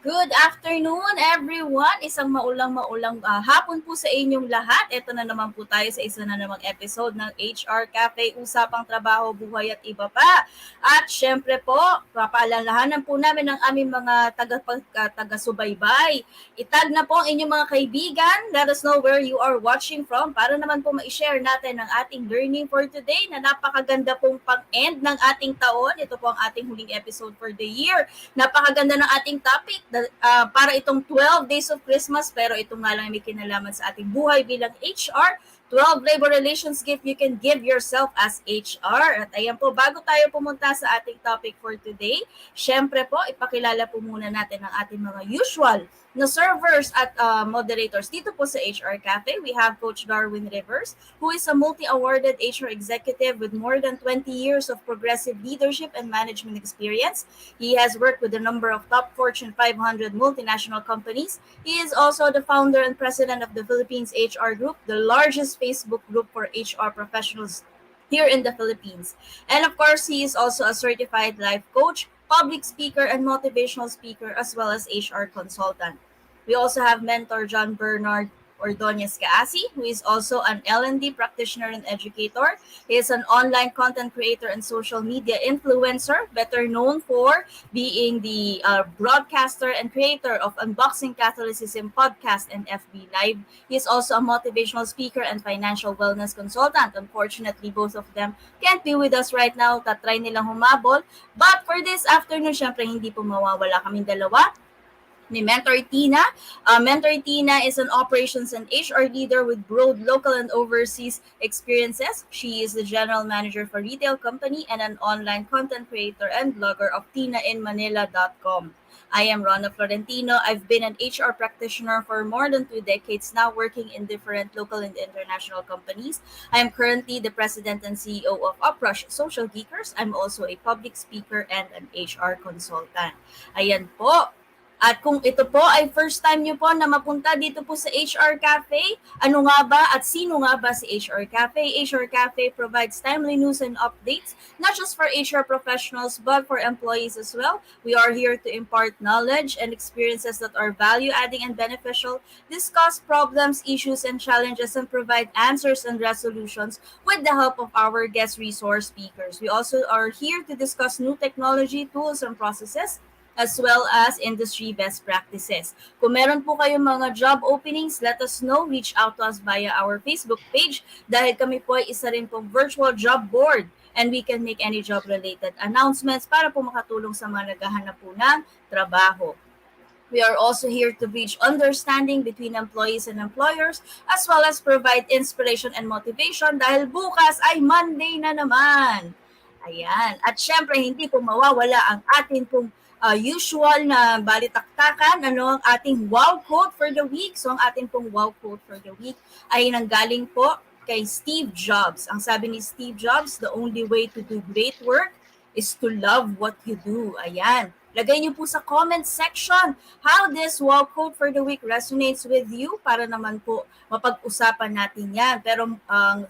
Good afternoon, everyone. Isang maulang hapon po sa inyong lahat. Ito na naman po tayo sa isa na namang episode ng HR Cafe, Usapang Trabaho, Buhay at Iba Pa. At syempre po, papaalalahanan po namin ang aming mga taga-subaybay. Itag na po ang inyong mga kaibigan. Let us know where you are watching from para naman po ma-share natin ang ating learning for today na napakaganda pong pang-end ng ating taon. Ito po ang ating huling episode for the year. Napakaganda ng ating topic para itong 12 days of Christmas, pero ito nga lang may kinalaman sa ating buhay bilang HR. 12 labor relations gift you can give yourself as HR. At ayan po, bago tayo pumunta sa ating topic for today, syempre po, ipakilala po muna natin ang ating mga usual na servers at moderators dito po sa HR Cafe. We have Coach Darwin Rivers, who is a multi-awarded HR executive with more than 20 years of progressive leadership and management experience. He has worked with a number of top Fortune 500 multinational companies. He is also the founder and president of the Philippines HR Group, the largest Facebook group for HR professionals here in the Philippines. And of course, he is also a certified life coach, public speaker, and motivational speaker, as well as HR consultant. We also have mentor John Bernard Ordonez Caasi, who is also an L&D practitioner and educator. He is an online content creator and social media influencer, better known for being the broadcaster and creator of Unboxing Catholicism podcast and FB Live. He is also a motivational speaker and financial wellness consultant. Unfortunately, both of them can't be with us right now. Tatry nilang humabol. But for this afternoon, syempre hindi po mawawala kaming dalawa ni Mentor Tina. Mentor Tina is an operations and HR leader with broad local and overseas experiences. She is the general manager for retail company and an online content creator and blogger of tinainmanila.com. I am Rona Florentino. I've been an HR practitioner for more than 2 decades now, working in different local and international companies. I am currently the president and CEO of Uprush Social Geekers. I'm also a public speaker and an HR consultant. Ayan po. At kung ito po ay first time nyo po na mapunta dito po sa HR Cafe, ano nga ba at sino nga ba si HR Cafe? HR Cafe provides timely news and updates, not just for HR professionals but for employees as well. We are here to impart knowledge and experiences that are value adding and beneficial, discuss problems, issues, and challenges, and provide answers and resolutions with the help of our guest resource speakers. We also are here to discuss new technology, tools, and processes as well as industry best practices. Kung meron po kayong mga job openings, let us know. Reach out to us via our Facebook page dahil kami po ay isa rin pong virtual job board and we can make any job-related announcements para po makatulong sa mga naghahanap po ng trabaho. We are also here to bridge understanding between employees and employers as well as provide inspiration and motivation dahil bukas ay Monday na naman. Ayan. At syempre, hindi po mawawala ang ating pong usual na balitaktakan, ang ating wow quote for the week. So, ang ating pong wow quote for the week ay nanggaling po kay Steve Jobs. Ang sabi ni Steve Jobs, the only way to do great work is to love what you do. Ayan. Lagay niyo po sa comment section how this wow quote for the week resonates with you para naman po mapag-usapan natin yan. Pero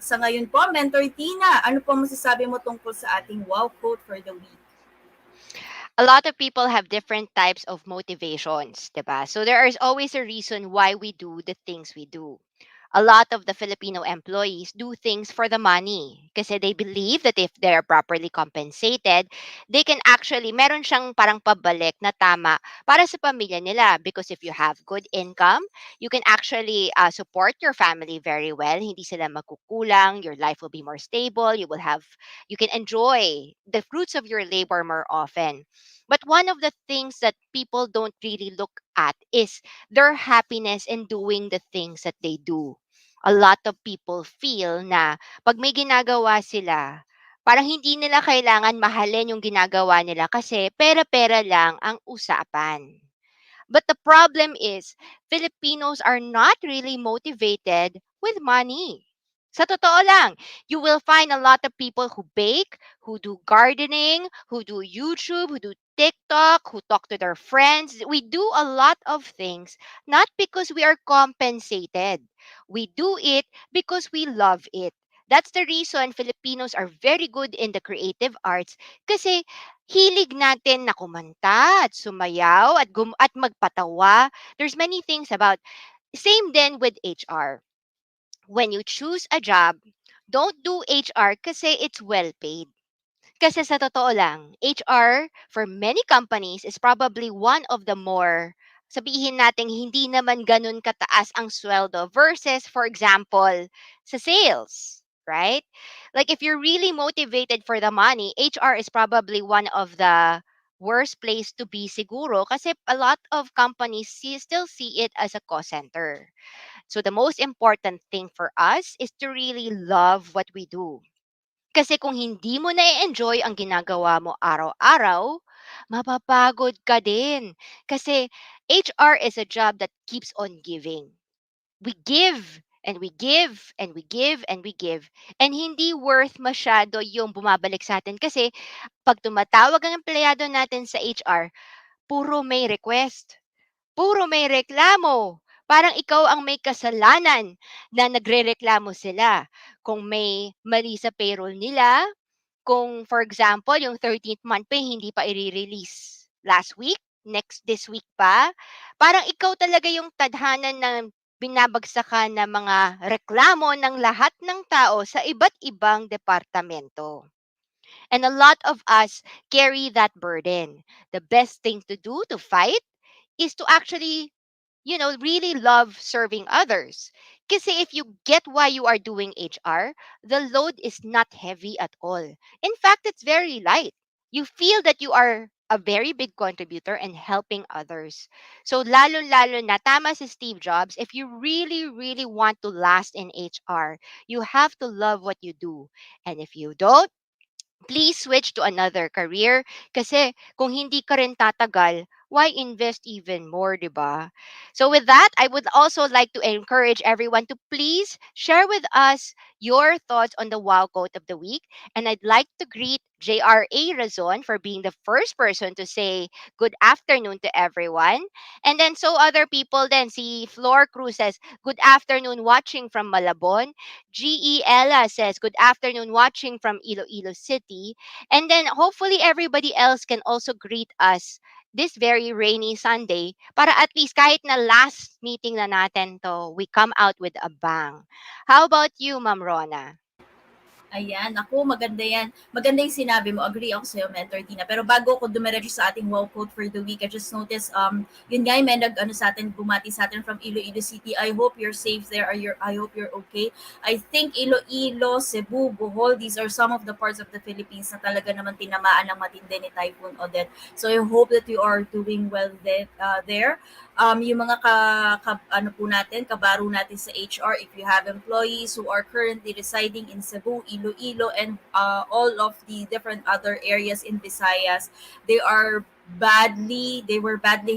sa ngayon po, Mentor Tina, ano po masasabi mo tungkol sa ating wow quote for the week? A lot of people have different types of motivations, diba? So there is always a reason why we do the things we do. A lot of the Filipino employees do things for the money kasi they believe that if they're properly compensated, they can actually, meron siyang parang pabalik na tama para sa pamilya nila because if you have good income, you can actually support your family very well. Hindi sila magkukulang, your life will be more stable, you can enjoy the fruits of your labor more often. But one of the things that people don't really look at is their happiness in doing the things that they do. A lot of people feel na pag may ginagawa sila, parang hindi nila kailangan mahalin yung ginagawa nila kasi pera-pera lang ang usapan. But the problem is, Filipinos are not really motivated with money. Sa totoo lang, you will find a lot of people who bake, who do gardening, who do YouTube, who do TikTok, who talk to their friends. We do a lot of things not because we are compensated. We do it because we love it. That's the reason Filipinos are very good in the creative arts kasi hilig natin na kumanta at sumayaw at magpatawa. There's many things about same then with HR. When you choose a job, don't do HR kasi it's well paid. Kasi sa totoo lang, HR for many companies is probably one of the more, sabihin natin, hindi naman ganun kataas ang sweldo versus, for example, sa sales, right? Like if you're really motivated for the money, HR is probably one of the worst place to be siguro kasi a lot of companies still see it as a cost center. So the most important thing for us is to really love what we do. Kasi kung hindi mo na-enjoy ang ginagawa mo araw-araw, mapapagod ka din. Kasi HR is a job that keeps on giving. We give and we give and we give and we give. And hindi worth masyado yung bumabalik sa atin. Kasi pag tumatawag ang empleyado natin sa HR, puro may request. Puro may reklamo. Parang ikaw ang may kasalanan na nagrereklamo sila. Kung may mali sa payroll nila, kung for example, yung 13th month pay hindi pa i-release last week, this week pa, parang ikaw talaga yung tadhana ng binabagsakan ng mga reklamo ng lahat ng tao sa iba't ibang departamento. And a lot of us carry that burden. The best thing to do to fight is to actually, really love serving others. Kasi if you get why you are doing HR, the load is not heavy at all. In fact, it's very light. You feel that you are a very big contributor and helping others. So lalo-lalo na tama si Steve Jobs, if you really, really want to last in HR, you have to love what you do. And if you don't, please switch to another career kasi kung hindi ka rin tatagal, why invest even more, 'di ba? So with that, I would also like to encourage everyone to please share with us your thoughts on the wow quote of the week. And I'd like to greet JRA Razon for being the first person to say good afternoon to everyone. And then so other people then, see Flor Cruz says, good afternoon watching from Malabon. GE Ella says, good afternoon watching from Iloilo City. And then hopefully everybody else can also greet us this very rainy Sunday para at least kahit na last meeting na natin to, we come out with a bang. How about you, Ma'am Rona? Ayan, ako maganda yan. Maganda yung sinabi mo. Agree ako sa'yo, Mentor Tina. Pero bago ako dumiretso sa ating wow quote for the week, I just noticed, yun nga, may sa atin, bumati sa atin from Iloilo City. I hope you're safe there. I hope you're okay. I think Iloilo, Cebu, Bohol, these are some of the parts of the Philippines na talaga naman tinamaan ng matindi ni Typhoon Odette. So I hope that you are doing well there. Yung mga ano po natin, kabaro natin sa HR, if you have employees who are currently residing in Cebu, Iloilo, and all of the different other areas in Visayas, they were badly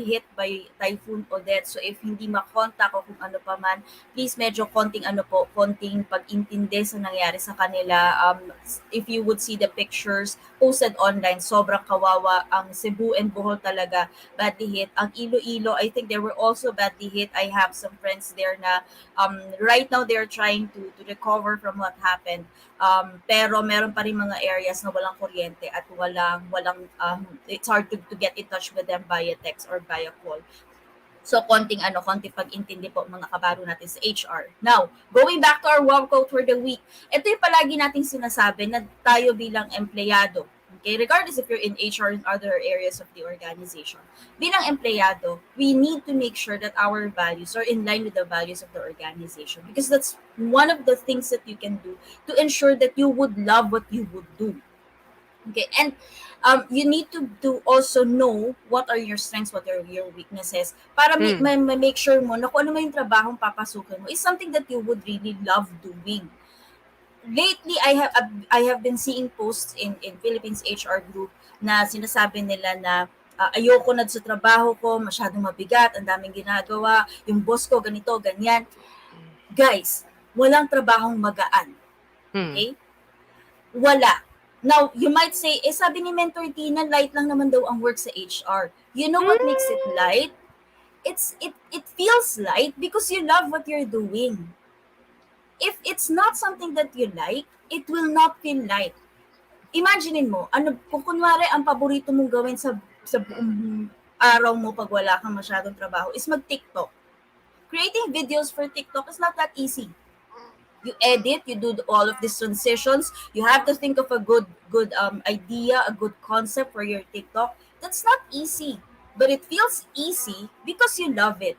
hit by Typhoon Odette. So if hindi makontak o kung ano pa man, please medyo konting pag-intindi sa nangyari sa kanila. If you would see the pictures posted online, sobrang kawawa ang Cebu and Bohol talaga badly hit. Ang Iloilo, I think they were also badly hit. I have some friends there na right now they're trying to recover from what happened. Pero meron pa rin mga areas na walang kuryente at it's hard to get in touch with them via text or via call. So, konting pag-intindi po mga kabaro natin sa HR. Now, going back to our wow quote for the week. Ito yung palagi nating sinasabi na tayo bilang empleyado, okay, regardless if you're in HR and other areas of the organization, bilang empleyado, we need to make sure that our values are in line with the values of the organization because that's one of the things that you can do to ensure that you would love what you would do. Okay, and you need to also know what are your strengths, what are your weaknesses, para make sure mo na kung ano man yung trabahong papasukin mo is something that you would really love doing. Lately, I have been seeing posts in Philippines HR group na sinasabi nila na ayoko na sa trabaho ko, masyadong mabigat, ang daming ginagawa, yung boss ko ganito, ganyan. Guys, walang trabahong magaan. Okay? Wala. Now, you might say, sabi ni Mentor Tina, light lang naman daw ang work sa HR. You know what makes it light? It feels light because you love what you're doing. If it's not something that you like, it will not feel light. Imagine mo, kung kunwari ang paborito mong gawin sa buong araw mo pag wala kang masyadong trabaho is mag-TikTok. Creating videos for TikTok is not that easy. You edit, you do all of these transitions. You have to think of a good idea, a good concept for your TikTok. That's not easy, but it feels easy because you love it.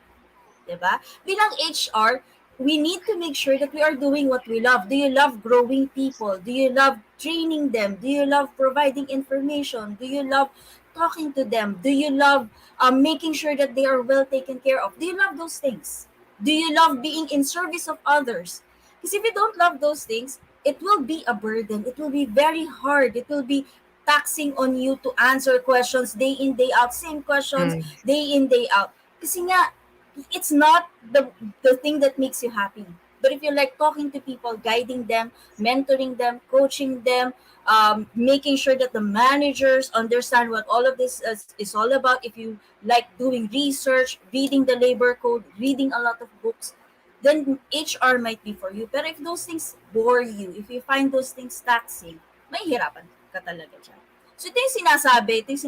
Diba? Bilang HR, we need to make sure that we are doing what we love. Do you love growing people? Do you love training them? Do you love providing information? Do you love talking to them? Do you love making sure that they are well taken care of? Do you love those things? Do you love being in service of others? Because if you don't love those things, it will be a burden. It will be very hard. It will be taxing on you to answer questions day in, day out. Same questions, day in, day out. Kasi nga, it's not the thing that makes you happy. But if you like talking to people, guiding them, mentoring them, coaching them, making sure that the managers understand what all of this is all about, if you like doing research, reading the labor code, reading a lot of books, then HR might be for you. Pero if those things bore you, if you find those things taxing, may hirapan ka talaga dyan. So ito yung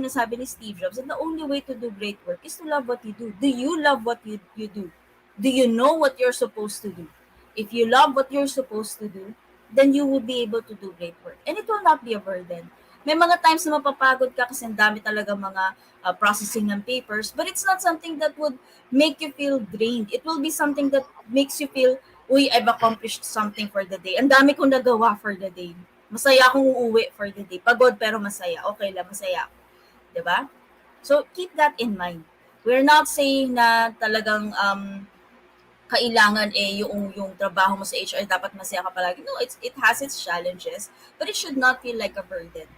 sinasabi ni Steve Jobs, that the only way to do great work is to love what you do. Do you love what you do? Do you know what you're supposed to do? If you love what you're supposed to do, then you will be able to do great work. And it will not be a burden. May mga times na mapapagod ka kasi ang dami talaga mga processing ng papers, but it's not something that would make you feel drained. It will be something that makes you feel, uy, I've accomplished something for the day. Ang dami kong nagawa for the day. Masaya akong uuwi for the day. Pagod pero masaya. Okay lang, masaya ako. 'Di ba? So, keep that in mind. We're not saying na talagang kailangan yung trabaho mo sa HR dapat masaya ka palagi. No, it has its challenges, but it should not feel like a burden.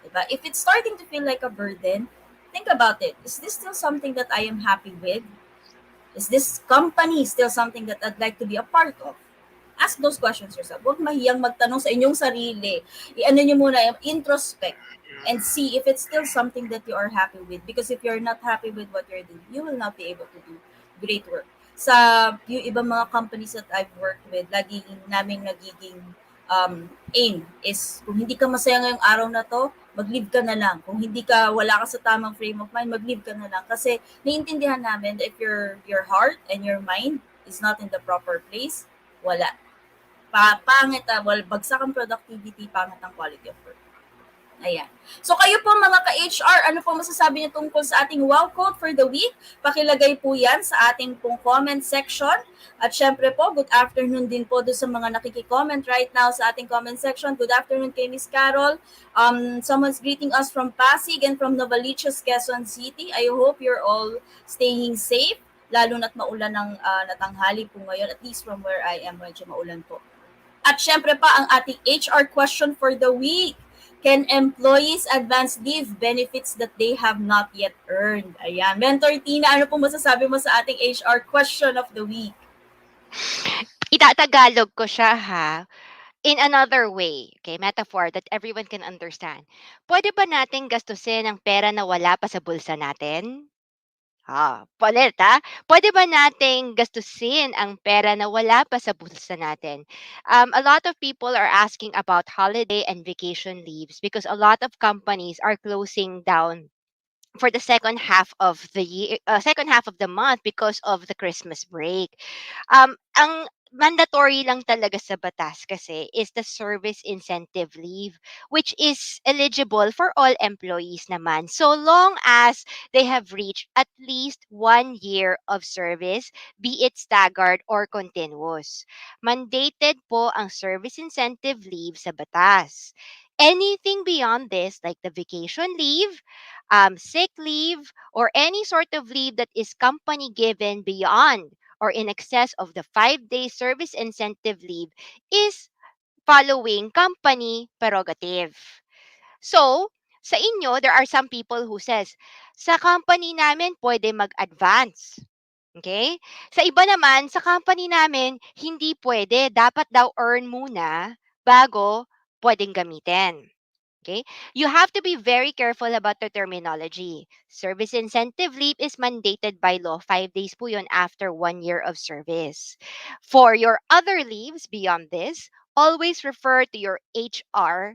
'Di ba? If it's starting to feel like a burden, think about it. Is this still something that I am happy with? Is this company still something that I'd like to be a part of? Ask those questions yourself. Huwag mahiyang magtanong sa inyong sarili. I-ano nyo muna, introspect and see if it's still something that you are happy with. Because if you're not happy with what you're doing, you will not be able to do great work. Sa yung ibang mga companies that I've worked with, lagi naming nagiging aim is kung hindi ka masaya ngayong araw na to, mag-leave ka na lang. Kung hindi ka, wala ka sa tamang frame of mind, mag-leave ka na lang. Kasi naiintindihan namin that if your heart and your mind is not in the proper place, wala. Pangit, bagsak ang productivity, pangit ang quality of work. Ayan. So kayo po mga ka-HR, ano po masasabi niyo tungkol sa ating wow quote for the week? Pakilagay po yan sa ating pong comment section. At syempre po, good afternoon din po doon sa mga nakiki-comment right now sa ating comment section. Good afternoon kay Miss Carol. Someone's greeting us from Pasig and from Novaliches, Quezon City. I hope you're all staying safe, lalo na't maulan ng natanghali po ngayon, at least from where I am, medyo maulan po. At syempre pa, ang ating HR question for the week. Can employees advance leave benefits that they have not yet earned? Ayan. Mentor Tina, ano po masasabi mo sa ating HR question of the week? Itatagalog ko siya ha. In another way, okay, metaphor that everyone can understand. Pwede ba nating gastusin ang pera na wala pa sa bulsa natin? Paulit ha. Pwede ba nating gastusin ang pera na wala pa sa bulsa natin? A lot of people are asking about holiday and vacation leaves because a lot of companies are closing down for the second half of the year, second half of the month because of the Christmas break. Ang mandatory lang talaga sa batas kasi is the service incentive leave, which is eligible for all employees naman so long as they have reached at least 1 year of service, be it staggered or continuous. Mandated po ang service incentive leave sa batas. Anything beyond this, like the vacation leave, sick leave, or any sort of leave that is company given beyond or in excess of the 5-day service incentive leave is following company prerogative. So, sa inyo, there are some people who says, sa company namin, pwede mag-advance. Okay? Sa iba naman, sa company namin, hindi pwede. Dapat daw earn muna bago pwedeng gamitin. Okay? You have to be very careful about the terminology. Service incentive leave is mandated by law. 5 days po yun after 1 year of service. For your other leaves beyond this, always refer to your HR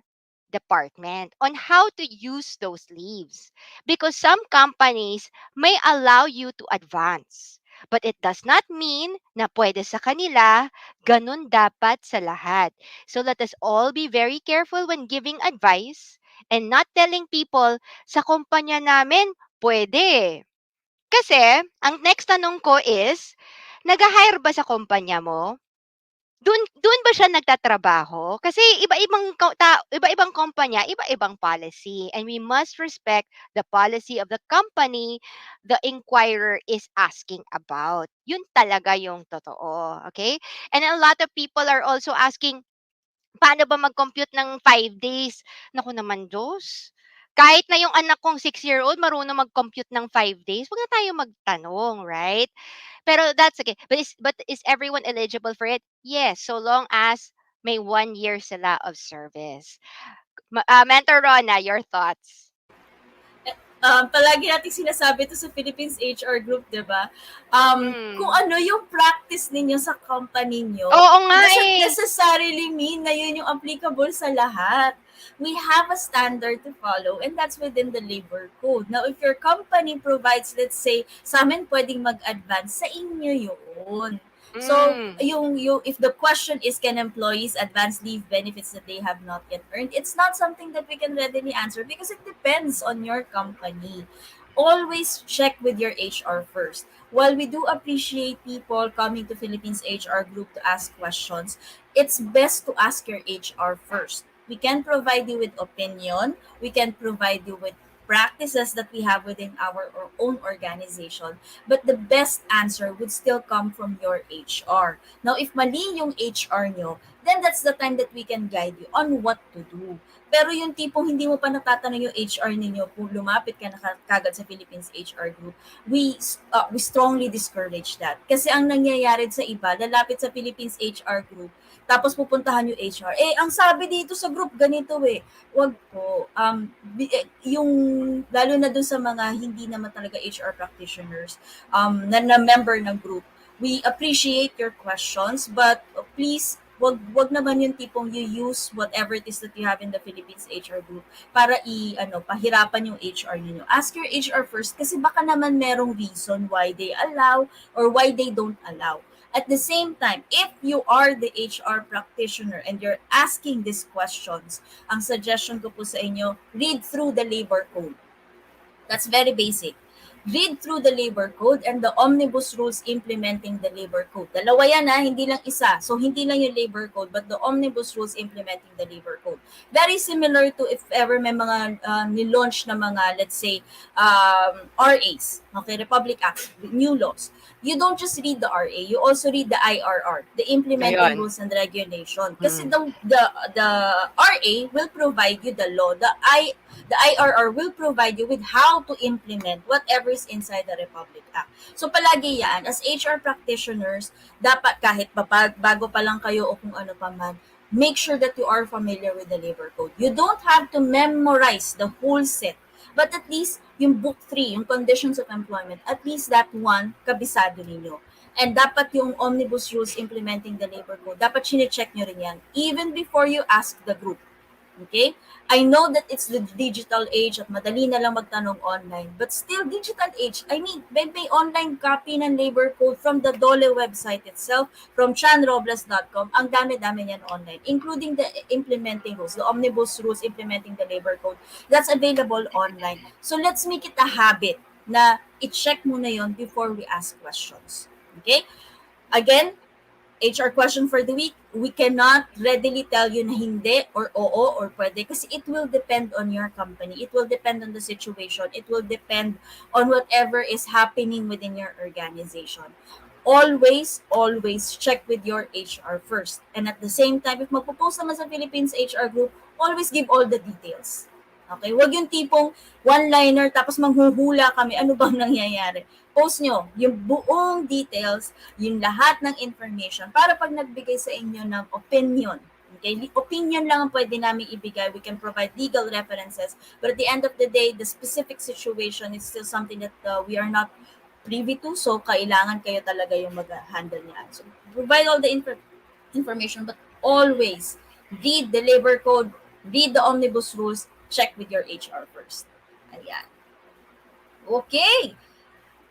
department on how to use those leaves. Because some companies may allow you to advance. But it does not mean na pwede sa kanila, ganun dapat sa lahat. So let us all be very careful when giving advice and not telling people, sa kumpanya namin, pwede. Kasi, ang next tanong ko is, nag-hire ba sa kumpanya mo? Doon ba siya nagtatrabaho? Kasi iba-ibang kumpanya, iba-ibang policy. And we must respect the policy of the company the inquirer is asking about. Yun talaga yung totoo. Okay? And a lot of people are also asking, paano ba mag-compute ng 5 days? Naku naman, Diyos. Kahit na yung anak kong 6-year-old marunong mag-compute ng 5 days, huwag na tayo magtanong, right? Pero that's okay. But is everyone eligible for it? Yes, so long as may 1 year sila of service. Mentor Rona, your thoughts? Palagi natin sinasabi to sa Philippines HR group, di ba? Kung Mm. ano yung practice ninyo sa company nyo, Oo it nga doesn't eh. necessarily mean na yun yung applicable sa lahat. We have a standard to follow and that's within the labor code. Now, if your company provides, let's say, sa amin pwedeng mag-advance, sa inyo yun. So, Mm. if the question is, can employees advance leave benefits that they have not yet earned, it's not something that we can readily answer because it depends on your company. Always check with your HR first. While we do appreciate people coming to Philippines HR group to ask questions, it's best to ask your HR first. We can provide you with opinion, we can provide you with practices that we have within our own organization, but the best answer would still come from your HR. Now, if mali yung HR nyo, then that's the time that we can guide you on what to do. Pero yung tipong hindi mo pa natatanong yung HR ninyo, kung lumapit ka na kagad sa Philippines HR group, we strongly discourage that. Kasi ang nangyayari sa iba, lalapit sa Philippines HR group, tapos pupuntahan yung HR. Ang sabi dito sa group, ganito eh. Wag po. Yung, lalo na dun sa mga hindi naman talaga HR practitioners, na member ng group, we appreciate your questions, but please, wag naman yung tipong you use whatever it is that you have in the Philippines HR group para pahirapan yung HR niyo. Ask your HR first kasi baka naman merong reason why they allow or why they don't allow. At the same time, if you are the HR practitioner and you're asking these questions, ang suggestion ko po sa inyo, read through the labor code. That's very basic. Read through the labor code and the omnibus rules implementing the labor code. Dalawa yan hindi lang isa. So, hindi lang yung labor code, but the omnibus rules implementing the labor code. Very similar to if ever may mga nilaunch na mga, let's say, RAs, okay, Republic Act, new laws. You don't just read the RA, you also read the IRR, the implementing Ayun. rules and regulation. Kasi the RA will provide you the law. The IRR will provide you with how to implement whatever is inside the Republic Act. So palagi yan, as HR practitioners, dapat kahit bago pa lang kayo o kung ano pa man, make sure that you are familiar with the labor code. You don't have to memorize the whole set, but at least yung book 3, yung conditions of employment, at least that one, kabisado ninyo. And dapat yung omnibus rules implementing the labor code, dapat chinecheck nyo rin yan, even before you ask the group. Okay? I know that it's the digital age at madali na lang magtanong online. But still, digital age, I mean, may online copy ng labor code from the DOLE website itself, from chanrobles.com. Ang dami-dami niyan online, including the implementing rules, the omnibus rules implementing the labor code. That's available online. So let's make it a habit na i-check muna yon before we ask questions. Okay? Again, HR question for the week, we cannot readily tell you na hindi or oo or pwede kasi it will depend on your company. It will depend on the situation. It will depend on whatever is happening within your organization. Always check with your HR first. And at the same time, if magpo-post naman sa Philippines HR group, always give all the details. Okay? Huwag yung tipong one-liner tapos manghuhula kami. Ano bang nangyayari? Post nyo yung buong details, yung lahat ng information para pag nagbigay sa inyo ng opinion. Okay? Opinion lang ang pwede namin ibigay. We can provide legal references. But at the end of the day, the specific situation is still something that we are not privy to. So, kailangan kayo talaga yung mag-handle niyan. So, provide all the information, but always read the labor code, read the omnibus rules, check with your HR first. Ayan. Okay.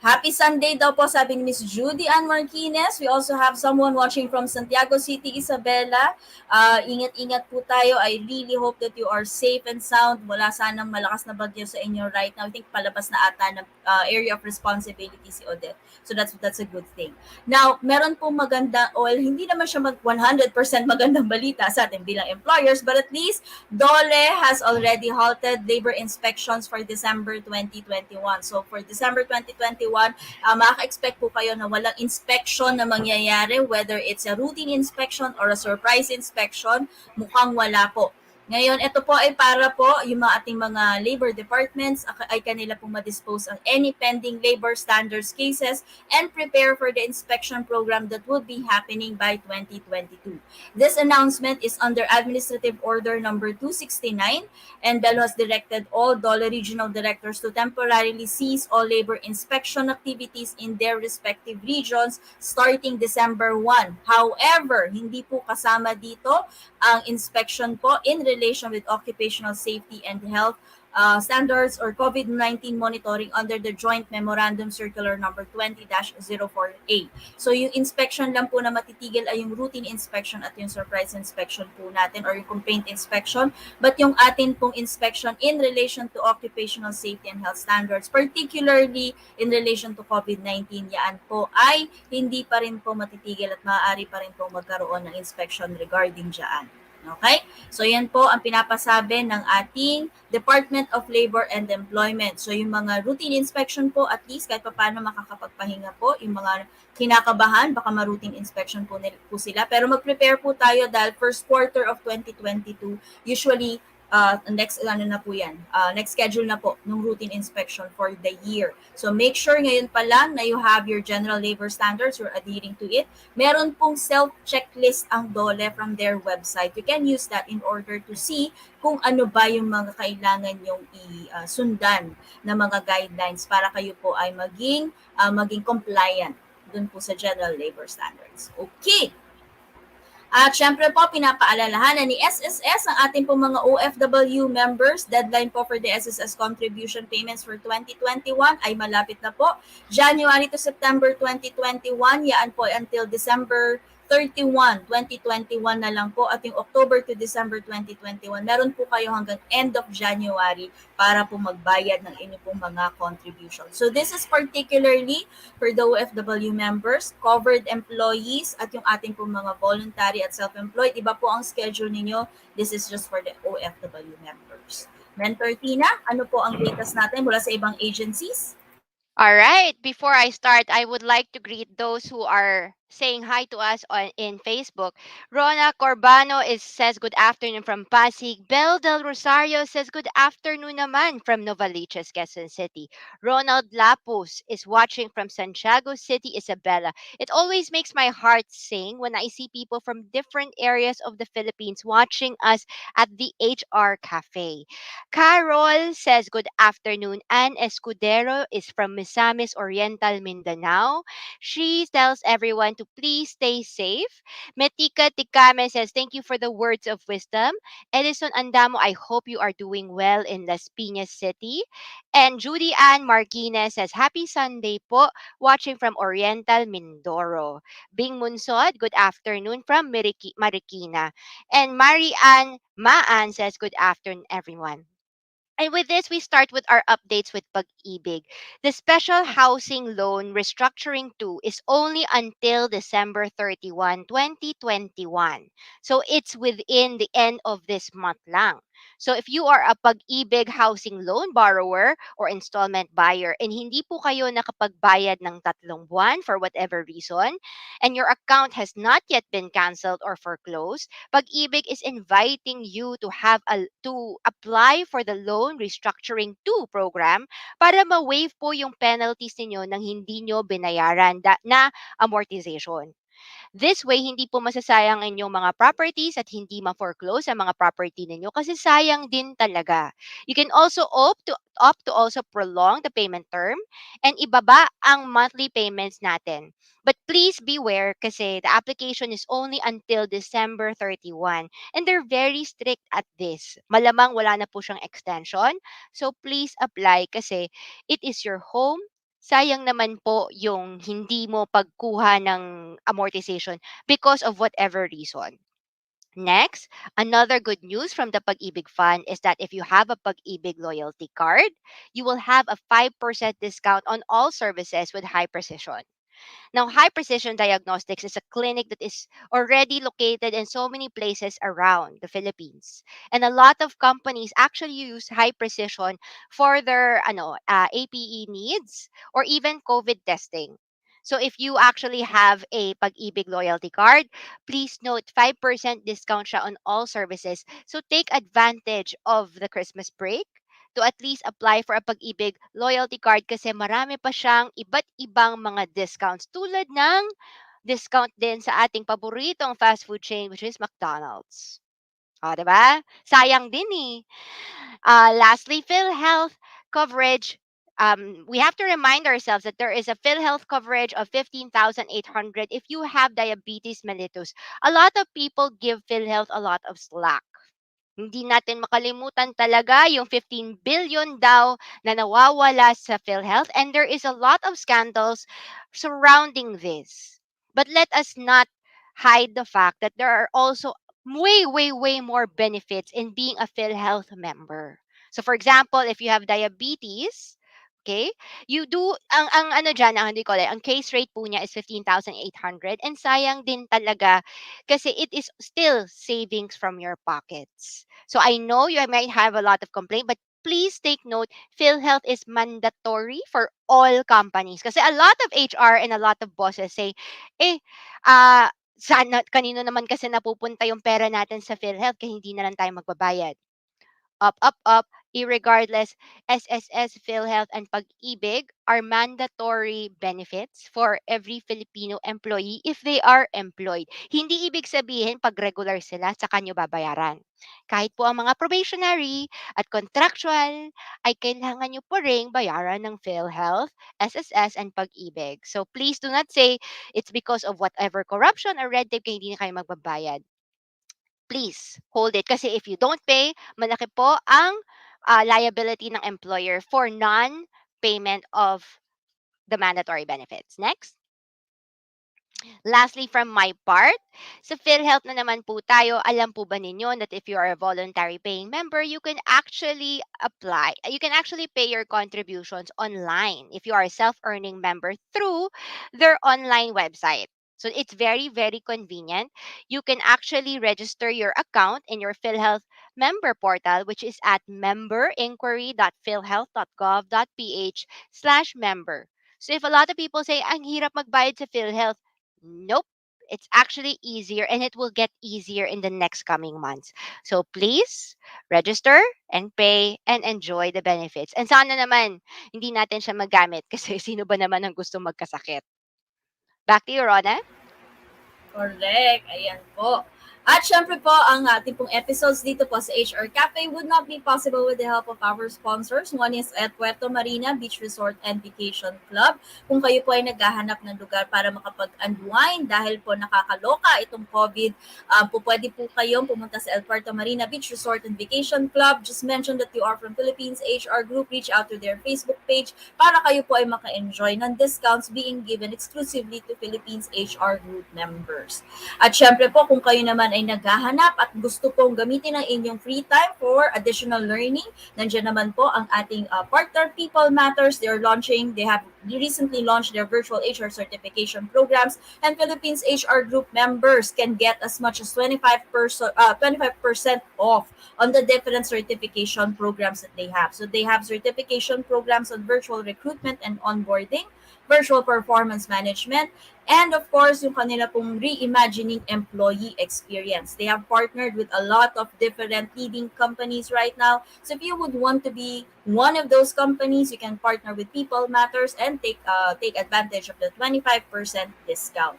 Happy Sunday daw po, sabi ni Miss Judy Ann Marquinez. We also have someone watching from Santiago City, Isabela. Ingat-ingat po tayo. I really hope that you are safe and sound. Wala sanang malakas na bagyo sa inyo right now. I think palabas na ata ng area of responsibility si Odette. So that's a good thing. Now, meron pong maganda, hindi naman siya 100% magandang balita sa atin bilang employers, but at least DOLE has already halted labor inspections for December 2021. So for December 2021, makaka-expect po kayo na walang inspection na mangyayari, whether it's a routine inspection or a surprise inspection, mukhang wala po. Ngayon, ito po ay para po yung mga ating mga labor departments ay kanila pong ma-dispose ang any pending labor standards cases and prepare for the inspection program that will be happening by 2022. This announcement is under Administrative Order number 269, and BELO has directed all DOLE regional directors to temporarily cease all labor inspection activities in their respective regions starting December 1. However, hindi po kasama dito ang inspection po in relation with occupational safety and health standards or COVID-19 monitoring under the Joint Memorandum Circular number 20-04A. So yung inspection lang po na matitigil ay yung routine inspection at yung surprise inspection po natin or yung complaint inspection. But yung atin pong inspection in relation to occupational safety and health standards, particularly in relation to COVID-19, yan po ay hindi pa rin po matitigil at maaari pa rin po magkaroon ng inspection regarding dyan. Okay? So yan po ang pinapasabi ng ating Department of Labor and Employment. So yung mga routine inspection po, at least kahit paano makakapagpahinga po, yung mga kinakabahan, baka ma-routine inspection po sila. Pero mag-prepare po tayo dahil first quarter of 2022, usually next ano na po yan, next schedule na po ng routine inspection for the year. So make sure ngayon pa lang na you have your general labor standards, you're adhering to it. Meron pong self-checklist ang DOLE from their website. You can use that in order to see kung ano ba yung mga kailangan yung isundan na mga guidelines para kayo po ay maging compliant dun po sa general labor standards. Okay. At syempre po, pinapaalalahanan ni SSS ang ating po mga OFW members. Deadline po for the SSS contribution payments for 2021 ay malapit na po. January to September 2021, yaan po until December 31, 2021 na lang po. At yung October to December 2021, meron po kayo hanggang end of January para po magbayad ng inyong pong mga contribution. So this is particularly for the OFW members, covered employees, at yung ating pong mga voluntary at self-employed. Iba po ang schedule ninyo. This is just for the OFW members. Mentor Tina, ano po ang latest natin mula sa ibang agencies? All right. Before I start, I would like to greet those who are saying hi to us in Facebook. Rona Corbano says good afternoon from Pasig. Bel Del Rosario says good afternoon naman from Novaliches, Quezon City. Ronald Lapus is watching from Santiago City, Isabela. It always makes my heart sing when I see people from different areas of the Philippines watching us at the HR Cafe. Carol says good afternoon. Ann Escudero is from Misamis Oriental, Mindanao. She tells everyone to please stay safe. Metika Tikame says thank you for the words of wisdom. Edison Andamo, I hope you are doing well in Las Piñas City. And Judy Ann Marquinez says happy Sunday po, watching from Oriental, Mindoro. Bing Munsod, good afternoon from Marikina. And Marie Ann Maan says good afternoon everyone. And with this, we start with our updates with Pag-ibig. The Special Housing Loan Restructuring 2 is only until December 31, 2021. So it's within the end of this month lang. So if you are a Pag-ibig housing loan borrower or installment buyer and hindi po kayo nakapagbayad ng 3 buwan for whatever reason, and your account has not yet been canceled or foreclosed, Pag-ibig is inviting you to apply for the loan restructuring 2 program para ma-waive po yung penalties ninyo ng hindi nyo binayaran na amortization. This way, hindi po masasayang ang inyong mga properties at hindi ma-foreclose ang mga property ninyo kasi sayang din talaga. You can also opt to also prolong the payment term and ibaba ang monthly payments natin. But please beware kasi the application is only until December 31 and they're very strict at this. Malamang wala na po siyang extension. So please apply kasi it is your home. Sayang naman po yung hindi mo pagkuha ng amortization because of whatever reason. Next, another good news from the Pag-ibig Fund is that if you have a Pag-ibig loyalty card, you will have a 5% discount on all services with high precision. Now, High Precision Diagnostics is a clinic that is already located in so many places around the Philippines. And a lot of companies actually use High Precision for their APE needs or even COVID testing. So if you actually have a Pag-ibig loyalty card, please note 5% discount siya on all services. So take advantage of the Christmas break to at least apply for a Pag-ibig loyalty card kasi marami pa siyang iba't ibang mga discounts tulad ng discount din sa ating paboritong fast food chain which is McDonald's. O, 'di ba? Sayang din eh. Lastly, PhilHealth coverage. We have to remind ourselves that there is a PhilHealth coverage of 15,800 if you have diabetes mellitus. A lot of people give PhilHealth a lot of slack. Hindi natin makalimutan talaga yung 15 billion daw na nawawala sa PhilHealth and there is a lot of scandals surrounding this. But let us not hide the fact that there are also way, way, way more benefits in being a PhilHealth member. So for example, if you have diabetes, Okay? You do ang ano diyan, ang hindi ko ang case rate po niya is 15,800, and sayang din talaga kasi it is still savings from your pockets. So I know you might have a lot of complaint, but please take note, PhilHealth is mandatory for all companies. Kasi a lot of HR and a lot of bosses say, eh, sana kanino naman kasi napupunta yung pera natin sa PhilHealth kaya hindi na lang tayo magbabayad. Up, up, up, irregardless, SSS, PhilHealth, and Pag-ibig are mandatory benefits for every Filipino employee if they are employed. Hindi ibig sabihin pag regular sila, sa kanyo babayaran. Kahit po ang mga probationary at contractual, ay kailangan nyo po ring bayaran ng PhilHealth, SSS, and Pag-ibig. So please do not say it's because of whatever corruption or red tape kaya hindi na kayo magbabayad. Please hold it kasi if you don't pay, malaki po ang liability ng employer for non-payment of the mandatory benefits. Next. Lastly, from my part, sa PhilHealth na naman po tayo, alam po ba ninyo that if you are a voluntary paying member, you can actually pay your contributions online if you are a self-earning member through their online website. So it's very, very convenient. You can actually register your account in your PhilHealth member portal, which is at memberinquiry.philhealth.gov.ph/member. So if a lot of people say, ang hirap magbayad sa PhilHealth, nope. It's actually easier and it will get easier in the next coming months. So please register and pay and enjoy the benefits. And sana naman hindi natin siya magamit kasi sino ba naman ang gusto magkasakit? Back to you, Rona. Correct. Ayan po. At syempre po, ang ating pong episodes dito po sa HR Cafe would not be possible with the help of our sponsors. One is at Puerto Marina Beach Resort and Vacation Club. Kung kayo po ay naghahanap ng lugar para makapag-unwind dahil po nakakaloka itong COVID, po pwede po kayong pumunta sa El Puerto Marina Beach Resort and Vacation Club. Just mention that you are from Philippines HR Group. Reach out to their Facebook page para kayo po ay maka-enjoy ng discounts being given exclusively to Philippines HR Group members. At syempre po, kung kayo naman ay naghahanap at gusto pong gamitin ang inyong free time for additional learning, nandiyan naman po ang ating partner People Matters. They have recently launched their virtual HR certification programs, and Philippines HR Group members can get as much as 25% off on the different certification programs that they have. So they have certification programs on virtual recruitment and onboarding, virtual performance management, and of course, yung kanila pong reimagining employee experience. They have partnered with a lot of different leading companies right now. So if you would want to be one of those companies, you can partner with People Matters and take advantage of the 25% discount.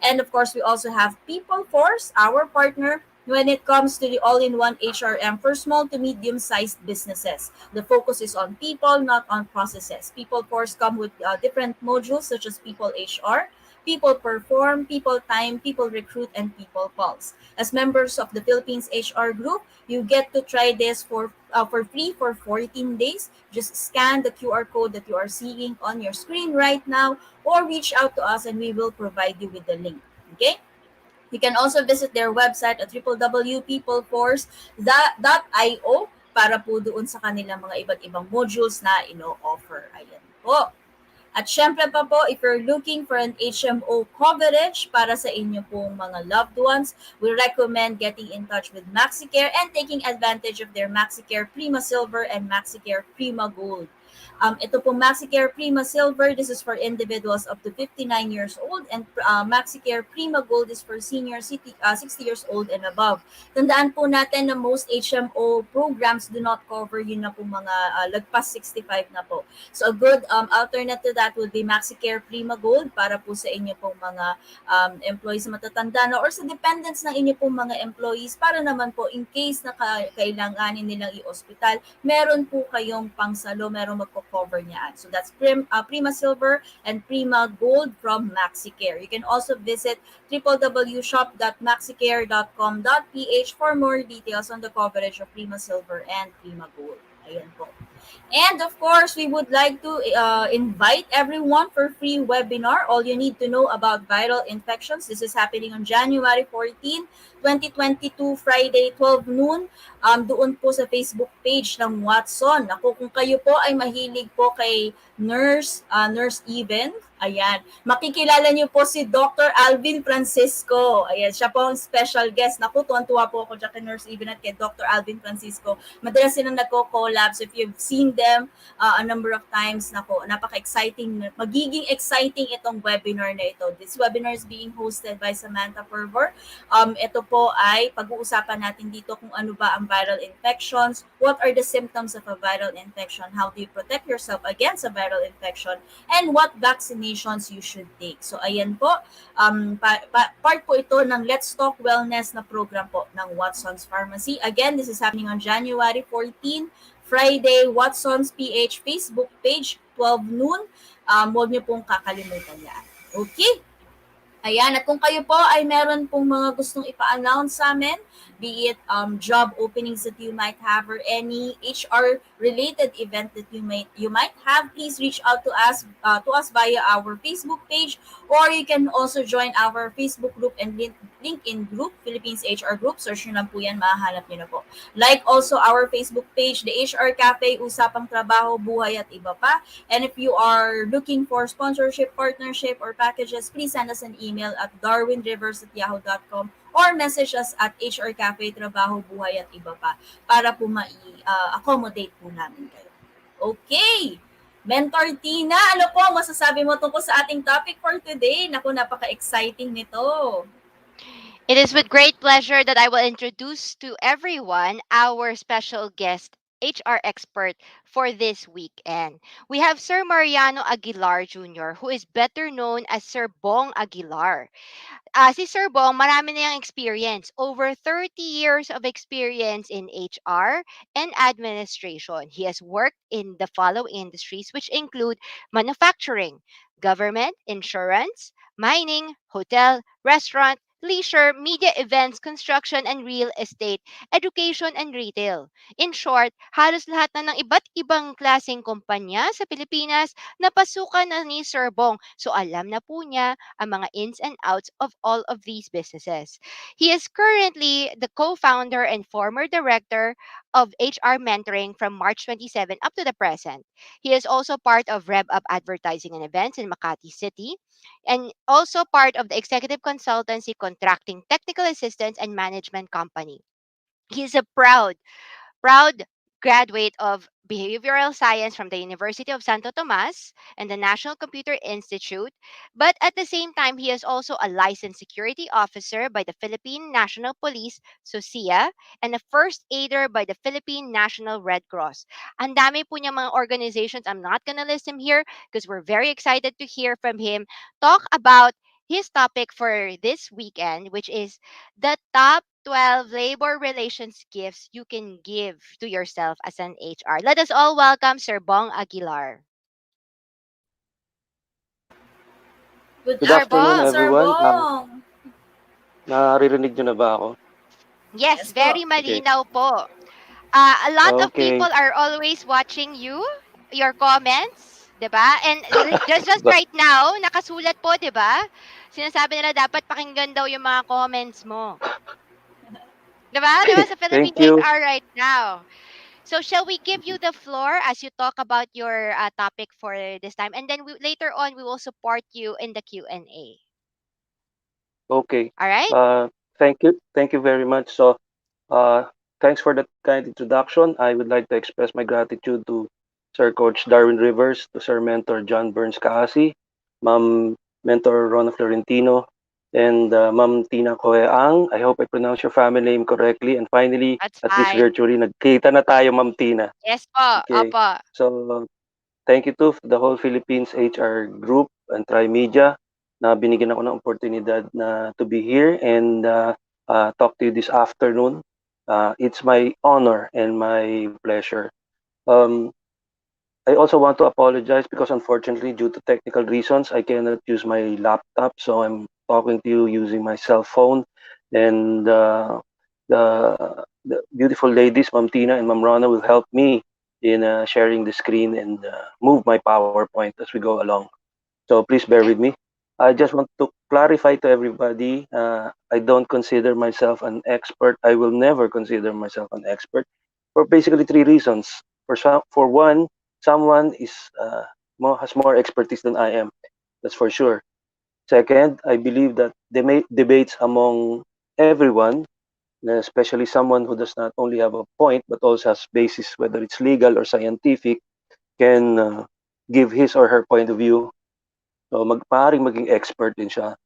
And of course, we also have People Force, our partner when it comes to the all-in-one HRM for small to medium-sized businesses. The focus is on people, not on processes. People Force come with different modules such as People HR, People Perform, People Time, People Recruit, and People Pulse. As members of the Philippines HR Group, you get to try this for free for 14 days. Just scan the QR code that you are seeing on your screen right now or reach out to us and we will provide you with the link. Okay? You can also visit their website at www.peopleforce.io para po doon sa kanilang mga iba't ibang modules na ino-offer. Ayan po. At syempre pa po, if you're looking for an HMO coverage para sa inyo pong mga loved ones, we recommend getting in touch with MaxiCare and taking advantage of their MaxiCare Prima Silver and MaxiCare Prima Gold. Ito po MaxiCare Prima Silver, this is for individuals up to 59 years old, and MaxiCare Prima Gold is for senior 60 years old and above. Tandaan po natin na most HMO programs do not cover yun na po mga lagpas 65 na po. So a good alternate to that would be MaxiCare Prima Gold para po sa inyo pong mga employees na matatanda na or sa dependents ng inyo pong mga employees para naman po in case na kailanganin nilang i-hospital, meron po kayong pangsalo, meron magko-cover niyan. So that's Prima Silver and Prima Gold from MaxiCare. You can also visit www.shop.maxicare.com.ph for more details on the coverage of Prima Silver and Prima Gold. Ayan po. And of course, we would like to invite everyone for free webinar. All you need to know about viral infections. This is happening on January 14, 2022, Friday, 12 noon. Doon po sa Facebook page ng Watson. Ako, kung kayo po ay mahilig po kay Nurse Even, ayan, makikilala niyo po si Dr. Alvin Francisco. Ayan, siya po ang special guest. Naku, tuwan-tuwa po ako dyan kay Nurse Even at kay Dr. Alvin Francisco. Madalas silang nagko-collabs. If you've seen them a number of times, nako, napaka-exciting. Magiging exciting itong webinar na ito. This webinar is being hosted by Samantha Fervor. Ito po ay pag-uusapan natin dito kung ano ba ang viral infections, what are the symptoms of a viral infection, how do you protect yourself against a viral infection, and what vaccinations you should take. So ayan po, part po ito ng Let's Talk Wellness na program po ng Watson's Pharmacy. Again, this is happening on January 14, Friday, Watson's PH Facebook page, 12 noon. Huwag niyo pong kakalimutan yan. Okay? Ayan, at kung kayo po ay meron pong mga gustong ipa-announce sa amin, be it job openings that you might have or any HR related event that you might have, please reach out to us via our Facebook page, or you can also join our Facebook group and LinkedIn group, Philippines HR Group. Search nyo lang po yan, mahahanap nyo na po. Like also our Facebook page, the HR Cafe, Usapang Trabaho, Buhay at Iba Pa. And if you are looking for sponsorship, partnership, or packages, please send us an email at darwinrivers@yahoo.com or message us at HR Cafe, Trabaho, Buhay at Iba Pa para po ma-accommodate po namin kayo. Okay! Mentor Tina, ano po masasabi mo tungkol sa ating topic for today? Naku, napaka-exciting nito. It is with great pleasure that I will introduce to everyone our special guest, HR expert for this weekend. We have Sir Mariano Aguilar Jr., who is better known as Sir Bong Aguilar. Si Sir Bong, marami na yung experience. Over 30 years of experience in HR and administration. He has worked in the following industries, which include manufacturing, government, insurance, mining, hotel, restaurant, leisure, media events, construction and real estate, education and retail. In short, halos lahat na ng iba't ibang klaseng kumpanya sa Pilipinas napasukan na ni Sir Bong. So alam na po niya ang mga ins and outs of all of these businesses. He is currently the co-founder and former director of HR Mentoring from March 27 up to the present. He is also part of Rev Up Advertising and Events in Makati City and also part of the executive consultancy contracting technical assistance and management company. He is a proud graduate of behavioral science from the University of Santo Tomas and the National Computer Institute. But at the same time, he is also a licensed security officer by the Philippine National Police, SOSIA, and a first aider by the Philippine National Red Cross. Ang dami po niya mga organizations. I'm not gonna list him here because we're very excited to hear from him talk about his topic for this weekend, which is the top 12 labor relations gifts you can give to yourself as an HR. Let us all welcome Sir Bong Aguilar. Good Good afternoon, afternoon, Sir everyone. Bong. Naririnig niyo na ba ako? Yes, Yes po. very Okay. malinaw po. A lot of people Okay. are always watching you, your comments, 'di ba? And just Ba- right now, nakasulat po, 'di ba? Sinasabi nila dapat pakinggan daw yung mga comments mo. 'Di ba? 'Di ba sa Philippine Thank you. HR right now. So shall we give you the floor as you talk about your topic for this time, and then later on we will support you in the Q&A. Okay. All right? Thank you. Thank you very much. So, uh, thanks for that kind introduction. I would like to express my gratitude to Sir Coach Darwin Rivers, to Sir Mentor John Burns Kaasi, Ma'am Mentor Rona Florentino, and Ma'am Tina Coeang. I hope I pronounced your family name correctly. And finally, That's at least fine. virtually, nagkita na tayo, Ma'am Tina. Yes po. Okay. Opo. So, thank you to the whole Philippines HR group and Trimedia na binigyan ako ng oportunidad na to be here and talk to you this afternoon. It's my honor and my pleasure. Um, I also want to apologize because unfortunately, due to technical reasons, I cannot use my laptop, so I'm talking to you using my cell phone. And the beautiful ladies, Ma'am Tina and Ma'am Rana, will help me in sharing the screen and move my PowerPoint as we go along. So please bear with me. I just want to clarify to everybody, I don't consider myself an expert. I will never consider myself an expert for basically three reasons. For one, someone has more expertise than I am. That's for sure. Second, I believe that debates among everyone, especially someone who does not only have a point but also has basis, whether it's legal or scientific, can give his or her point of view. So maaaring maging expert din siya.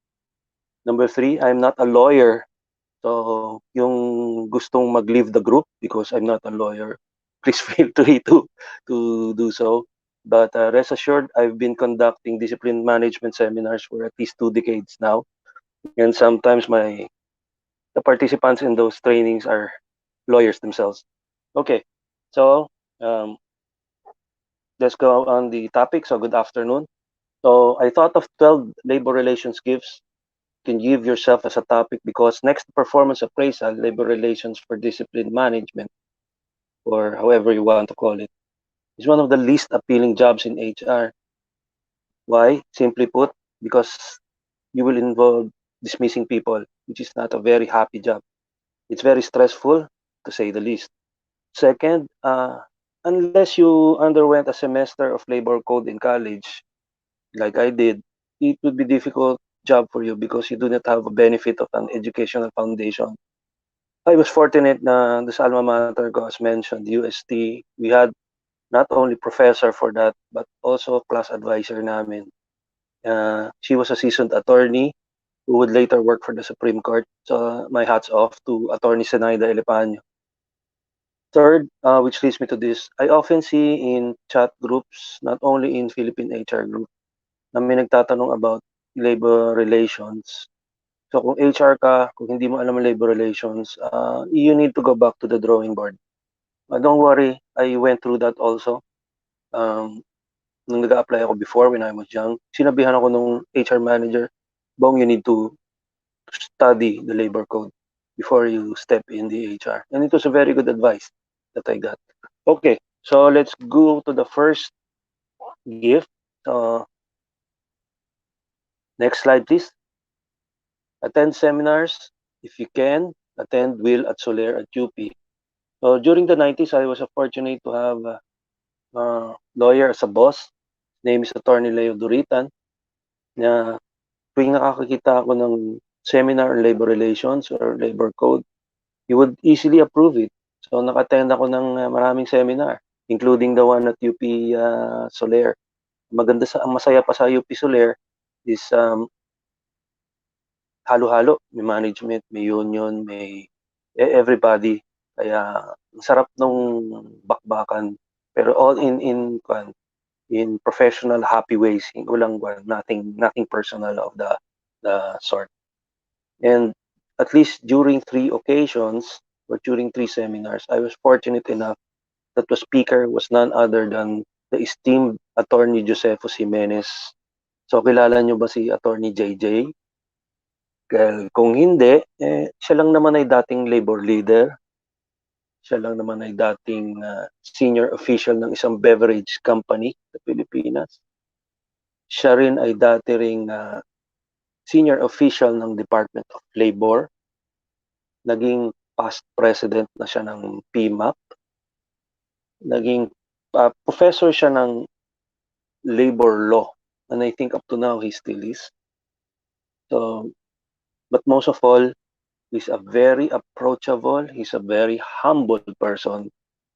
Number three, I'm not a lawyer. So yung gustong mag-leave the group because I'm not a lawyer, please feel free to do so. But rest assured, I've been conducting discipline management seminars for at least 2 decades now. And sometimes the participants in those trainings are lawyers themselves. Okay, so um, let's go on the topic. So good afternoon. So I thought of 12 labor relations gifts can give yourself as a topic because next to performance appraisal, labor relations for discipline management, or however you want to call it, is one of the least appealing jobs in HR. Why? Simply put, because you will involve dismissing people, which is not a very happy job. It's very stressful, to say the least. Second, unless you underwent a semester of labor code in college, like I did, it would be difficult job for you because you do not have a benefit of an educational foundation. I was fortunate na this alma mater ko, as mentioned, UST, we had not only professor for that, but also class advisor namin. She was a seasoned attorney who would later work for the Supreme Court. So my hats off to Attorney Senaida Elepaño. Third, which leads me to this, I often see in chat groups, not only in Philippine HR group, na may nagtatanong about labor relations. So kung HR ka, kung hindi mo alam ang labor relations, you need to go back to the drawing board. Don't worry, I went through that also. Nung nag-apply ako before when I was young, sinabihan ako nung HR manager, Bong, you need to study the labor code before you step in the HR. And it was a very good advice that I got. Okay, so let's go to the first gift. Next slide, please. Attend seminars if you can. Attend Will at Soler at UP. So during the 90s, I was fortunate to have a lawyer as a boss. His name is Attorney Leo Duritan. Na tuwing nakakakita ako ng seminar on labor relations or labor code, he would easily approve it. So naka-attend ako ng maraming seminar, including the one at UP Soler. Ang masaya pa sa UP Soler is halo-halo. May management, may union, may everybody. Kaya ang sarap nung bakbakan. Pero all in professional happy ways, walang nothing personal of the sort. And at least during 3 occasions or during 3 seminars, I was fortunate enough that the speaker was none other than the esteemed attorney Josefo Jimenez. So kilala nyo ba si attorney JJ? Kung hindi, siya lang naman ay dating labor leader. Siya lang naman ay dating senior official ng isang beverage company sa Pilipinas. Siya rin ay dati ring senior official ng Department of Labor. Naging past president na siya ng PMAP. Naging professor siya ng labor law. And I think up to now, he still is. So, but most of all, he's a very approachable, he's a very humble person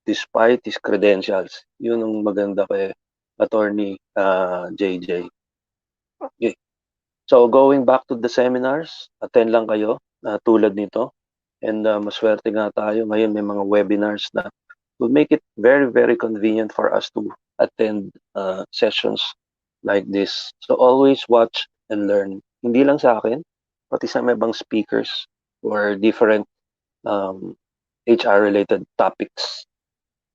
despite his credentials. Yun ang maganda kay Attorney JJ. Okay. So going back to the seminars, attend lang kayo tulad nito. And maswerte nga tayo ngayon may mga webinars na will make it very, very convenient for us to attend sessions like this. So always watch and learn. Hindi lang sa akin, pati sa mga ibang speakers or different HR-related topics.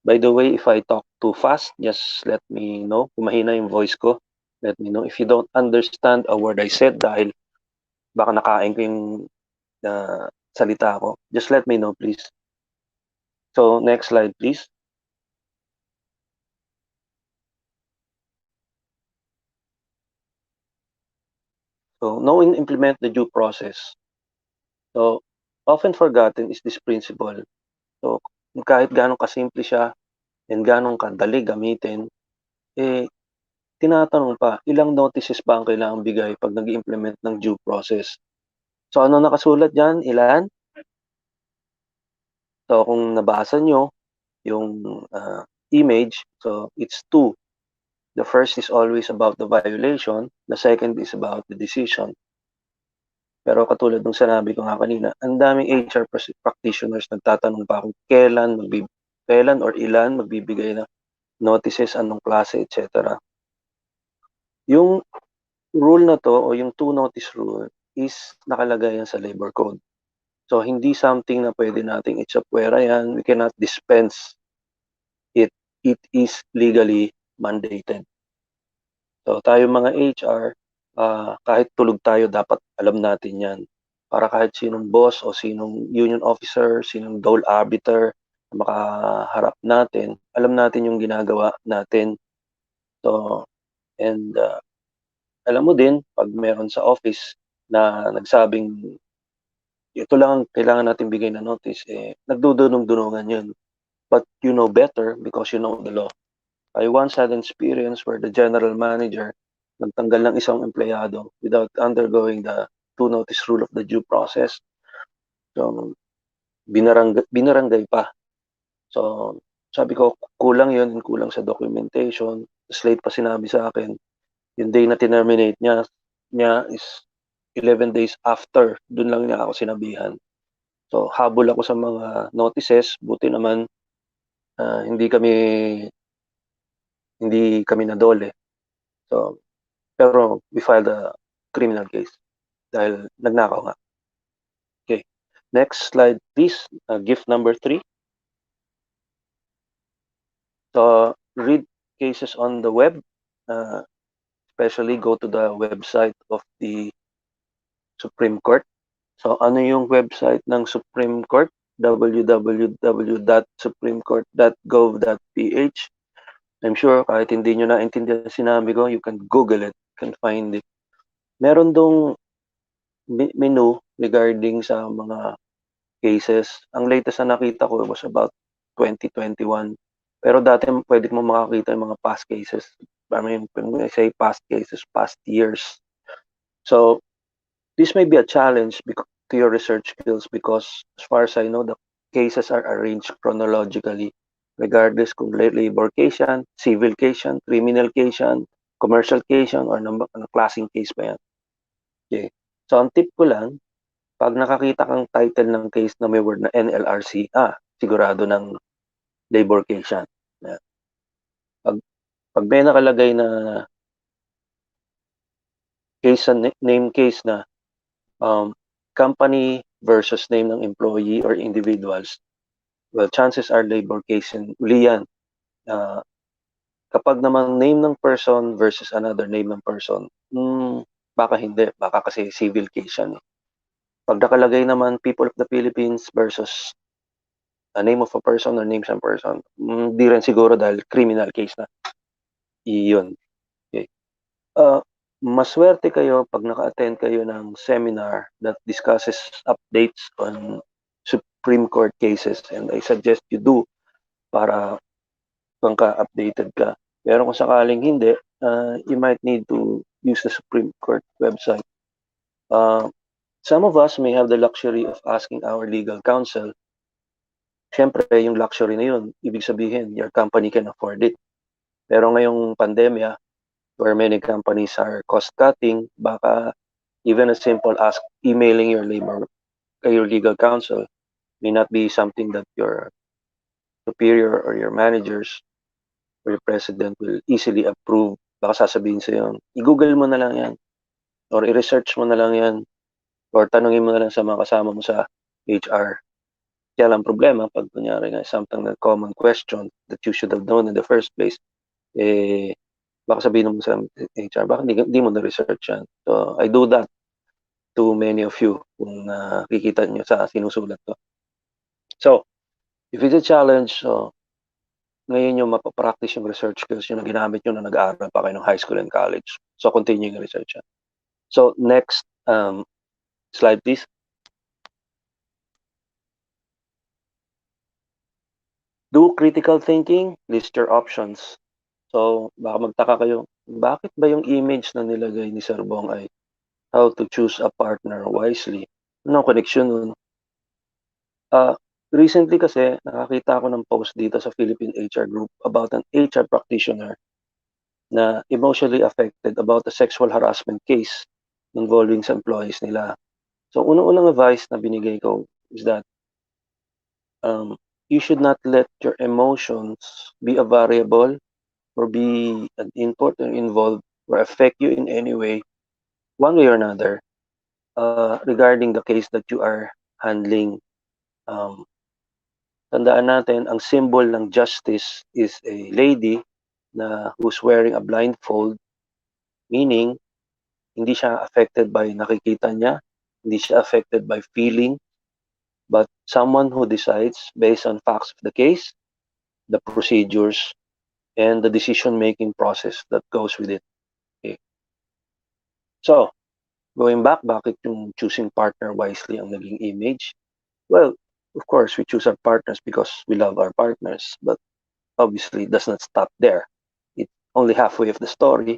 By the way, if I talk too fast, just let me know. Kung mahina yung voice ko, let me know. If you don't understand a word I said dahil baka nakain ko yung salita ko, just let me know, please. So, next slide, please. So know and implement the due process. So often forgotten is this principle. So kahit gaano kasimple siya and gaano kadali gamitin, tinatanong pa, ilang notices ba ang kailangang bigay pag nag-implement ng due process? So ano nakasulat diyan? Ilan? So kung nabasa nyo yung image, so it's two. The first is always about the violation, the second is about the decision. Pero katulad ng sinabi ko nga kanina, ang daming HR practitioners nagtatanong pa kung kailan or ilan magbibigay ng notices, anong klase, etc. Yung rule na to o yung two notice rule is nakalagay yan sa labor code. So hindi something na pwede nating itsapwera yan. We cannot dispense it. It is legally mandated. So tayo mga HR, kahit tulog tayo, dapat alam natin yan. Para kahit sinong boss o sinong union officer, sinong dole arbiter na makaharap natin, alam natin yung ginagawa natin. So, and alam mo din, pag meron sa office na nagsabing ito lang ang kailangan natin bigay na notice, nagdudunong-dunungan yun. But you know better because you know the law. I once had an experience where the general manager nagtanggal ng isang empleyado without undergoing the two notice rule of the due process. So, binarangay pa. So, sabi ko, kulang yun, kulang sa documentation. Late pa sinabi sa akin, yung day na terminate niya is 11 days after, dun lang niya ako sinabihan. So, habol ako sa mga notices, buti naman hindi kami nadole. So, pero we filed a criminal case dahil nagnakaw nga. Okay. Next slide, please. Gift number 3. So, read cases on the web. Especially go to the website of the Supreme Court. So, ano yung website ng Supreme Court? www.supremecourt.gov.ph. I'm sure kahit hindi nyo naintindihan sinabi ko, you can Google it, you can find it. Meron dong menu regarding sa mga cases. Ang latest na nakita ko was about 2021. Pero dati pwede mo makakita yung mga past cases. I mean, when I say past cases, past years. So, this may be a challenge to your research skills because as far as I know, the cases are arranged chronologically regardless kung labor case yan, civil case yan, criminal case yan, commercial case yan, or ano klaseng case pa yan. Okay. So, ang tip ko lang, pag nakakita kang title ng case na may word na NLRC, sigurado ng labor case yan. Pag may nakalagay na case, name case na company versus name ng employee or individuals, well, chances are labor case yan. Kapag naman name ng person versus another name ng person, baka hindi. Baka kasi civil case yan. Pag nakalagay naman people of the Philippines versus a name of a person or names of a person, di rin siguro dahil criminal case na. Iyon. Okay. Maswerte kayo pag naka-attend kayo ng seminar that discusses updates on Supreme Court cases, and I suggest you do para pangka-updated ka. Pero kung sakaling hindi, you might need to use the Supreme Court website. Some of us may have the luxury of asking our legal counsel. Siyempre, yung luxury na yun, ibig sabihin, your company can afford it. Pero ngayong pandemya, where many companies are cost-cutting, baka even as simple as emailing your legal counsel may not be something that your superior or your managers or your president will easily approve. Baka sasabihin sa'yo, i-google mo na lang yan, or i-research mo na lang yan, or tanungin mo na lang sa mga kasama mo sa HR. Kaya lang problema, pag kunyari nga, something na common question that you should have known in the first place, baka sabihin mo sa HR, baka hindi mo na-research yan. So, I do that to many of you kung nakikita nyo sa sinusulat ko. So, if it's a challenge, ngayon yung mapapractice yung research skills yung ginamit nyo na nag-aaral pa kayo ng high school and college. So, continue yung research yan. So next slide, please. Do critical thinking, list your options. So, baka magtaka kayo, bakit ba yung image na nilagay ni Sir Bong ay how to choose a partner wisely? Anong connection nun? Recently kasi, nakakita ako ng post dito sa Philippine HR Group about an HR practitioner na emotionally affected about a sexual harassment case involving sa employees nila. So, unang-unang advice na binigay ko is that um, you should not let your emotions be a variable or be an input or involved or affect you in any way, one way or another, regarding the case that you are handling. Um, Tandaan natin, ang symbol ng justice is a lady na who's wearing a blindfold, meaning hindi siya affected by nakikita niya, hindi siya affected by feeling, but someone who decides based on facts of the case, the procedures, and the decision-making process that goes with it. Okay. So, going back, bakit yung choosing partner wisely ang naging image? Well, of course, we choose our partners because we love our partners, but obviously, it does not stop there. It's only halfway of the story.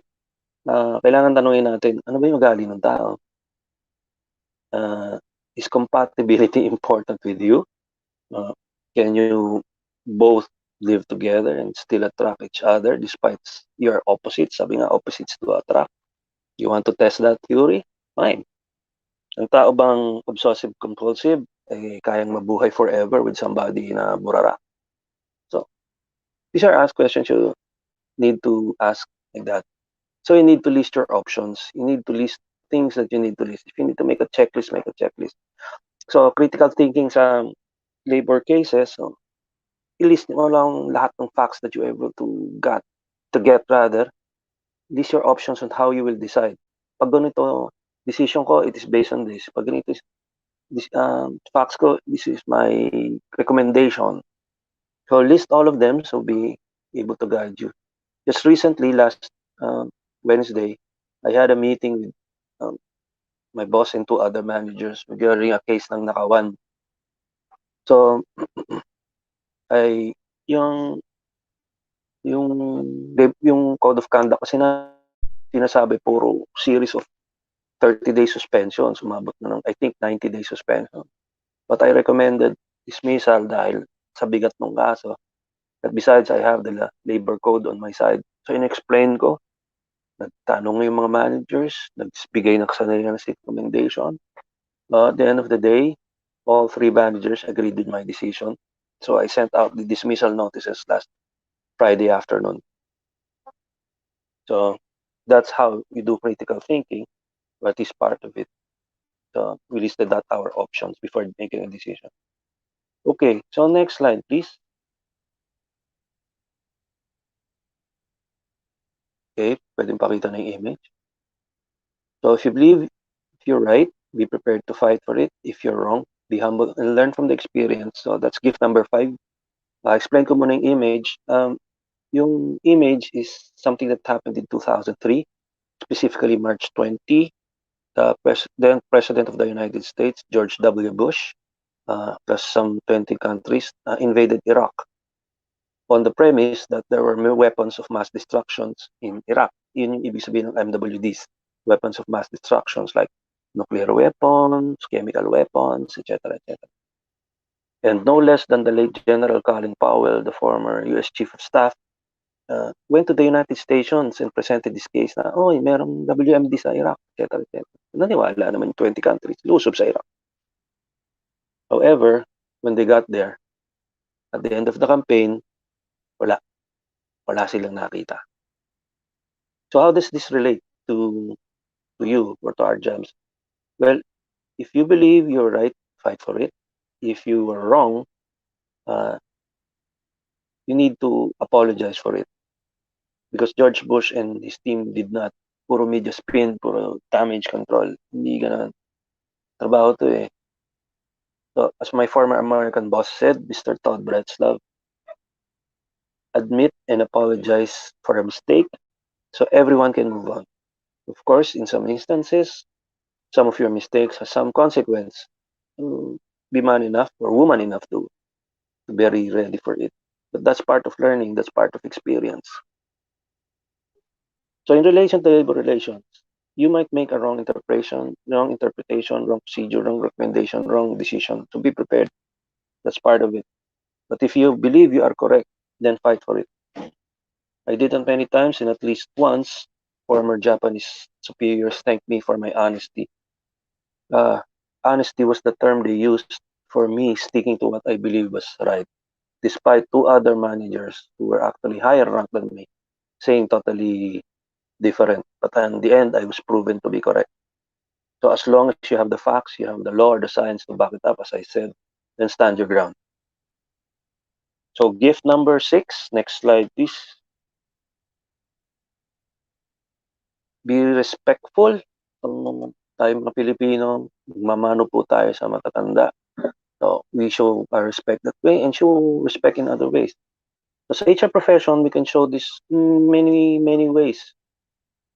Kailangan tanungin natin, ano ba yung ugali ng tao? Is compatibility important with you? Can you both live together and still attract each other despite your opposites? Sabi nga, opposites do attract. You want to test that theory? Fine. Ang tao bang obsessive compulsive kayang mabuhay forever with somebody na burara? So, these are questions you need to ask like that. So you need to list your options. You need to list things that you need to list. If you need to make a checklist, make a checklist. So critical thinking sa labor cases, so i-list mo lang lahat ng facts that you're able to get rather. List your options on how you will decide. Pag ganito, decision ko, it is based on this. Pag ganito, this, facts ko, this is my recommendation. So list all of them so be able to guide you. Just recently, last Wednesday, I had a meeting with um, my boss and two other managers regarding a case ng nakawan. So, ay yung yung code of conduct kasi na sinasabi puro series of 30-day suspension, sumabot na ng I think 90-day suspension. But I recommended dismissal dahil sa bigat ng kaso. But besides, I have the labor code on my side. So, in-explain ko, nagtanong yung mga managers, nagbigay na kanila ng recommendation. At the end of the day, all three managers agreed with my decision. So I sent out the dismissal notices last Friday afternoon. So that's how we do critical thinking, but is part of it. So we listed out our options before making a decision. Okay, so next slide, please. Okay, pwedeng pakita na yung image. So if you believe if you're right, be prepared to fight for it. If you're wrong, be humble and learn from the experience. So that's gift number 5. Explain ko muna yung image. Yung image is something that happened in 2003, specifically March 20. The then President of the United States, George W. Bush, plus some 20 countries, invaded Iraq on the premise that there were weapons of mass destructions in Iraq. Yun yung ibig sabihin ng MWDs, weapons of mass destructions like nuclear weapons, chemical weapons, etc., etc. And no less than the late General Colin Powell, the former U.S. Chief of Staff, went to the United Stations and presented this case na, merong WMD sa Iraq, etc., etc. Naniwala naman 20 countries, lusob sa Iraq. However, when they got there, at the end of the campaign, wala. Wala silang nakita. So how does this relate to you or to our jobs? Well, if you believe you're right, fight for it. If you were wrong, you need to apologize for it. Because George Bush and his team did not puro media spin, puro damage control. Hindi ganun. Trabaho to eh. So, as my former American boss said, Mr. Todd Bretzlove, admit and apologize for a mistake so everyone can move on. Of course, in some instances, some of your mistakes have some consequence. So be man enough or woman enough to be ready for it. But that's part of learning, that's part of experience. So in relation to labor relations, you might make a wrong interpretation, wrong procedure, wrong recommendation, wrong decision. To be prepared, that's part of it. But if you believe you are correct, then fight for it. I did it many times, and at least once, former Japanese superiors thanked me for my honesty. Uh, Honesty was the term they used for me sticking to what I believe was right, despite two other managers who were actually higher ranked than me saying totally different. But in the end, I was proven to be correct. So as long as you have the facts, you have the law or the science to back it up, as I said, then stand your ground. So gift number 6, next slide please. Be respectful. Tayo mga Pilipino, mamano po tayo sa matatanda. So we show our respect that way and show respect in other ways. So sa HR profession, we can show this in many, many ways.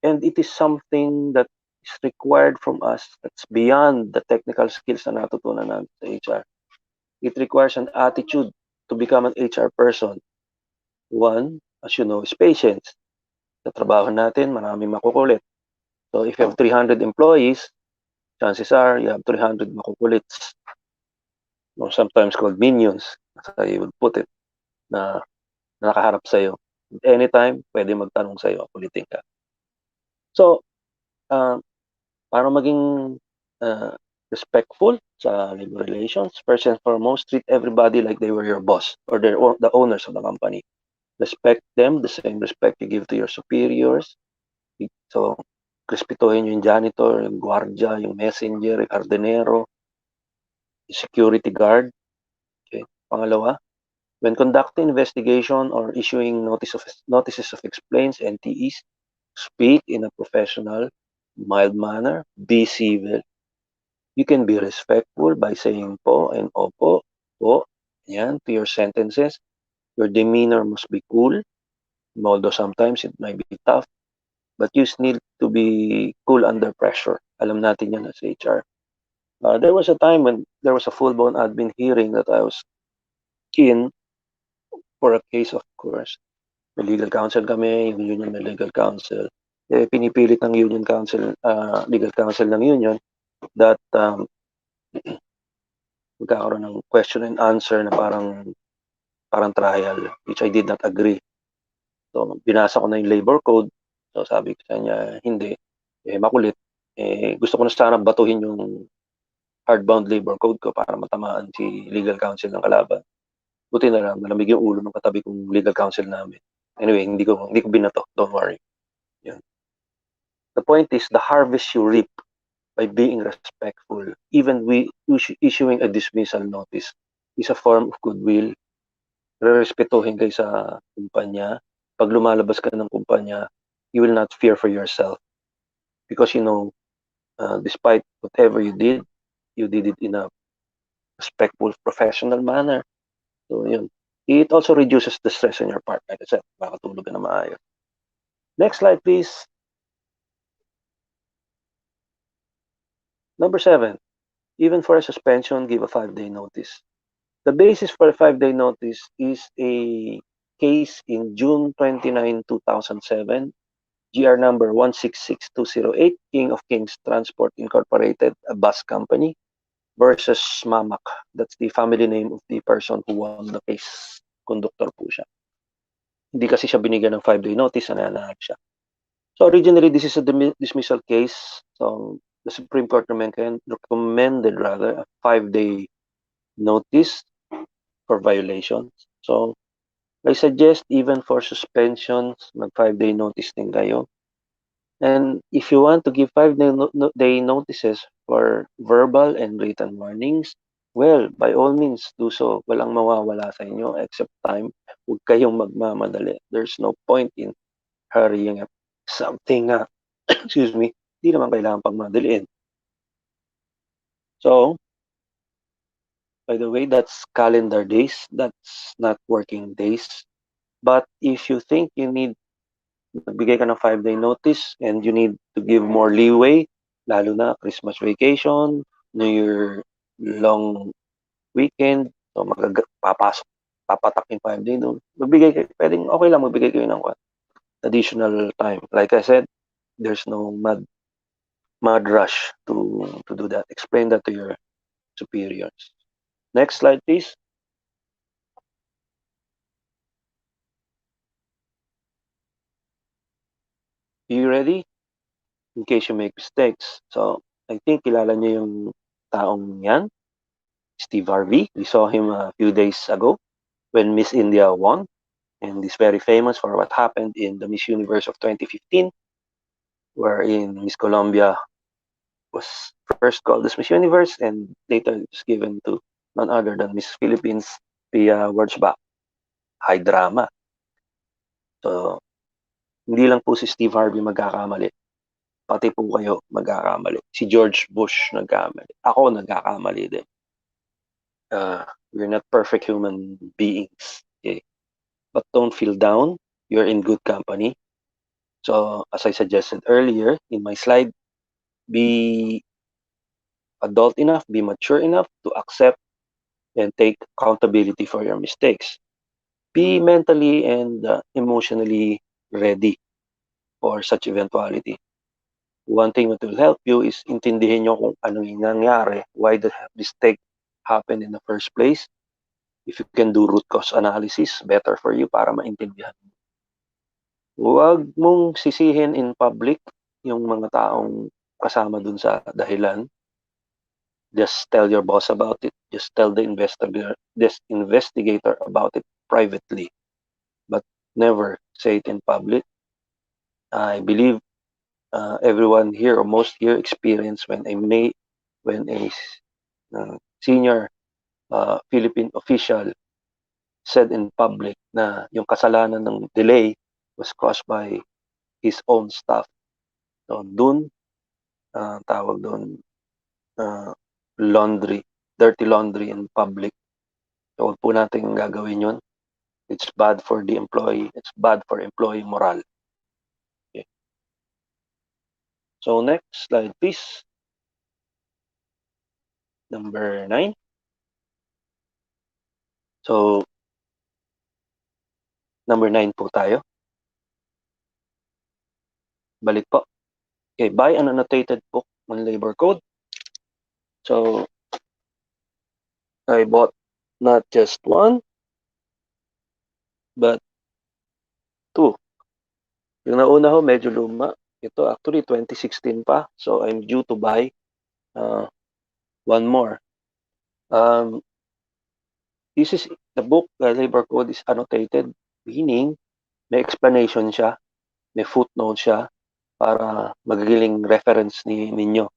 And it is something that is required from us that's beyond the technical skills na natutunan natin sa HR. It requires an attitude to become an HR person. One, as you know, is patience. Sa trabaho natin, maraming makukulit. So if you have 300 employees, chances are you have 300 makukulits. Or sometimes called minions, as I would put it, na nakaharap sa'yo. Anytime, pwede magtanong sa'yo, kulitin ka. So, uh, para maging respectful sa labor relations, first and foremost, treat everybody like they were your boss or the owners of the company. Respect them the same respect you give to your superiors. So, respetuhin yung janitor, yung guardia, yung messenger, yung hardinero, yung security guard. Okay. Pangalawa, when conducting investigation or issuing notices of explains (NTEs), speak in a professional, mild manner, be civil. You can be respectful by saying po and opo, po, yan, to your sentences. Your demeanor must be cool, although sometimes it might be tough, but you need to be cool under pressure. Alam natin yan as HR. There was a time when there was a full-blown admin hearing that I was in for a case, of course. May legal counsel kami, yung union may legal counsel. Pinipilit ng union counsel, legal counsel ng union that magkakaroon ng question and answer na parang trial, which I did not agree. So, binasa ko na yung labor code. So, sabi ko sa kanya, hindi. Makulit. Gusto ko na sana batuhin yung hardbound labor code ko para matamaan si legal counsel ng kalaban. Buti na lang, malamig yung ulo ng katabi kong legal counsel namin. Anyway, hindi ko binato. Don't worry. Yan. The point is, the harvest you reap by being respectful, even issuing a dismissal notice, is a form of goodwill. Respetuhin kayo sa kumpanya. Pag lumalabas ka ng kumpanya, you will not fear for yourself. Because you know, despite whatever you did it in a respectful, professional manner. So, yun. It also reduces the stress on your part. Like I said, makatulog ka na maayos. Next slide, please. Number 7, even for a suspension, give a 5-day notice. The basis for a 5-day notice is a case in June 29, 2007, GR number 166208, King of Kings Transport Incorporated, a bus company, versus Mamak. That's the family name of the person who won the case. Conductor po siya. Hindi kasi siya binigyan ng 5-day notice, nananahan siya. So originally, this is a dismissal case. So the Supreme Court recommended rather a 5-day notice for violations. So I suggest even for suspensions, mag 5-day notice din kayo. And if you want to give 5-day notices for verbal and written warnings, well, by all means, do so. Walang mawawala sa inyo except time. Huwag kayong magmamadali. There's no point in hurrying up something na, excuse me, di naman kailangan pagmadaliin. So, by the way, that's calendar days. That's not working days. But if you think you need nagbigay ka ng 5-day notice and you need to give more leeway, lalo na Christmas vacation, New Year long weekend, so papatak yung 5-day doon. Pwedeng okay lang magbigay kayo ng additional time. Like I said, there's no mad rush to do that. Explain that to your superiors. Next slide, please. You ready? In case you make mistakes. So, I think kilala niyo yung taong yan, Steve Harvey. We saw him a few days ago when Miss India won. And he's very famous for what happened in the Miss Universe of 2015, wherein Miss Colombia was first called as Miss Universe and later it was given to none other than Miss Philippines via words back. High drama. So, hindi lang po si Steve Harvey magkakamali. Pati po kayo magkakamali. Si George Bush nagkamali. Ako nagkakamali din. We're not perfect human beings. Okay? But don't feel down. You're in good company. So, as I suggested earlier in my slide, be adult enough, be mature enough to accept and take accountability for your mistakes. Be mentally and emotionally ready for such eventuality. One thing that will help you is intindihin nyo kung anong nangyari, why the mistake happened in the first place. If you can do root cause analysis, better for you para maintindihan mo. Huwag mong sisihin in public yung mga taong kasama dun sa dahilan. Just tell your boss about it. Just tell the investigator about it privately. But never say it in public. I believe everyone here or most here experience when a senior Philippine official said in public na yung kasalanan ng delay was caused by his own staff. So dun, tawag dun, dirty laundry in public. So huwag po natin gagawin yun. It's bad for the employee. It's bad for employee morale. Okay. So next slide, please. Number 9. So, number 9 po tayo. Balik po. Okay, buy an annotated book on labor code. So, I bought not just one, but 2. Yung nauna ho, medyo luma. Ito actually 2016 pa. So, I'm due to buy one more. This is the book, labor code is annotated, meaning may explanation siya, may footnote siya para magagiling reference ninyo.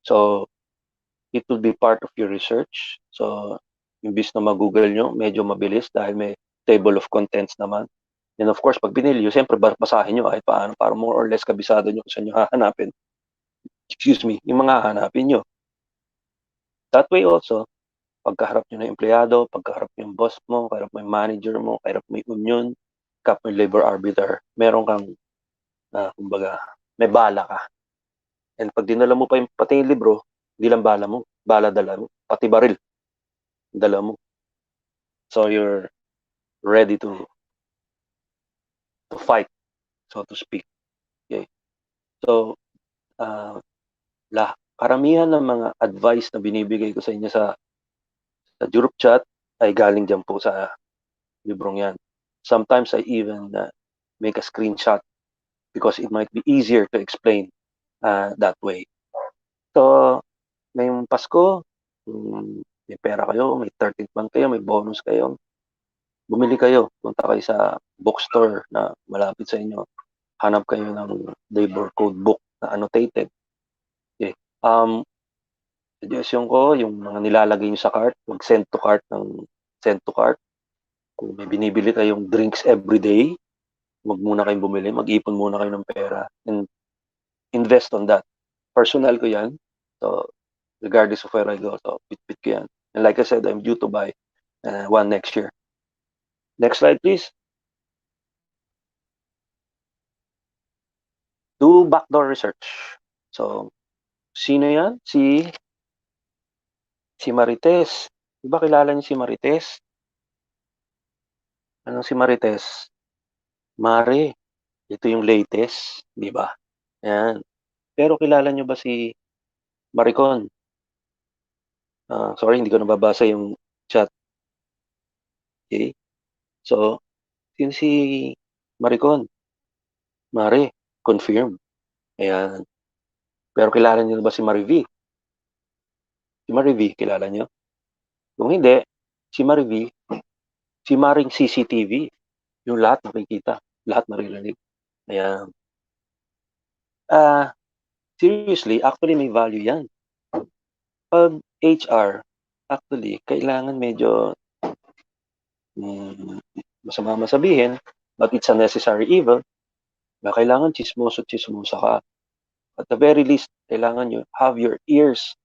So, it will be part of your research. So, imbis na mag-google nyo, medyo mabilis dahil may table of contents naman. And of course, pag binili nyo, siyempre basahin nyo kahit paano para more or less kabisado nyo kung saan nyo hahanapin. Yung mga hahanapin nyo. That way also, pagkaharap nyo ng empleyado, pagkaharap nyo yung boss mo, kaharap mo yung manager mo, kaharap mo yung union, kaharap mo yung labor arbiter, meron kang, kumbaga, may bala ka. And pag dinala mo pa yung pati yung libro, hindi lang bala mo, bala dala mo, pati baril, dala mo. So you're ready to fight, so to speak. Okay. So, karamihan ng mga advice na binibigay ko sa inyo sa group chat ay galing dyan po sa librong yan. Sometimes I even make a screenshot because it might be easier to explain that way. So, ngayong Pasko, may pera kayo, may 13th month kayo, may bonus kayo, bumili kayo, punta kayo sa bookstore na malapit sa inyo, hanap kayo ng labor code book na annotated. Okay. Suggestion ko, yung mga nilalagay nyo sa cart, mag-send to cart ng send to cart. Kung may binibili kayong drinks everyday, wag muna kayong bumili, mag-ipon muna kayo ng pera and invest on that. Personal ko yan. So, regardless of where I go, so bit ko yan. And like I said, I'm due to buy one next year. Next slide, please. do backdoor research. So, sino yan? Si Marites. Di ba kilala niyo si Marites? Ano si Marites? Mare, ito yung latest, di ba? Yan. Pero kilala niyo ba si Maricon? Sorry, hindi ko nababasa yung chat. Okay? So, sino si Maricon? Mare, confirm. Ayan. Pero kilala niyo ba si Marivi? Si Marivi, kilala niyo? Kung hindi, si Marivi, si Maring CCTV, yung lahat nakikita, lahat maririnig. Ayan. Seriously, actually may value yan. Pag HR, actually, kailangan medyo masama masabihin, but it's a necessary evil, na kailangan chismoso-chismosa ka. At the very least, kailangan you have your ears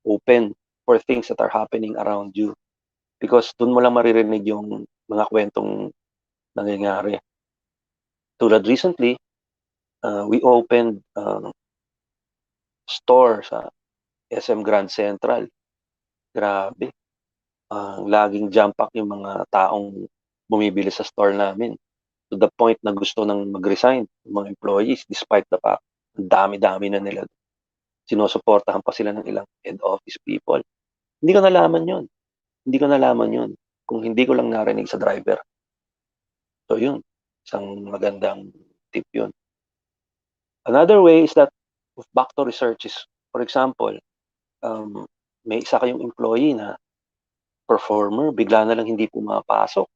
open for things that are happening around you. Because dun mo lang maririnig yung mga kwentong nangyayari. Tulad recently, we opened store sa SM Grand Central. Grabe. Laging jam pack yung mga taong bumibili sa store namin. To the point na gusto nang mag-resign yung mga employees despite the fact ang dami-dami na nila. Sinusuportahan pa sila ng ilang head office people. Hindi ko nalaman yun. Hindi ko nalaman yun kung hindi ko lang narinig sa driver. So yun, isang magandang tip yun. Another way is that back to research is, for example, may isa kayong employee na performer, bigla na lang hindi pumapasok.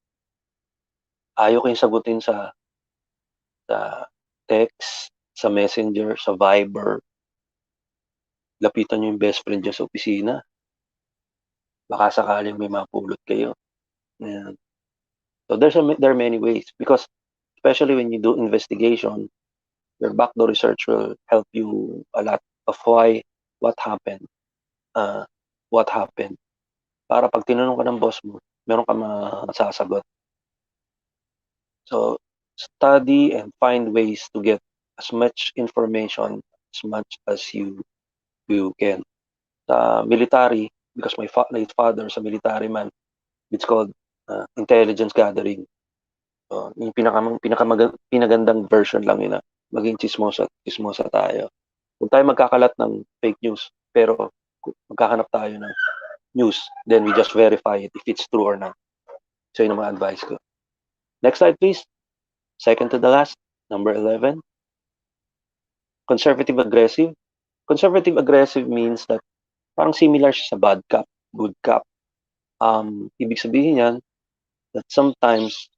Ayaw kayong sagutin sa text, sa messenger, sa Viber. Lapitan nyo yung best friend dyan sa opisina. Baka sakaling may mapulot kayo. Ayan. So there are many ways because especially when you do investigation, your backdoor research will help you a lot of what happened, what happened. Para pag tinanong ka ng boss mo, meron ka masasagot. So, study and find ways to get as much information as much as you can. Sa military, because my late father is a military man, it's called intelligence gathering. So, yung pinagandang version lang yun na maging chismosa tayo. Kung tayo magkakalat ng fake news, pero magkahanap tayo ng news, then we just verify it if it's true or not. So, yun ang mga advice ko. Next slide, please. Second to the last, number 11. Conservative aggressive. Conservative aggressive means that parang similar siya sa bad cop, good cop. Ibig sabihin yan that sometimes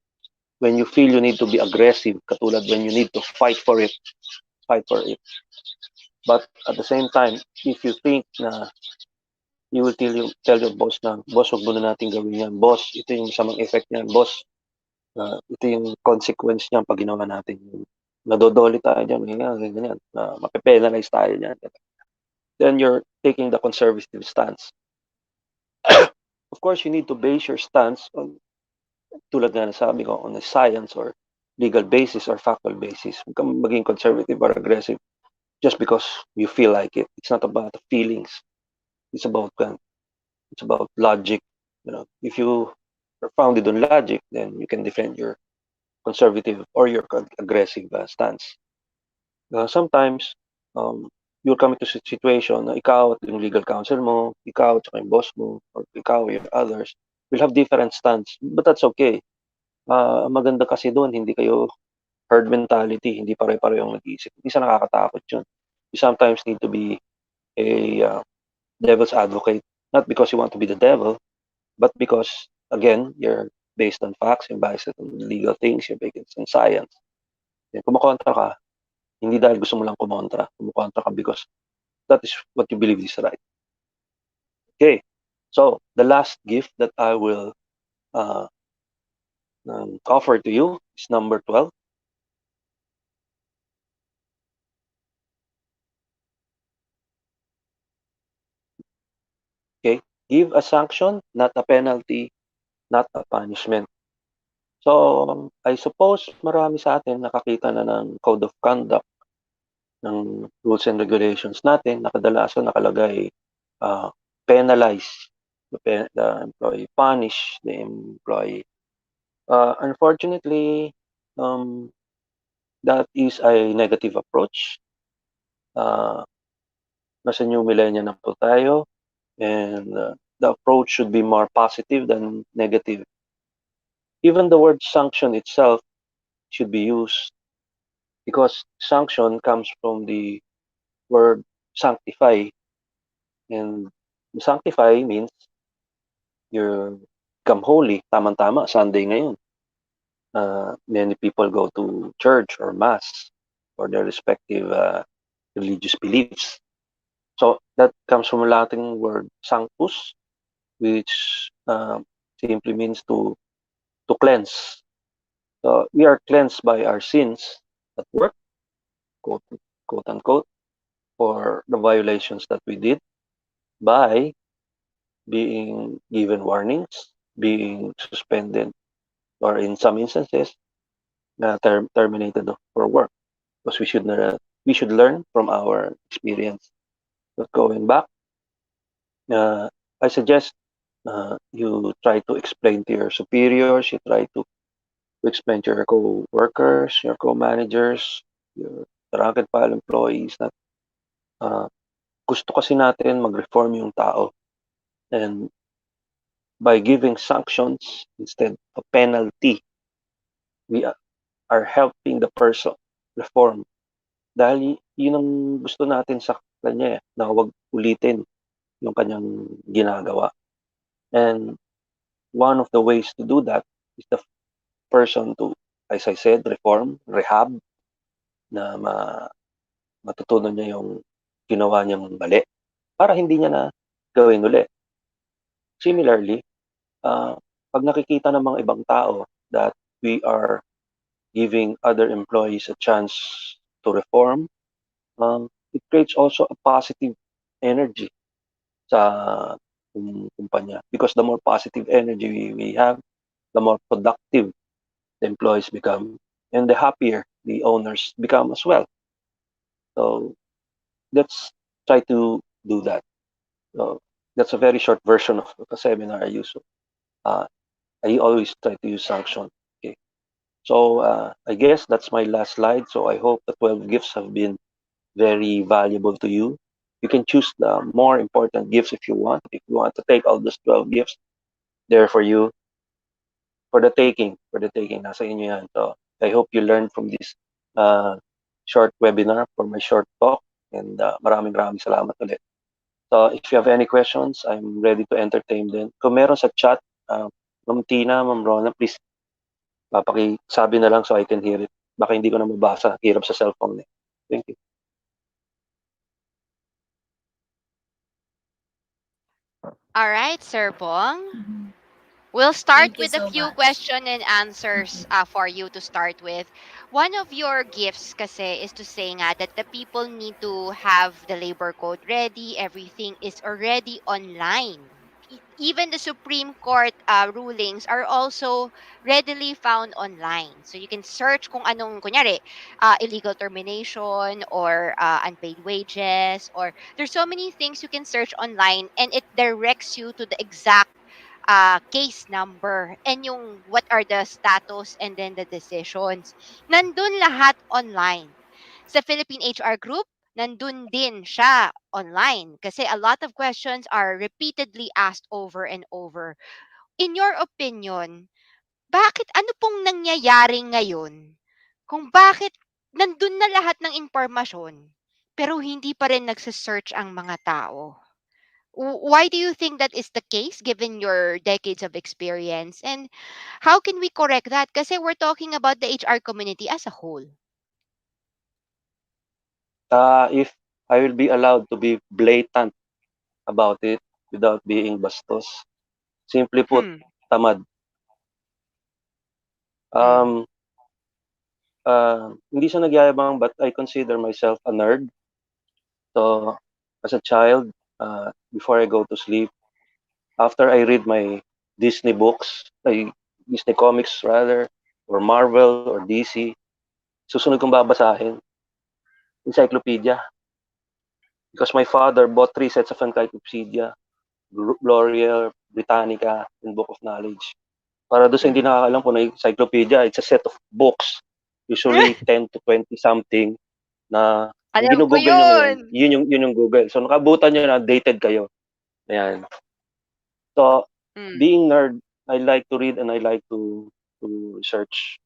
when you feel you need to be aggressive, katulad when you need to fight for it. But at the same time, if you think na you will tell your boss na, boss, huwag muna natin gawin yan. Boss, ito yung masamang effect niyan. Boss, ito yung consequence niyan pag ginawa natin. Nadodoli tayo dyan, ganyan, mape-penalize tayo dyan. Then you're taking the conservative stance. Of course, you need to base your stance on, tulad nga sabi ko, on a science or legal basis or factual basis. Huwag kang maging conservative or aggressive just because you feel like it. It's not about the feelings. It's about logic. If you are founded on logic, then you can defend your conservative or your aggressive stance. Sometimes, you'll come into a situation na ikaw at yung legal counsel mo, ikaw at yung boss mo, or ikaw or others, will have different stance. But that's okay. Maganda kasi doon, hindi kayo herd mentality, hindi pare-pareho ang nag-iisip. Isa nakakatakot yun. You sometimes need to be a devil's advocate, not because you want to be the devil, but because, again, you're based on facts, you're based on legal things, you're based on science. Kumukontra ka, hindi dahil gusto mo lang kumontra. Kumukontra ka because that is what you believe is right. Okay, so the last gift that I will offer to you is number 12. Okay, give a sanction, not a penalty, not a punishment. So, I suppose marami sa atin nakakita na ng Code of Conduct ng rules and regulations natin na kadalasan nakalagay, uh, penalize the employee, punish the employee. Unfortunately, um, that is a negative approach. Uh, Nasa new millennium na po tayo, and the approach should be more positive than negative. Even the word sanction itself should be used because sanction comes from the word sanctify, and sanctify means you become holy. Tama-tama, Sunday ngayon. Many people go to church or mass for their respective religious beliefs. So that comes from a Latin word sanctus, which simply means to cleanse. So we are cleansed by our sins at work, quote, quote unquote, for the violations that we did by being given warnings, being suspended, or in some instances, terminated for work. Because we should learn from our experience. But going back, uh, I suggest you try to explain to your superiors, you try to explain to your co-workers, your co-managers, your rank and file employees na uh, gusto kasi natin mag-reform yung tao. And by giving sanctions instead of penalty, we are helping the person reform. Dahil yun ang gusto natin sa kanya na huwag ulitin yung kanyang ginagawa. And one of the ways to do that is the person to, as I said, reform, rehab, na matutunan niya yung ginawa niyang mali para hindi niya na gawin uli. Similarly, pag nakikita ng mga ibang tao that we are giving other employees a chance to reform, it creates also a positive energy sa kumpanya. Because the more positive energy we have, the more productive the employees become, and the happier the owners become as well. So let's try to do that. So that's a very short version of a seminar I use. Uh, I always try to use sanction. Okay. So I guess that's my last slide. So I hope the 12 gifts have been very valuable to you. You can choose the more important gifts if you want. If you want to take all those 12 gifts, there for you, for the taking, nasa inyo yan. So I hope you learned from this uh, short webinar, for my short talk, and maraming salamat ulit. So if you have any questions, I'm ready to entertain them. Kung meron sa chat, Ma'am Tina, Ma'am Rona, please papakisabi na lang so I can hear it. Baka hindi ko na mabasa, hirap sa cellphone eh. Thank you. All right, Sir Bong. Mhm. We'll start Thank you with a so few much. question and answers for you to start with. One of your gifts kasi is to say nga that the people need to have the labor code ready. Everything is already online. Even the Supreme Court rulings are also readily found online. So you can search kung anong, kunyari, illegal termination or unpaid wages, or there's so many things you can search online and it directs you to the exact case number and yung what are the status and then the decisions. Nandun lahat online. Sa Philippine HR Group, nandun din siya online kasi a lot of questions are repeatedly asked over and over. In your opinion, bakit ano pong nangyayari ngayon kung bakit nandun na lahat ng impormasyon pero hindi pa rin nagse-search ang mga tao? Why do you think that is the case given your decades of experience? And how can we correct that? Kasi we're talking about the HR community as a whole. If I will be allowed to be blatant about it without being bastos, simply put, Hmm. tamad. Mm. Um, Hindi siya nagyayabang, but I consider myself a nerd. So, as a child, before I go to sleep, after I read my Disney books, Disney comics rather, or Marvel or DC, susunod kong babasahin encyclopedia. Because my father bought 3 sets of encyclopedia, L'Oreal, Britannica, and Book of Knowledge. Para doon sa hindi nakakaalam po na encyclopedia, it's a set of books, usually 10 to 20 something, na yung Alam ko ginugoogle nyo ngayon, yun. yun yung Google. So nakabutan nyo na, dated kayo. Ayan. So, Mm. being nerd, I like to read and I like to research.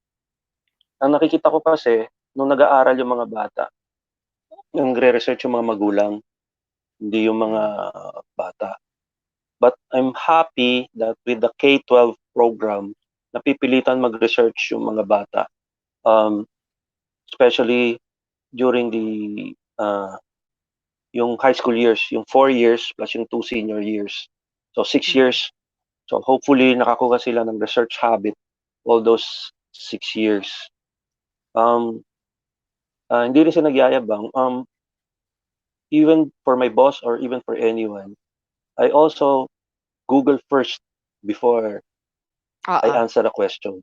Ang nakikita ko kasi, nung nag-aaral yung mga bata, yung nagre-research yung mga magulang, hindi yung mga bata. But I'm happy that with the K-12 program, napipilitan mag-research yung mga bata. Especially during the yung high school years, yung 4 years plus yung 2 senior years. So 6 years. So hopefully nakakuha sila ng research habit all those 6 years. Hindi rin siya nagyayabang. Even for my boss or even for anyone, I also Google first before I answer a question.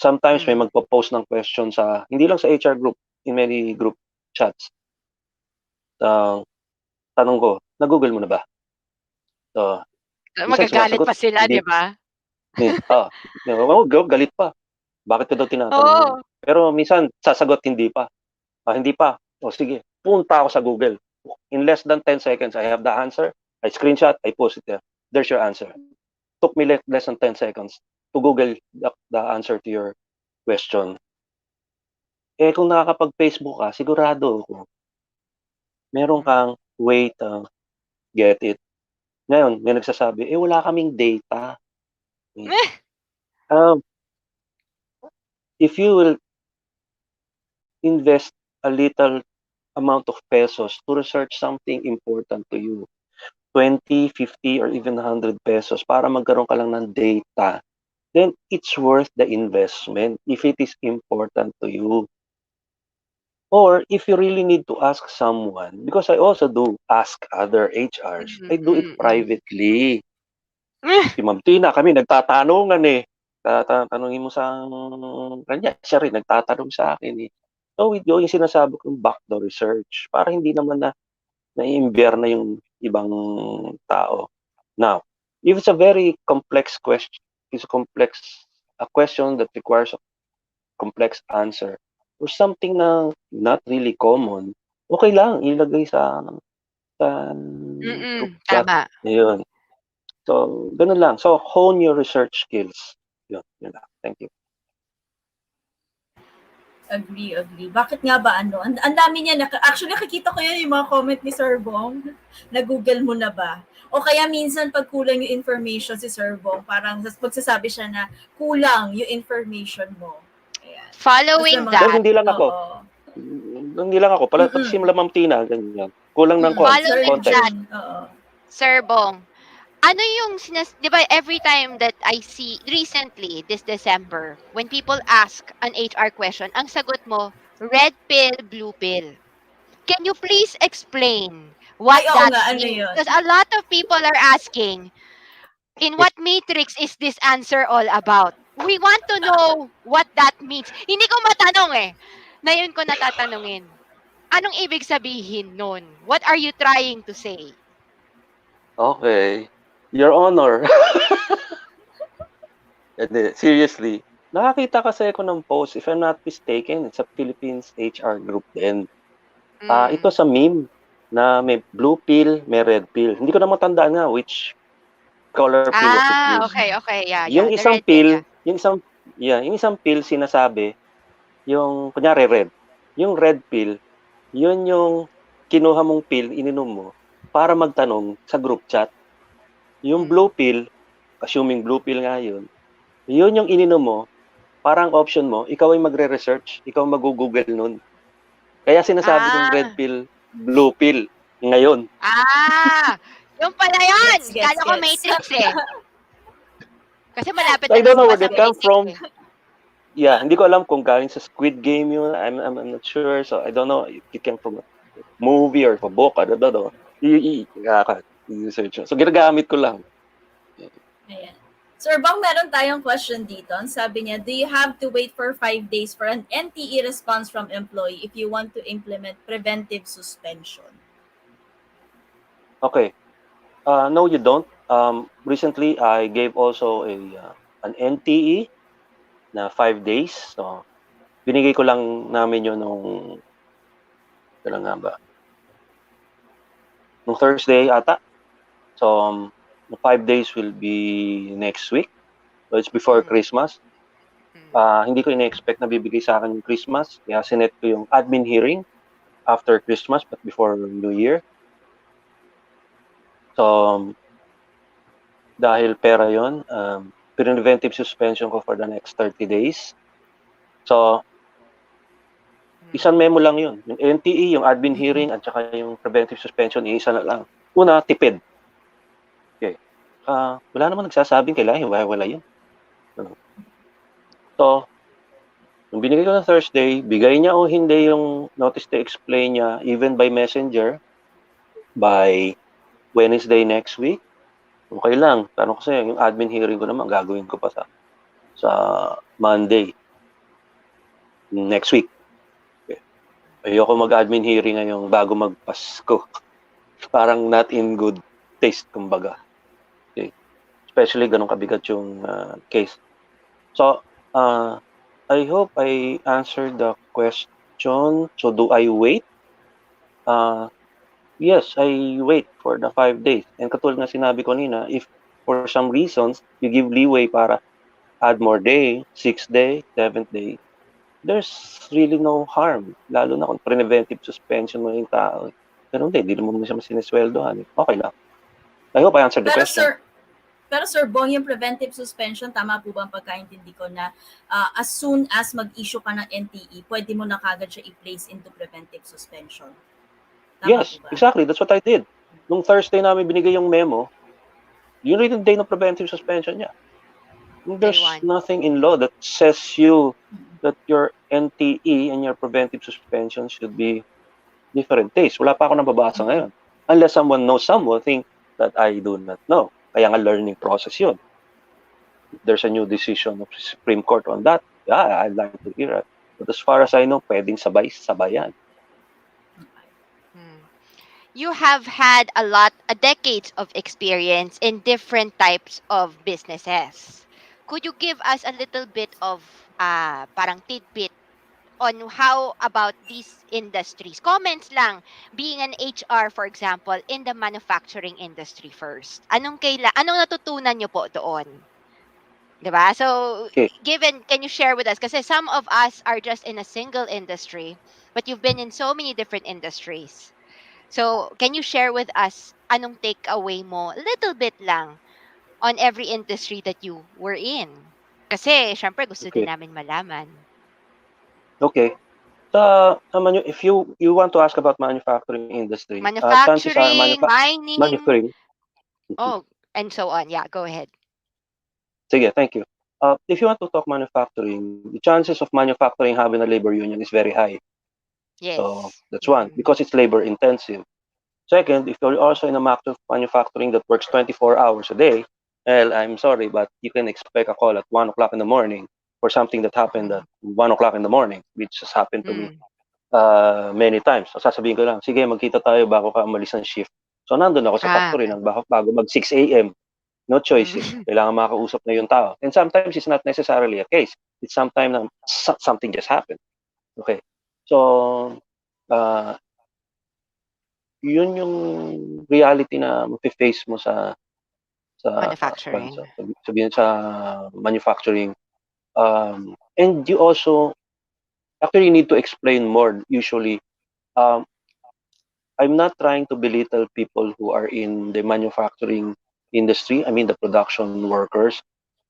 Sometimes may magpo-post ng question sa, hindi lang sa HR group, in many group chats. Tanong ko, na-Google mo na ba? So, minsan Magagalit sumasagot, pa sila, hindi. di ba? Galit pa. Bakit ko daw tinatanong yun? Oo. Pero minsan, sasagot, hindi pa. Hindi pa. O sige, punta ako sa Google. In less than 10 seconds, I have the answer. I screenshot, I post it there. There's your answer. Took me less than 10 seconds to Google the answer to your question. Kung nakakapag-Facebook ka, sigurado ako, meron kang way to get it. Ngayon, may nagsasabi, wala kaming data. If you will invest a little amount of pesos to research something important to you, 20, 50, or even 100 pesos para magkaroon ka lang ng data, then it's worth the investment if it is important to you. Or if you really need to ask someone, because I also do ask other HRs, I do it privately. Si Ma'am Tina, kami nagtatanungan eh. Tatanungin mo sa kanya, siya rin nagtatanong sa akin eh. So, yung sinasabi kong backdoor research, para hindi naman na-imbier na yung ibang tao. Now, if it's a very complex question, a question that requires a complex answer, or something na not really common, okay lang, ilagay sa group chat. Tama. Yun. So, ganun lang. So, hone your research skills. Yun lang. Thank you. Agree. Bakit nga ba Ang dami niya. Actually, nakikita ko yan yung mga comment ni Sir Bong. Na-Google mo na ba? O kaya minsan pag kulang yung information si Sir Bong, parang pagsasabi siya na kulang yung information mo. Ayan. Following Pero that, hindi lang ako. Hindi lang ako. Pala si Ma'am Tina, ganyan. Kulang ng following context. that, Sir Bong, ano yung di ba every time that I see recently this December when people ask an HR question, ang sagot mo red pill, blue pill. Can you please explain what that means? Because a lot of people are asking, in what matrix is this answer all about? We want to know what that means. Hindi ko matanong eh. Na yun ko natatanungin. Anong ibig sabihin nun? What are you trying to say? Okay. Your Honor. Seriously, nakakita kasi ako ng post, if I'm not mistaken, it's a Philippines HR group din. Ito sa meme na may blue pill, may red pill. Hindi ko na matandaan nga which color pill was it used. Okay. Yeah. Yung The isang red pill, pill, yung isang pill sinasabi, yung kunyari red. Yung red pill, yun yung kinuha mong pill, ininom mo para magtanong sa group chat. Yung blue pill, assuming blue pill nga yun yung ininom mo, parang option mo, ikaw ay magre-research, ikaw mag-google nun. Kaya sinasabi kong red pill, blue pill, ngayon. Yung pala yun! Kala ko matrix eh. Kasi malapit I don't know where sa that come matrix from. eh. Yeah, hindi ko alam kung galing sa Squid Game yun. I'm not sure. So I don't know if it came from a movie or a book. I don't know. I-research. So ginagamit ko lang. Ayan. Sir Bong, meron tayong question dito. Ang sabi niya, do you have to wait for 5 days for an NTE response from employee if you want to implement preventive suspension? Okay. No, you don't. Recently, I gave also an NTE na 5 days. So, binigay ko lang namin yun kailan nga ba? Nung Thursday ata. So, the 5 days will be next week. So, it's before Mm. Christmas. Mm. Hindi ko ina-expect na bibigay sa akin yung Christmas. Kaya sinet ko yung admin hearing after Christmas but before New Year. So, dahil pera yon, preventive suspension ko for the next 30 days. So, isang memo lang yun. Yung NTE, yung admin hearing, at saka yung preventive suspension, isa na lang. Una, tipid. Okay. Wala naman nagsasabing kailangan hiwa-hiwalay yun. So, nung binigay ko ng Thursday, bigay niya o hindi yung notice to explain niya, even by messenger, by Wednesday next week, okay lang. Pero kasi yung admin hearing ko naman, gagawin ko pa sa Monday next week. Okay. Ayoko mag-admin hearing ngayong bago magpasko. Parang not in good taste, kumbaga. Okay. Especially ganun kabigat yung case. So, I hope I answered the question. So, do I wait? Yes, I wait for the 5 days. And katulad nga sinabi ko nina, if for some reasons you give leeway para add more day, 6th day, 7th day, there's really no harm. Lalo na kung preventive suspension mo yung tao. Pero hindi mo siya sinesweldohan. Okay lang. I hope I answered the Pero question. Sir Bong, yung preventive suspension, tama po ba ang pagkaintindi ko na as soon as mag-issue ka ng NTE, pwede mo na kagad siya i-place into preventive suspension? Tama po Yes, ba? exactly. That's what I did. Nung Thursday namin binigay yung memo, yun rin yung day ng preventive suspension niya. There's nothing in law that says that your NTE and your preventive suspension should be different days. Wala pa ako nababasa ngayon. Unless someone knows something that I do not know. Kaya nga learning process yun. If there's a new decision of the Supreme Court on that, yeah, I'd like to hear it. But as far as I know, pwedeng sabay-sabayan. You have had decades of experience in different types of businesses. Could you give us a little bit of parang tidbit on how about these industries? Comments lang, being an HR, for example, in the manufacturing industry first. Anong natutunan nyo po doon? Diba? So, Okay. can you share with us? Kasi some of us are just in a single industry, but you've been in so many different industries. So, can you share with us anong takeaway mo, little bit lang, on every industry that you were in? Kasi, syempre, gusto din Okay. namin malaman. Okay. If you want to ask about manufacturing industry, chances are Manufacturing, mining, manufacturing. and so on. Yeah, go ahead. Sige, thank you. If you want to talk manufacturing, the chances of manufacturing having a labor union is very high. Yes. So that's one, because it's labor intensive. Second, if you're also in a manufacturing that works 24 hours a day, well, I'm sorry, but you can expect a call at 1 o'clock in the morning for something that happened at 1 o'clock in the morning, which has happened to me many times. So sasabihin ko lang, sige, magkita tayo bago ka umalis ng shift. So nandun ako sa factory Okay. ng bago mag 6 a.m. No choice. Kailangan makausap na yung tao. And sometimes it's not necessarily a case. It's sometimes something just happened. Okay. So, yun yung reality na mafe-face mo Manufacturing. sabihin sa manufacturing. And you also actually need to explain more usually. I'm not trying to belittle people who are in the manufacturing industry, I mean the production workers,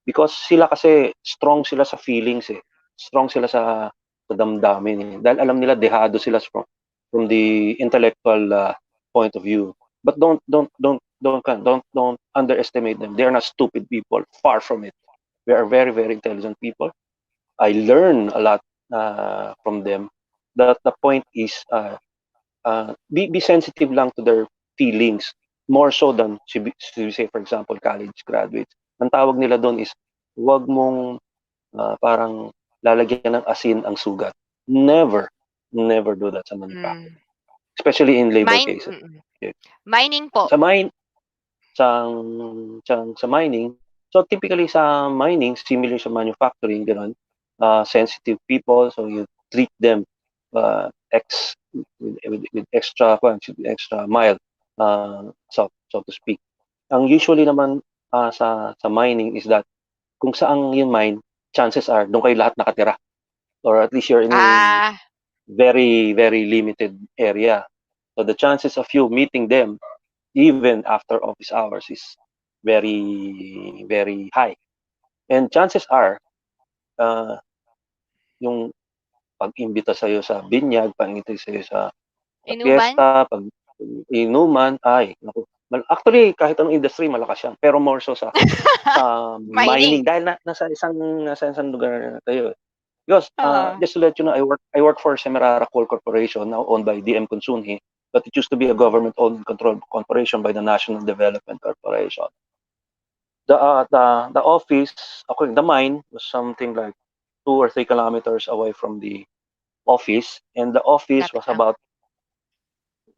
because sila kasi strong sila sa feelings eh. Strong sila sa damdamin eh. Dahil alam nila dehado sila from the intellectual point of view. But don't underestimate them. They are not stupid people. Far from it. They are very, very intelligent people. I learn a lot from them. That the point is be sensitive lang to their feelings more so than say for example college graduates. ang tawag nila doon is huwag mong parang lalagyan ng asin ang sugat. Never, never do that sa manufacturing. Especially in labor cases. Mining po. Sa mine, sa mining, so typically sa mining, similar sa manufacturing, gano'n, sensitive people, so you treat them with extra mild, so to speak. Ang usually naman sa mining is that kung saan yung mine, chances are doon kayo lahat nakatira, or at least you're in a very, very limited area. So the chances of you meeting them even after office hours is very, very high. And chances are, yung pag-imbita sa'yo sa binyag, pag-imbita sa'yo sa Inuman? fiesta, pag-inuman, ay, naku. Actually, kahit anong industry, malakas yan. Pero more so sa mining. Dahil nasa isang lugar na tayo. Because, just to let you know, I work for Semirara Coal Corporation, now owned by DM Consunji, but it used to be a government-owned controlled corporation by the National Development Corporation. The office, okay, the mine was something like 2 or 3 kilometers away from the office, and the office was about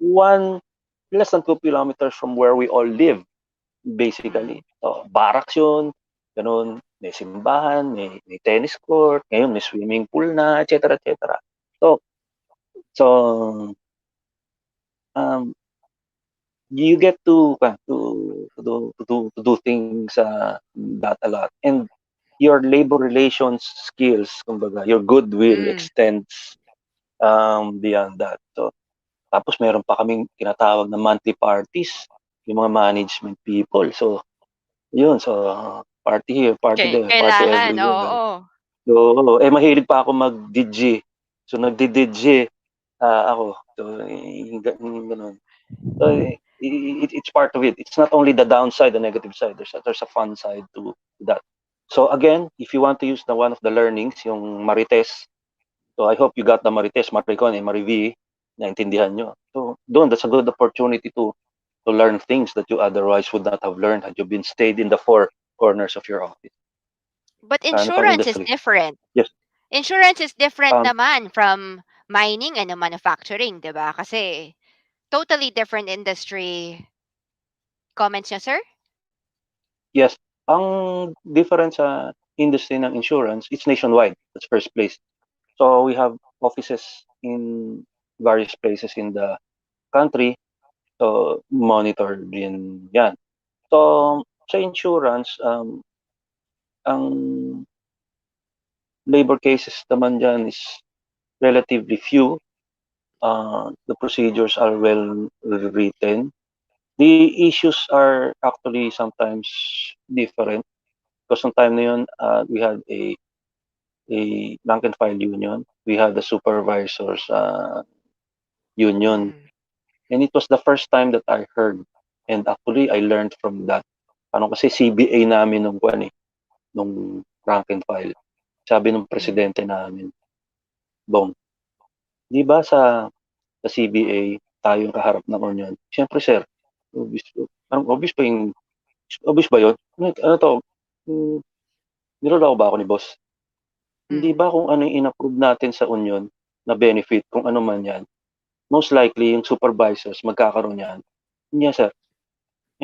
less than 2 kilometers from where we all live, basically. So, barracks yun, ganun, may simbahan, may tennis court, ngayon may swimming pool na, etc. etc. So you get to do things that a lot, and your labor relations skills, kumbaga, your goodwill extends beyond that. So tapos meron pa kaming tinatawag na monthly parties, yung mga management people. So yun, so party here, party there, party everywhere. So mahilig pa ako mag-DJ. So nagdi-DJ ako. So ganun. So it's part of it. It's not only the downside, the negative side. There's a fun side to that. So again, if you want to use one of the learnings, yung Marites, so I hope you got the Marites, Maricon, and Marivi, naintindihan nyo. So doon, that's a good opportunity to learn things that you otherwise would not have learned had you been stayed in the four corners of your office. But insurance is different. Yes. Insurance is different naman from mining and manufacturing, di ba? Kasi totally different industry. Comments niyo, sir? Yes. Ang difference sa industry ng insurance, it's nationwide. That's first place. So we have offices in various places in the country. So monitor din yan. So sa insurance, ang labor cases naman dyan is relatively few. The procedures are well written. The issues are actually sometimes different. Because some time na yun, we had a rank and file union. We had the supervisors union. And it was the first time that I heard, and actually I learned from that. Ano kasi CBA namin nung rank and file. Sabi ng presidente namin, Bong, di ba sa CBA tayo yung kaharap ng union? Siyempre sir, obvious ba yun? Ano to? Niloloko ba ako ni boss? Hindi ba kung ano yung in-approve natin sa union na benefit, kung ano man yan, most likely yung supervisors magkakaroon yan? Yes sir.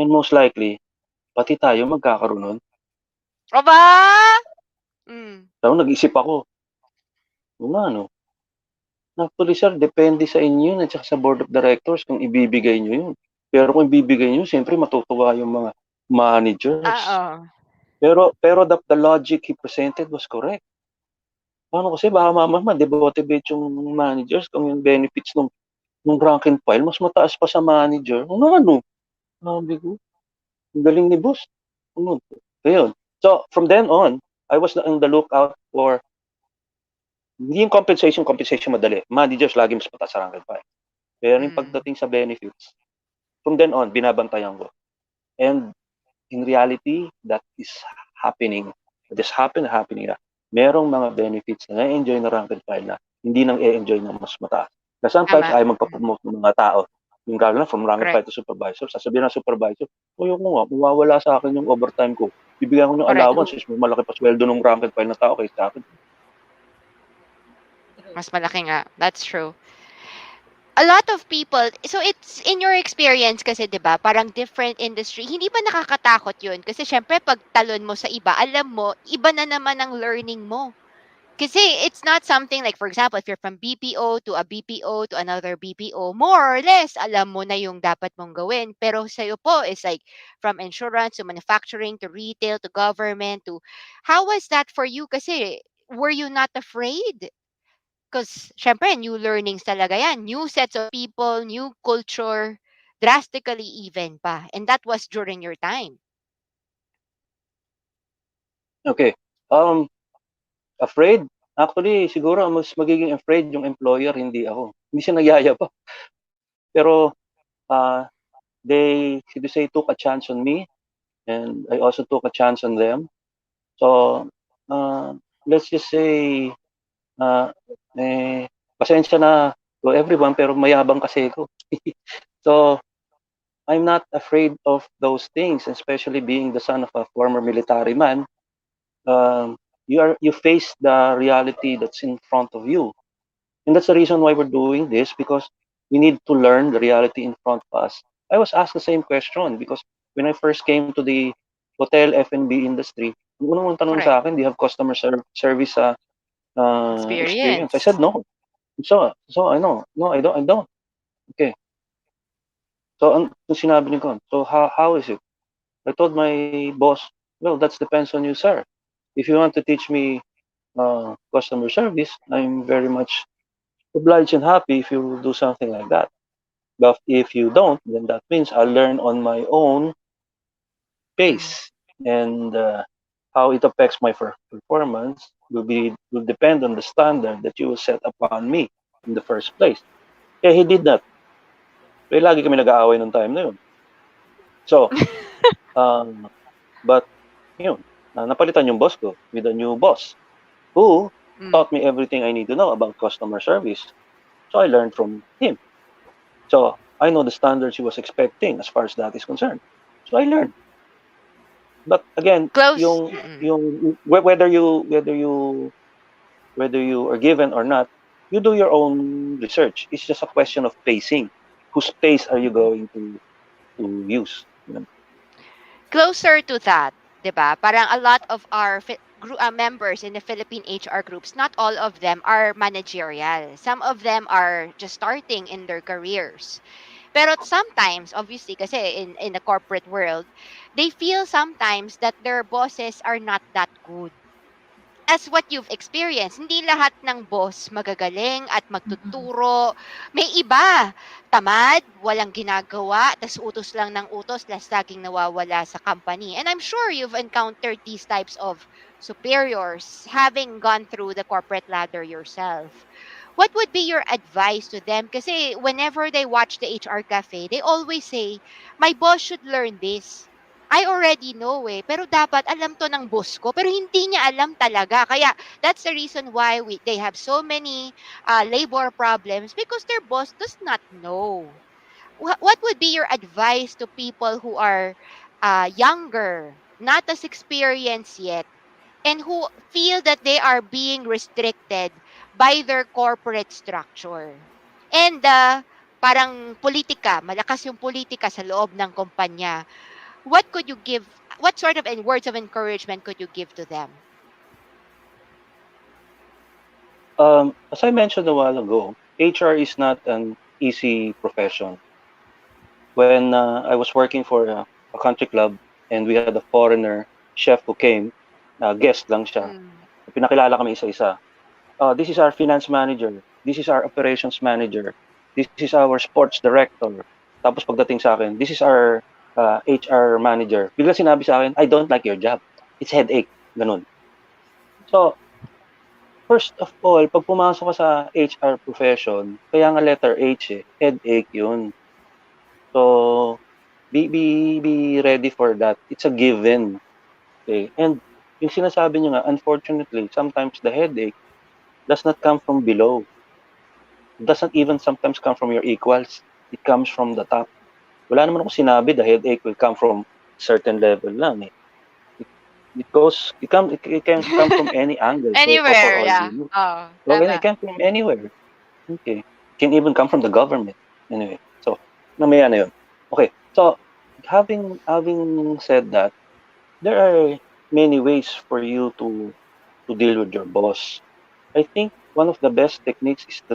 And most likely, pati tayo magkakaroon nun. Aba! So, nag-isip ako. Ano? Actually, sir, depende sa inyo at saka sa board of directors kung ibibigay nyo yun. Pero kung ibibigay nyo, siyempre matutuwa yung mga managers. Pero the logic he presented was correct. Paano kasi baka mama demotivate yung managers kung yung benefits nung rank and file mas mataas pa sa manager. Ano? Sabi ko, galing ni boss. Ayun. So, from then on, I was on the lookout for hindi yung compensation madali. Managers lagi mas mataas sa rank and file. Pero yung pagdating sa benefits, from then on, binabantayan ko. And in reality, that is happening. It is happening na merong mga benefits na na-enjoy na rank and file na hindi nang e-enjoy ng mas mataas. Kasi sometimes ayaw magpapromote ng mga tao. Yung gano'n na, from rank and file to supervisor, sasabihin ng supervisor, yung ko nga, mawawala sa akin yung overtime ko. bibigyan ko ng Correct. allowance, is malaki pa sweldo ng rank and file na tao kaysa sa akin. Mas malaki nga. That's true. A lot of people, so it's in your experience kasi 'di ba, parang different industry, hindi ba nakakatakot 'yun? Kasi syempre pag talon mo sa iba, alam mo, iba na naman ang learning mo. Kasi it's not something like, for example, if you're from BPO to a BPO to another BPO, more or less, alam mo na yung dapat mong gawin. Pero sa'yo po, is like from insurance to manufacturing to retail to government to, how was that for you? Kasi were you not afraid? Because syempre, new learnings talaga yan. New sets of people, new culture, drastically even pa. And that was during your time. Okay. Afraid? Actually, siguro mas magiging afraid yung employer, hindi ako. Hindi siya nagyaya pa. Pero they, should say, took a chance on me, and I also took a chance on them. So, let's just say, pasensya na to everyone, pero mayabang kasi ako. So, I'm not afraid of those things, especially being the son of a former military man. You face the reality that's in front of you, and that's the reason why we're doing this, because we need to learn the reality in front of us. I was asked the same question because when I first came to the hotel F&B industry, ang unang mong tanong Correct. sa akin, do you have customer service experience? I Experience. said no. So I know. No, I don't. Okay. So ang sinabi niya ko, so how is it? I told my boss, well, that depends on you, sir. If you want to teach me customer service, I'm very much obliged and happy if you will do something like that. But if you don't, then that means I'll learn on my own Mm. pace, and how it affects my performance will depend on the standard that you will set upon me in the first place. Yeah, he did that. Kaya lagi kami nag-aaway nung time na yun. So, um, but yun, napalitan yung boss ko with a new boss who Mm. taught me everything I need to know about customer service. So I learned from him. So I know the standards he was expecting as far as that is concerned. So I learned. But again, Close. yung whether you are given or not, you do your own research. It's just a question of pacing. Whose pace are you going to use? You know? Closer to that, 'di ba? Parang a lot of our members in the Philippine HR groups, not all of them are managerial. Some of them are just starting in their careers. Pero sometimes, obviously, kasi in the corporate world, they feel sometimes that their bosses are not that good. As what you've experienced, hindi lahat ng boss magagaling at magtuturo. May iba, tamad, walang ginagawa, tas utos lang ng utos, tas laging nawawala sa company. And I'm sure you've encountered these types of superiors, having gone through the corporate ladder yourself. What would be your advice to them? Kasi whenever they watch the HR Cafe, they always say, my boss should learn this. I already know pero dapat alam to ng boss ko, pero hindi niya alam talaga. Kaya that's the reason why they have so many labor problems because their boss does not know. What would be your advice to people who are younger, not as experienced yet, and who feel that they are being restricted by their corporate structure? And parang politika, malakas yung politika sa loob ng kumpanya. What could you give, what sort of words of encouragement could you give to them? As I mentioned a while ago, HR is not an easy profession. When I was working for a country club, and we had a foreigner chef who came, guest lang siya. Mm. Pinakilala kami isa-isa. This is our finance manager. This is our operations manager. This is our sports director. Tapos pagdating sa akin, this is our HR manager. Bigla sinabi sa akin, I don't like your job. It's headache. Ganun. So, first of all, pag pumasok ka sa HR profession, kaya nga letter H headache yun. So, be ready for that. It's a given. Okay? And yung sinasabi niyo nga, unfortunately, sometimes the headache does not come from below. It doesn't even sometimes come from your equals. It comes from the top. Wala naman ako sinabi the headache will come from certain level lang eh. it can come from any angle. For Anywhere, all we yeah. know. Oh, So it tama. can from anywhere. Okay. Can even come from the government. Anyway, so mamaya na yun. Okay. So having said that, there are many ways for you to deal with your boss. I think one of the best techniques is to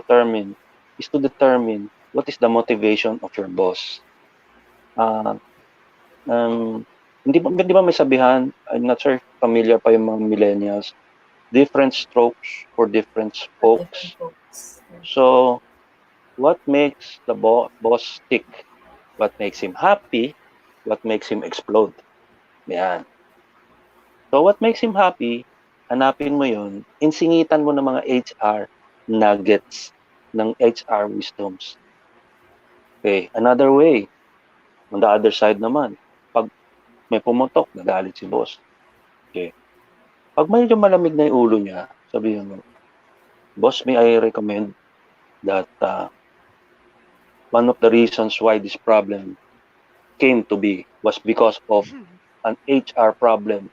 determine what is the motivation of your boss. Uh, um, hindi ba may sabihan, I'm not sure if familiar pa yung mga millennials, different strokes for different For different folks. folks. So, what makes the boss tick? What makes him happy? What makes him explode? Yan. So, what makes him happy? Hanapin mo yun. Insingitan mo ng mga HR nuggets ng HR wisdoms. Okay, another way, on the other side naman, pag may pumutok, nagalit si boss. Okay. Pag medyo malamig na yung ulo niya, sabihin mo, boss, may I recommend that one of the reasons why this problem came to be was because of an HR problem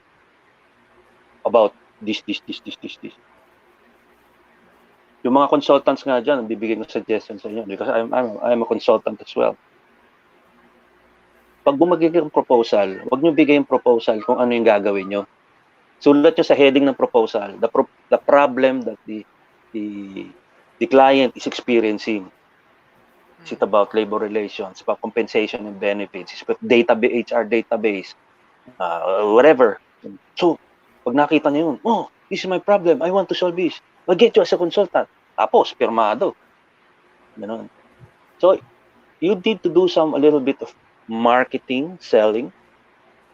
about this. Yung mga consultants nga dyan, bibigay ng suggestions sa inyo because I'm a consultant as well. Pag bumagay ng proposal, huwag nyo bigay yung proposal kung ano yung gagawin nyo. Sulat nyo sa heading ng proposal, the problem that the the client is experiencing. Is it about labor relations, about compensation and benefits, is it about HR database, whatever. So, pag nakita niyo yun, oh, this is my problem, I want to solve this. I'll get you as a consultant. Tapos, pirmado. Ganun. So, you need to do a little bit of marketing, selling.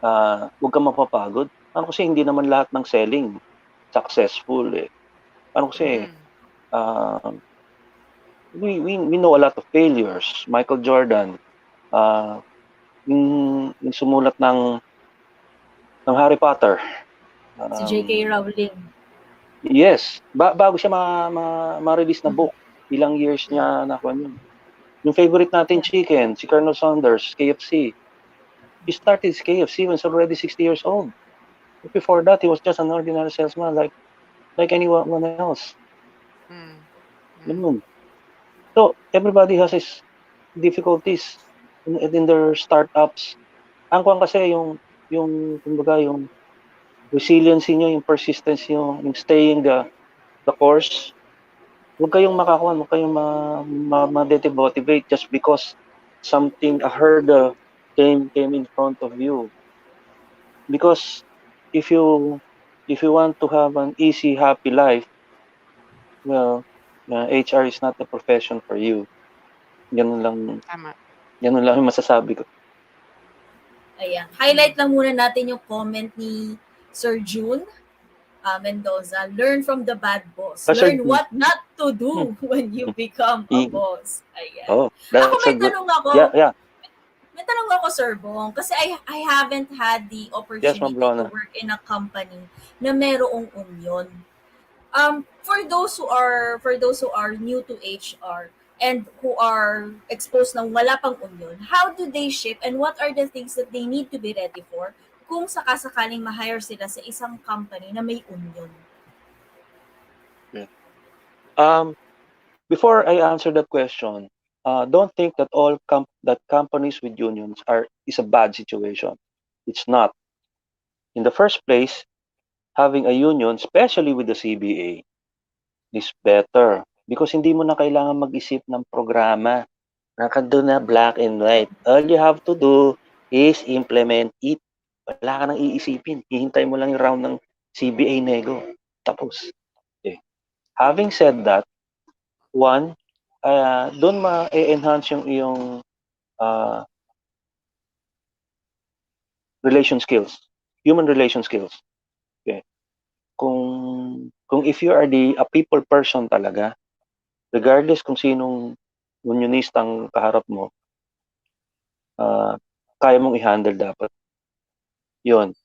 Huwag kang mapapagod. Ano kasi hindi naman lahat ng selling successful eh. Ano kasi, Mm. uh, we know a lot of failures. Michael Jordan, yung sumulat ng Harry Potter. Si J.K. Rowling. Yes, bago siya ma-release na book, ilang years niya nakuha yun. Yung favorite natin Yeah. chicken, si Colonel Saunders, KFC. He started his KFC when he's already 60 years old. Before that, he was just an ordinary salesman like anyone else. Mm. Mm. Ganun. So, everybody has his difficulties in their startups. Ang kwan kasi kumbaga, yung resiliency nyo, yung persistence nyo, yung staying the course. Huwag kayong makakuha, huwag kayong ma-demotivate just because a hurdle came in front of you. Because if you want to have an easy, happy life, well, HR is not the profession for you. Ganun lang, Tama. ganun lang yung masasabi ko. Ayan. Highlight lang muna natin yung comment ni Sir June Mendoza. Learn from the bad boss. Sir, Learn what not to hmm, do when you become a boss. Ayan. oh, Ako that's a may good, tanong ako. yeah. May tanong ako, Sir Bong, kasi I haven't had the Yes, Ma'am opportunity to Lona. work in a company na merong union. For those who are new to HR and who are exposed ng wala pang union, how do they shape and what are the things that they need to be ready for kung sakasakaling ma-hire sila sa isang company na may union? Yeah. Before I answer that question, don't think that that companies with unions is a bad situation. It's not. In the first place, having a union, especially with the CBA, is better because hindi mo na kailangan mag-isip ng programa. Nakandun na black and white. All you have to do is implement it. Wala ka nang iisipin. Hihintay mo lang yung round ng CBA nego. Tapos. Okay. Having said that, one, doon ma-enhance yung iyong uh, relation skills, human relation skills. Okay. Kung if you are a people person talaga, regardless kung sinong unionistang kaharap mo, kaya mong i-handle dapat. Yun.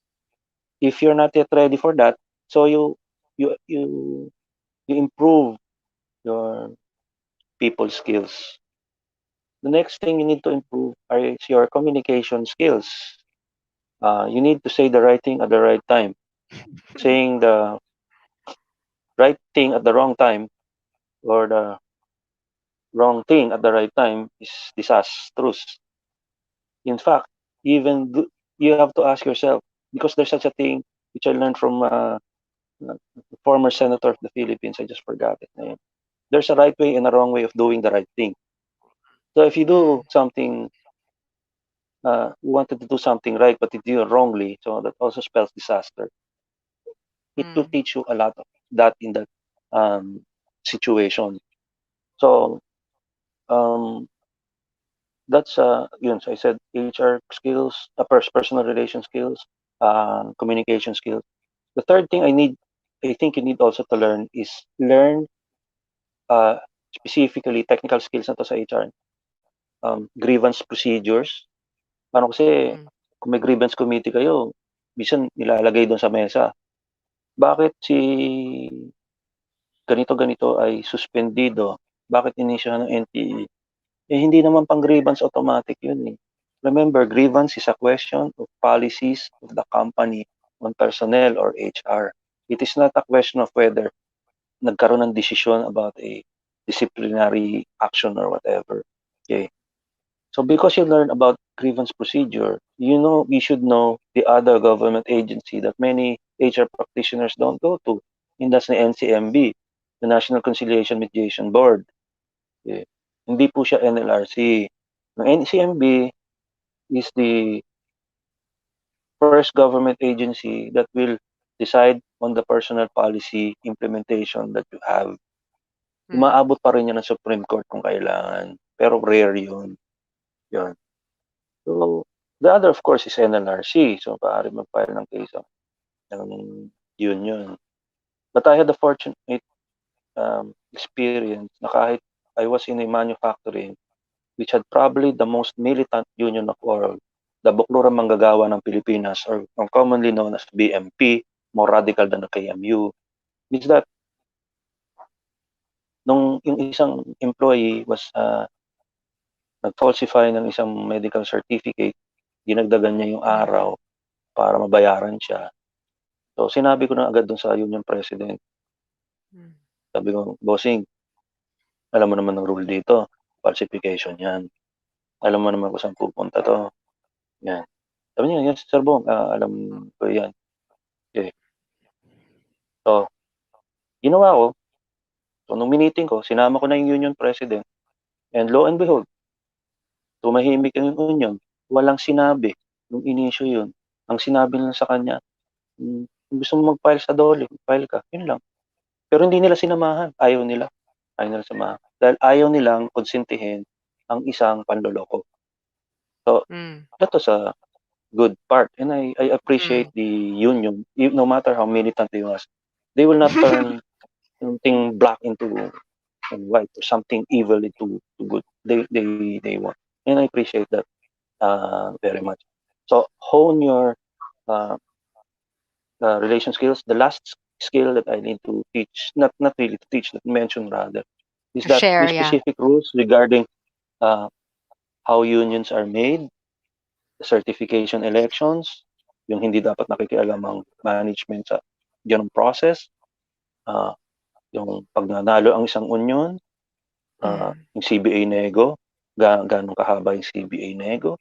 If you're not yet ready for that, so you you you improve your people skills. The next thing you need to improve is your communication skills. You need to say the right thing at the right time. saying the right thing at the wrong time or the wrong thing at the right time is disastrous. In fact, even you have to ask yourself, because there's such a thing which I learned from the former senator of the Philippines. I just forgot his name. There's a right way and a wrong way of doing the right thing. So if you do Mm. something, you wanted to do something right, but you do it wrongly, so that also spells disaster. It will Mm. teach you a lot of that in that um, situation. So um, that's yun. So I said HR skills, personal relation skills, communication skills. The third thing I think you need also to learn is learn uh, specifically technical skills na to sa HR. Grievance procedures. Ano kasi, Mm. kung may grievance committee kayo, minsan nilalagay doon sa mesa. Bakit si ganito-ganito ay suspendido? Bakit inisyu ng NTE? Eh, hindi naman pang grievance automatic yun eh. Remember, grievance is a question of policies of the company on personnel or HR. It is not a question of whether nagkaroon ng desisyon about a disciplinary action or whatever. Okay. So because you learn about grievance procedure, you should know the other government agency that many HR practitioners don't go to. And that's the NCMB, the National Conciliation Mediation Board. Okay. Hindi po siya NLRC. Ang NCMB is the first government agency that will decide on the personal policy implementation that you have. Mm. Umaabot pa rin yan ng Supreme Court kung kailangan. Pero rare yun. Yun. So, the other of course is NLRC. So, maaari mag-file ng case ng union. But I had the fortunate experience na kahit I was in a manufacturing which had probably the most militant union of all, the Bukluran Manggagawa ng Pilipinas, or commonly known as BMP, more radical than the KMU, is that nung yung isang employee was nag-falsify ng isang medical certificate, dinagdagan niya yung Mm. araw para mabayaran siya. So sinabi ko na agad dun sa union president, Mm. sabi ko, bossing, alam mo naman ng rule dito, falsification yan. Alam mo naman kung saan pupunta to. Yan. Sabi niya, yes, Sir Bong, alam ko yan. Okay. So, ginawa ko, so nung meeting ko, sinama ko na yung union president, and lo and behold, tumahimik ang union. Walang sinabi nung inisyo yun. Ang sinabi lang sa kanya, kung gusto mo mag-file sa DOLE, file ka. Yun lang. Pero hindi nila sinamahan. Ayaw nila. Ayaw nila samahan. Dahil ayaw nilang konsentihin ang isang panloloko. So, Mm. that was a good part. And I appreciate Mm. the union. No matter how militant they was, they will not turn something black into white or something evil into good. They want. And I appreciate that very much. So, hone your uh, relation skills. The last skill that I need to teach, not really to teach, but mention rather, is that may Share, yeah. specific rules regarding uh, how unions are made, the certification elections, yung hindi dapat nakikialam ang management sa ganong process, uh, yung pag nanalo ang isang union, Mm. yung CBA nego, ganong kahaba yung CBA nego,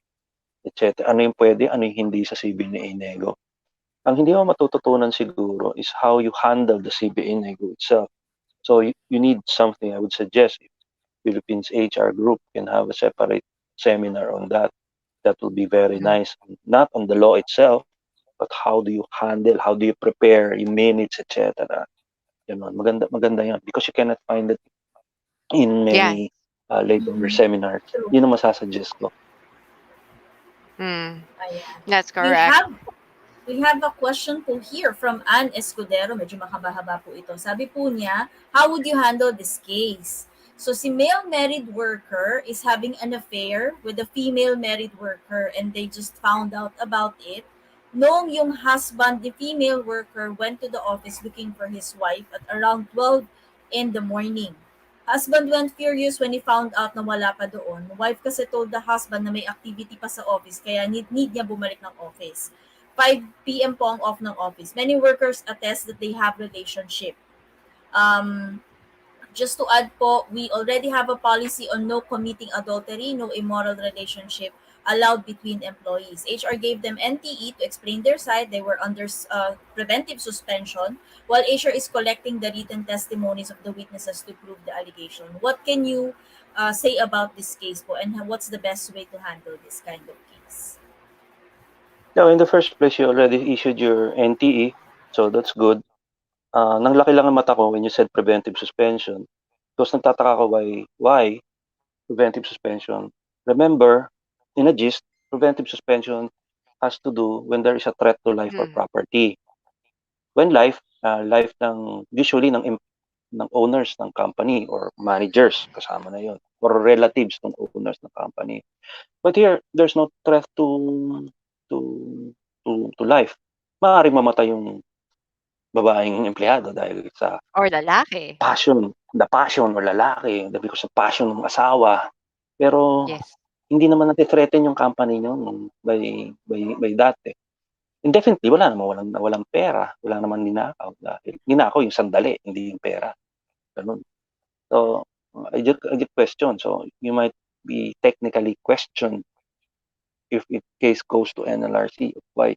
etc. Ano yung pwede, ano yung hindi sa CBA nego. Ang hindi mo matututunan siguro is how you handle the CBA nego itself. So you need something, I would suggest, if Philippines HR group can have a separate seminar on that. That will be very Mm. nice. Not on the law itself, but how do you handle, how do you prepare yung minutes, etc. Yun, maganda, maganda yan. Because you cannot find it in Yeah. many labor Mhm. seminars. True. Yun ang masasuggest ko. Mm. Ayan. That's We correct. have We have a question po here from Ann Escudero. Medyo mahaba-haba po ito. Sabi po niya, how would you handle this case? So si male married worker is having an affair with a female married worker and they just found out about it. Noong yung husband, the female worker, went to the office looking for his wife at around 12 in the morning. Husband went furious when he found out na wala pa doon. Wife kasi told the husband na may activity pa sa office kaya need niya bumalik ng office. 5 p.m. po ang off ng office. Many workers attest that they have relationship. Um, just to add po, we already have a policy on no committing adultery, no immoral relationship allowed between employees. HR gave them NTE to explain their side. They were under preventive suspension while HR is collecting the written testimonies of the witnesses to prove the allegation. What can you say about this case po, and what's the best way to handle this kind of case? Now, in the first place, you already issued your NTE, so that's good. Nang laki lang ang mata ko when you said preventive suspension. Because nagtataka ko why preventive suspension. Remember, in a gist, preventive suspension has to do when there is a threat to life or Mm. property. When life usually ng owners ng company or managers, kasama na yon, or relatives ng owners ng company. But here, there's no threat to to life. Maaaring mamatay yung babaeng empleyado dahil sa Or lalaki. the passion or lalaki, because of passion ng asawa. Pero Yes. hindi naman nati-threaten yung company nyo by that eh. And definitely, walang pera, wala naman ninakaw. Dahil ninakaw yung sandali, hindi yung pera. Ganun. So, I just question. So, you might be technically questioned if case goes to NLRC of why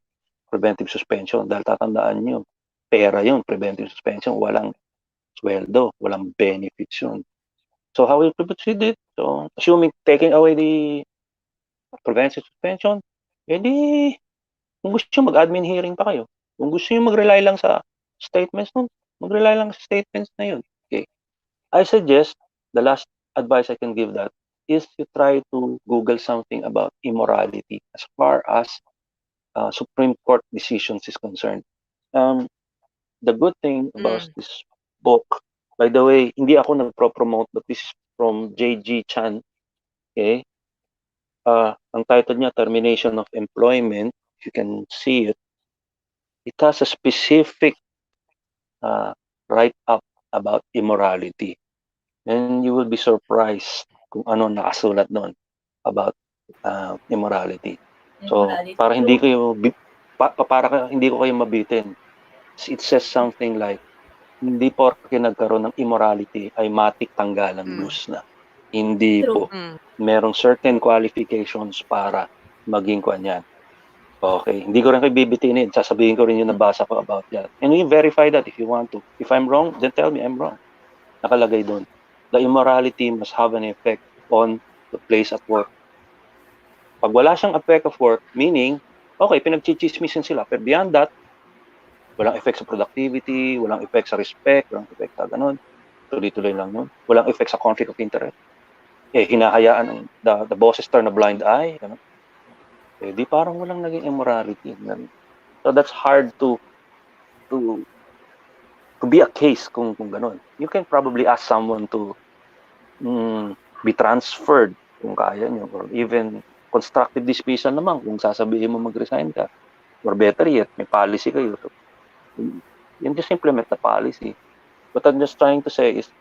preventive suspension. Dahil tatandaan nyo, pera yun, preventive suspension, walang sweldo, walang benefits yun. So, how will you proceed it? So, assuming taking away the preventive suspension, edi, kung gusto nyo mag-admin hearing pa kayo. Kung gusto nyo mag-rely lang sa statements nun, mag-rely lang sa statements na yun. Okay. I suggest, the last advice I can give that is you try to Google something about immorality as far as Supreme Court decisions is concerned. The good thing about Mm. this book, by the way, hindi ako nagpro-promote, but this is from J.G. Chan. Okay? Ang title niya, Termination of Employment. If you can see it, it has a specific write-up about immorality. And you will be surprised kung ano nakasulat doon about immorality. So, Immorality. para hindi True. kayo hindi ko kayo mabitin. It says something like, hindi porke nagkaroon ng immorality ay matik tanggalang Mm. blues na. Hindi True. po. Merong certain qualifications para maging kanyan. Okay, hindi ko rin kayo bibitinin. Sasabihin ko rin yung nabasa ko about that. And we verify that if you want to. If I'm wrong, then tell me I'm wrong. Nakalagay doon. The immorality must have an effect on the place at work. Pag wala siyang effect of work, meaning, okay, pinagchichismisan sila. Pero beyond that, walang effect sa productivity, walang effect sa respect, walang effect sa ganun. Tuloy-tuloy lang yun. Walang effect sa conflict of interest. Hinahayaan ng the bosses turn a blind eye. Ganun. Di parang walang naging immorality. So that's hard to be a case kung ganun. You can probably ask someone to be transferred kung kaya nyo, or even constructive dismissal naman kung sasabihin mo mag-resign ka, or better yet, may policy kayo. So, you just implement the policy. What I'm just trying to say is,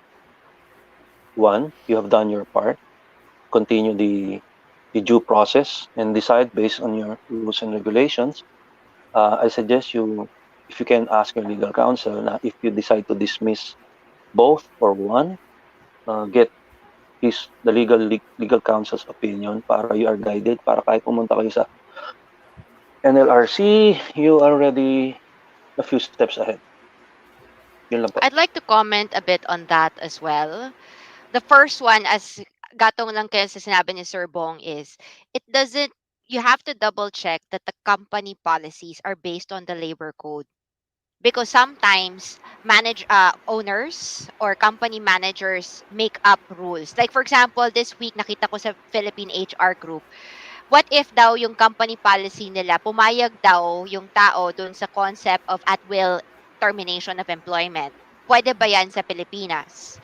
one, you have done your part, continue the due process and decide based on your rules and regulations. I suggest you, if you can ask your legal counsel, na if you decide to dismiss both or one, get the legal counsel's opinion para you are guided, para kahit pumunta kayo sa NLRC, you are already a few steps ahead. Yun lang po. I'd like to comment a bit on that as well. The first one, as gatong lang kayo sa sinabi ni Sir Bong, is it doesn't, you have to double check that the company policies are based on the labor code. Because sometimes owners or company managers make up rules. Like for example, this week nakita ko sa Philippine HR group, what if daw yung company policy nila, pumayag daw yung tao dun sa concept of at will termination of employment? Pwede ba yan sa Pilipinas?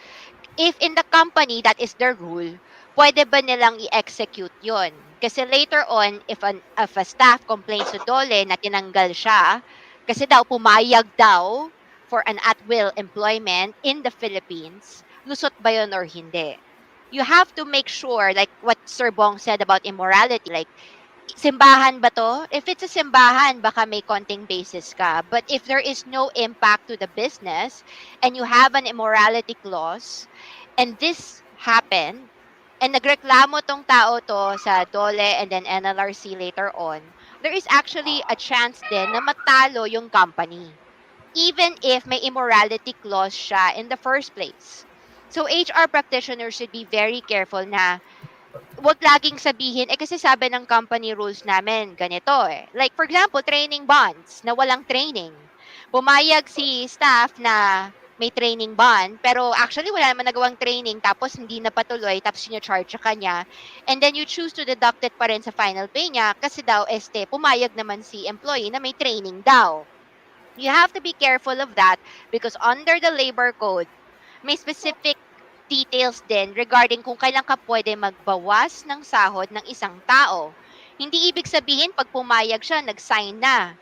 If in the company that is their rule, pwede ba nilang i-execute yon? Kasi later on, if a staff complains to Dole na tinanggal siya, kasi daw pumayag daw for an at-will employment in the Philippines, lusot ba yun or hindi? You have to make sure, like what Sir Bong said about immorality, like simbahan ba to? If it's a simbahan, baka may konting basis ka. But if there is no impact to the business and you have an immorality clause and this happened, and nagreklamo tong tao to sa DOLE and then NLRC later on, there is actually a chance din na matalo yung company. Even if may immorality clause siya in the first place. So HR practitioners should be very careful na wag laging sabihin, eh kasi sabi ng company rules namin, ganito eh. Like for example, training bonds na walang training. Pumayag si staff na may training bond, pero actually wala naman nagawang training, tapos hindi na patuloy, tapos charge sa kanya, and then you choose to deduct it pa rin sa final pay niya, kasi daw, pumayag naman si employee na may training daw. You have to be careful of that because under the labor code, may specific details din regarding kung kailan ka pwede magbawas ng sahod ng isang tao. Hindi ibig sabihin pag pumayag siya, nag-sign na,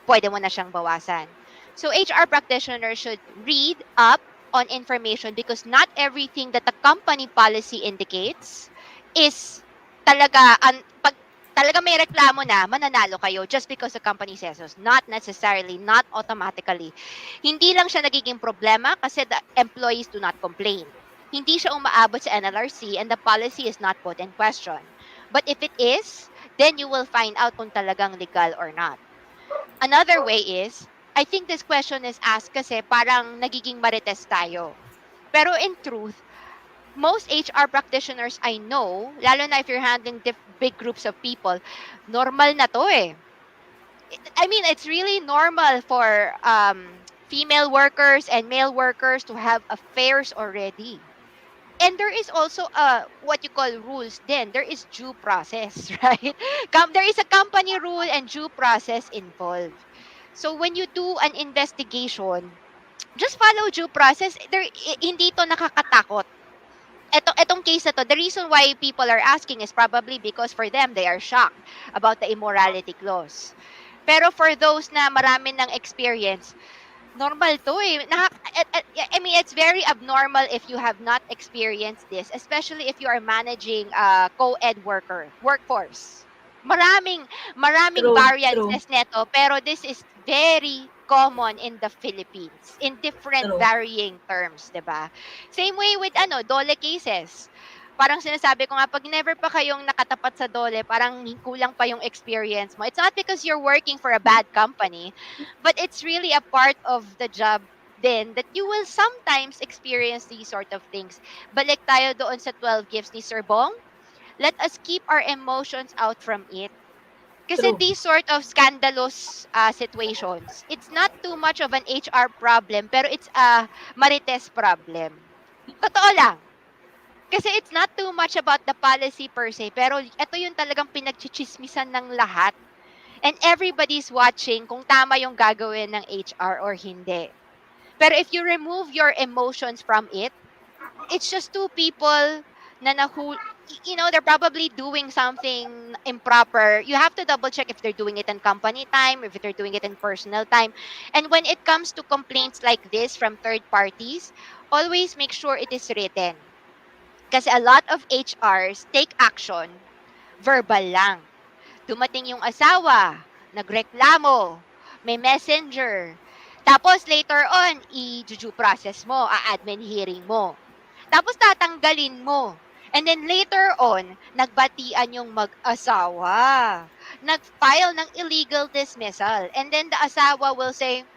pwede mo na siyang bawasan. So HR practitioners should read up on information because not everything that the company policy indicates is talaga pag talaga may reklamo na mananalo kayo just because the company says so. Not necessarily, not automatically. Hindi lang siya nagiging problema kasi the employees do not complain. Hindi siya umaabot sa NLRC and the policy is not put in question. But if it is, then you will find out kung talagang legal or not. Another way is, I think this question is asked kasi parang nagiging marites tayo. Pero in truth, most HR practitioners I know, lalo na if you're handling big groups of people, normal na to eh. I mean, it's really normal for female workers and male workers to have affairs already. And there is also what you call rules then. There is due process, right? There is a company rule and due process involved. So when you do an investigation, just follow due process. Hindi to nakakatakot. Etong case na to, the reason why people are asking is probably because for them, they are shocked about the immorality clause. Pero for those na marami ng experience, normal to eh. I mean, it's very abnormal if you have not experienced this, especially if you are managing a co-ed workforce. Maraming True, true, variances neto, pero this is very common in the Philippines in different true. varying terms, 'di ba? Same way with DOLE cases. Parang sinasabi ko nga, pag never pa kayong nakatapat sa DOLE, parang kulang pa yung experience mo. It's not because you're working for a bad company, but it's really a part of the job then that you will sometimes experience these sort of things. Balik tayo doon sa 12 gifts ni Sir Bong. Let us keep our emotions out from it. Kasi True. these sort of scandalous situations, it's not too much of an HR problem, pero it's a marites problem. Totoo lang. Kasi it's not too much about the policy per se, pero ito yung talagang pinagchichismisan ng lahat. And everybody's watching kung tama yung gagawin ng HR or hindi. Pero if you remove your emotions from it, it's just two people na they're probably doing something improper. You have to double check if they're doing it in company time, if they're doing it in personal time. And when it comes to complaints like this from third parties, always make sure it is written. Kasi a lot of HRs take action verbal lang. Dumating yung asawa, nagreklamo, may messenger. Tapos later on, i-due process mo, a-admin hearing mo. Tapos tatanggalin mo. And then later on, nagbatian yung mag-asawa. Nag-file ng illegal dismissal. And then the asawa will say,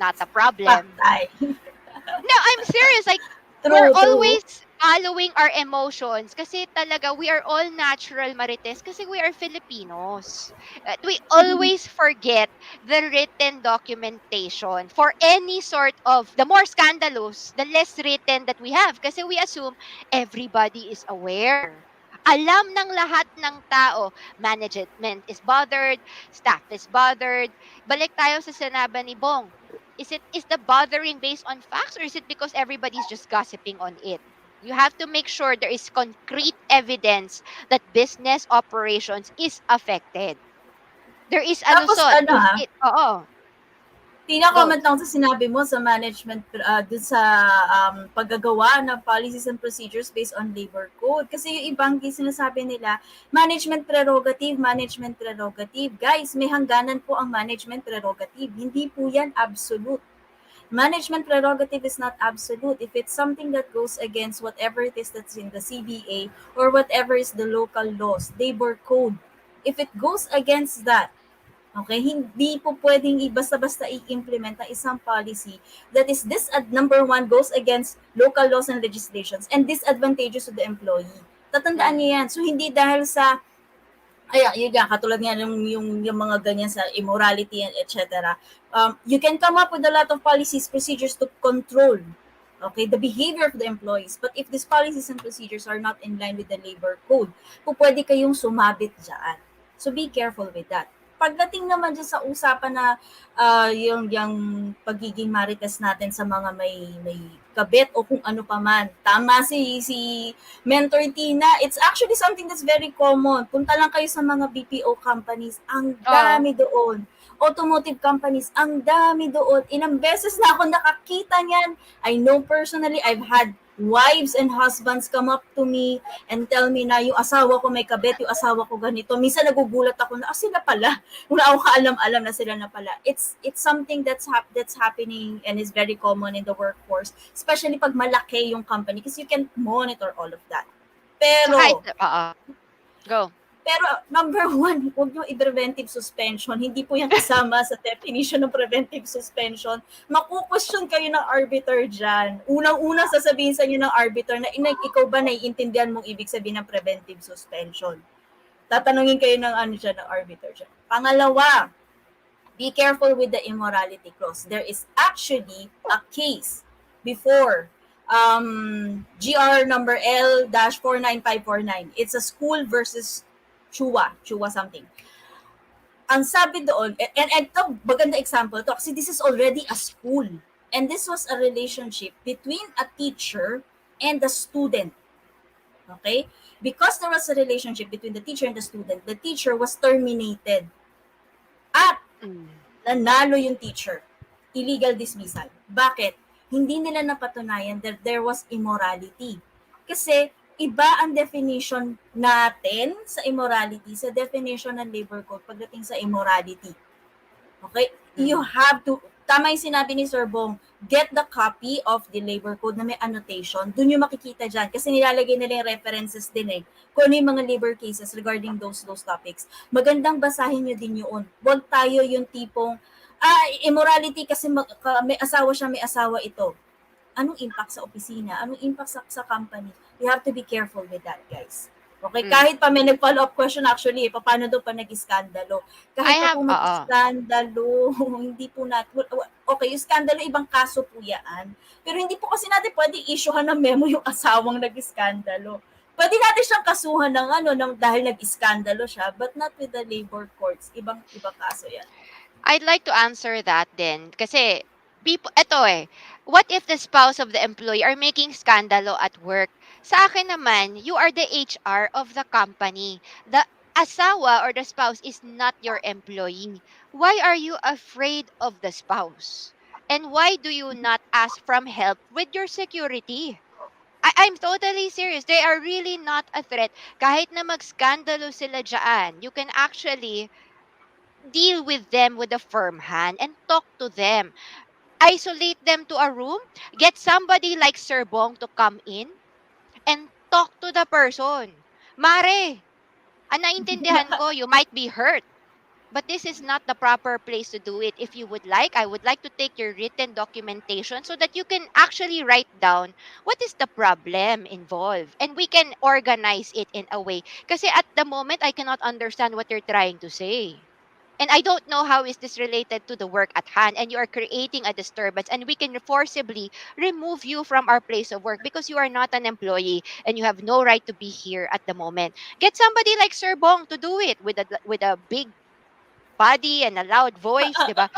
not a problem. Patay. No, I'm serious. Like, we're True, true. always following our emotions kasi talaga we are all natural marites kasi we are Filipinos. We always forget the written documentation for any sort of, the more scandalous, the less written that we have kasi we assume everybody is aware. Alam ng lahat ng tao, management is bothered, staff is bothered. Balik tayo sa sinabi ni Bong, is the bothering based on facts or is it because everybody's just gossiping on it? You have to make sure there is concrete evidence that business operations is affected. There is Tapos alusot. ano Is ha, it? Oo. Go. Tina-comment lang sa sinabi mo sa management, dun sa paggagawa ng policies and procedures based on labor code. Kasi yung ibang sinasabi nila, management prerogative. Guys, may hangganan po ang management prerogative. Hindi po yan absolute. Management prerogative is not absolute. If it's something that goes against whatever it is that's in the CBA or whatever is the local laws, labor code, if it goes against that, okay, hindi po pwedeng basta-basta i-implement ang isang policy that is number one, goes against local laws and legislations and disadvantageous to the employee. Tatandaan niyo Mm. yan. So, hindi dahil sa yun nga, katulad nga yung mga ganyan sa immorality and etc. You can come up with a lot of policies, procedures to control, okay, the behavior of the employees. But if these policies and procedures are not in line with the labor code, pwede kayong sumabit dyan. So be careful with that. Pagdating naman dyan sa usapan na yung pagiging marites natin sa mga may kabit o kung ano pa man. Tama si Mentor Tina, it's actually something that's very common. Punta lang kayo sa mga BPO companies, ang Oo. dami doon. Automotive companies, ang dami doon. Ilang beses na ako nakakita niyan. I know personally, I've had wives and husbands come up to me and tell me na yung asawa ko may kabit, yung asawa ko ganito. Minsan nagugulat ako na, sila pala. Wala akong kaalam-alam na sila na pala. It's something that's happening and is very common in the workforce, especially pag malaki yung company because you can monitor all of that. Saka Pero, ito, oo. Go. number one, huwag nyo i-preventive suspension. Hindi po yan kasama sa definition ng preventive suspension. Makukwestiyon kayo ng arbiter dyan. Unang-una sasabihin sa inyo ng arbiter na ikaw ba naiintindihan mong ibig sabihin ng preventive suspension? Tatanungin kayo ng ng arbiter dyan. Pangalawa, be careful with the immorality clause. There is actually a case before GR number L-49549. It's a school versus Chua something. Ang sabi doon, and to, maganda example to, kasi this is already a school. And this was a relationship between a teacher and the student. Okay? Because there was a relationship between the teacher and the teacher was terminated. At Mm. nanalo yung teacher. Illegal dismissal. Bakit? Hindi nila napatunayan that there was immorality. Kasi iba ang definition natin sa immorality sa definition ng labor code pagdating sa immorality. Okay? You Mm. have to, tama yung sinabi ni Sir Bong, get the copy of the labor code na may annotation. Doon yung makikita dyan. Kasi nilalagay nila yung references din kung ano yung mga labor cases regarding those topics. Magandang basahin nyo din yun. Huwag tayo yung tipong, immorality kasi may asawa siya, may asawa ito. Anong impact sa opisina? Anong impact sa company? You have to be careful with that, guys. Okay, Mm. kahit pa may nag-follow up question actually, paano daw pa nag-iskandalo? Kahit pa po Oo. mag-iskandalo, hindi po natin, okay, yung skandalo, ibang kaso po yan. Pero hindi po kasi natin pwede issuehan ng memo yung asawang nag-iskandalo. Pwede natin siyang kasuhan dahil nag-iskandalo siya, but not with the labor courts. Ibang kaso yan. I'd like to answer that then. Kasi, what if the spouse of the employee are making scandalo at work? Sa akin naman, you are the HR of the company. The asawa or the spouse is not your employee. Why are you afraid of the spouse? And why do you not ask from help with your security? I'm totally serious. They are really not a threat. Kahit na mag-scandalo sila dyan, you can actually deal with them with a firm hand and talk to them. Isolate them to a room, get somebody like Sir Bong to come in and talk to the person. Mare, naintindihan ko, you might be hurt. But this is not the proper place to do it. If you would like, I would like to take your written documentation so that you can actually write down what is the problem involved. And we can organize it in a way. Kasi at the moment, I cannot understand what you're trying to say. And I don't know how is this related to the work at hand, and you are creating a disturbance, and we can forcibly remove you from our place of work because you are not an employee and you have no right to be here at the moment. Get somebody like Sir Bong to do it with a big body and a loud voice, diba?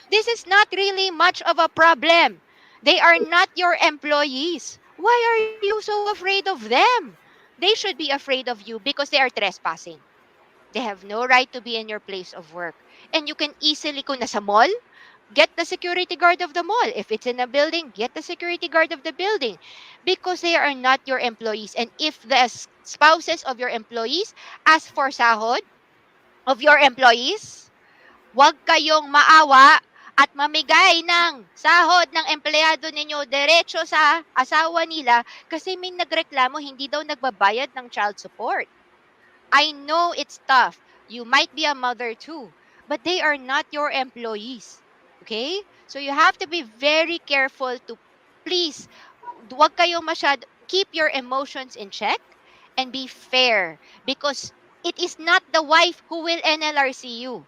This is not really much of a problem. They are not your employees. Why are you so afraid of them? They should be afraid of you because they are trespassing. They have no right to be in your place of work. And you can easily, kung nasa mall, Get the security guard of the mall. If it's in a building, get the security guard of the building because they are not your employees. And if the spouses of your employees ask for sahod of your employees, huwag kayong maawa at mamigay ng sahod ng empleyado ninyo diretso sa asawa nila kasi may nagreklamo hindi daw nagbabayad ng child support. I know it's tough. You might be a mother too, but they are not your employees. Okay? So you have to be very careful to please wag kayong masyado keep your emotions in check and be fair because it is not the wife who will NLRC you.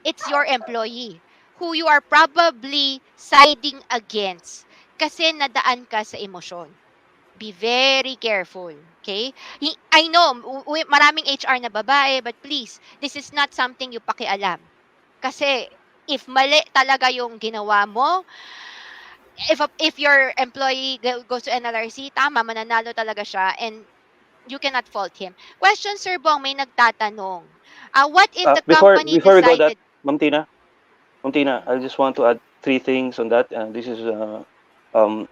It's your employee who you are probably siding against kasi nadaan ka sa emosyon. Be very careful, okay? I know maraming HR na babae, but please, this is not something you pakialam. Kasi if mali talaga yung ginawa mo, if your employee goes to NLRC, tama, mananalo talaga siya and you cannot fault him. Question, Sir Bong, may nagtatanong. What if the company Before we go that, decided... Ma'am Tina, I just want to add three things on that. This is um,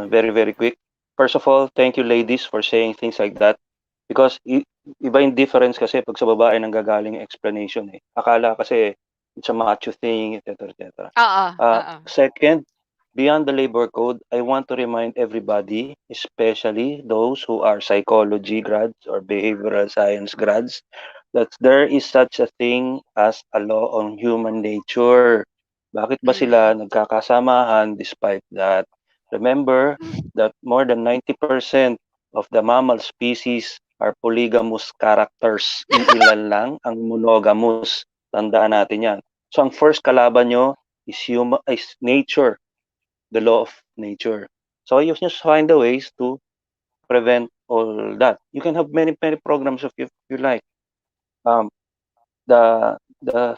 very, very quick. First of all, thank you ladies for saying things like that. Because iba yung difference kasi pag sa babae nang gagaling explanation eh. Akala kasi it's a macho thing, etc. etc. Oo, oo. Second, beyond the labor code, I want to remind everybody, especially those who are psychology grads or behavioral science grads, that there is such a thing as a law on human nature. Bakit ba sila Mm. nagkakasamahan despite that? Remember that more than 90% of the mammal species are polygamous characters. Iilan lang ang monogamous. Tandaan natin yan. So ang first kalaban nyo is nature, the law of nature. So you just find the ways to prevent all that. You can have many, many programs if you like. Um, the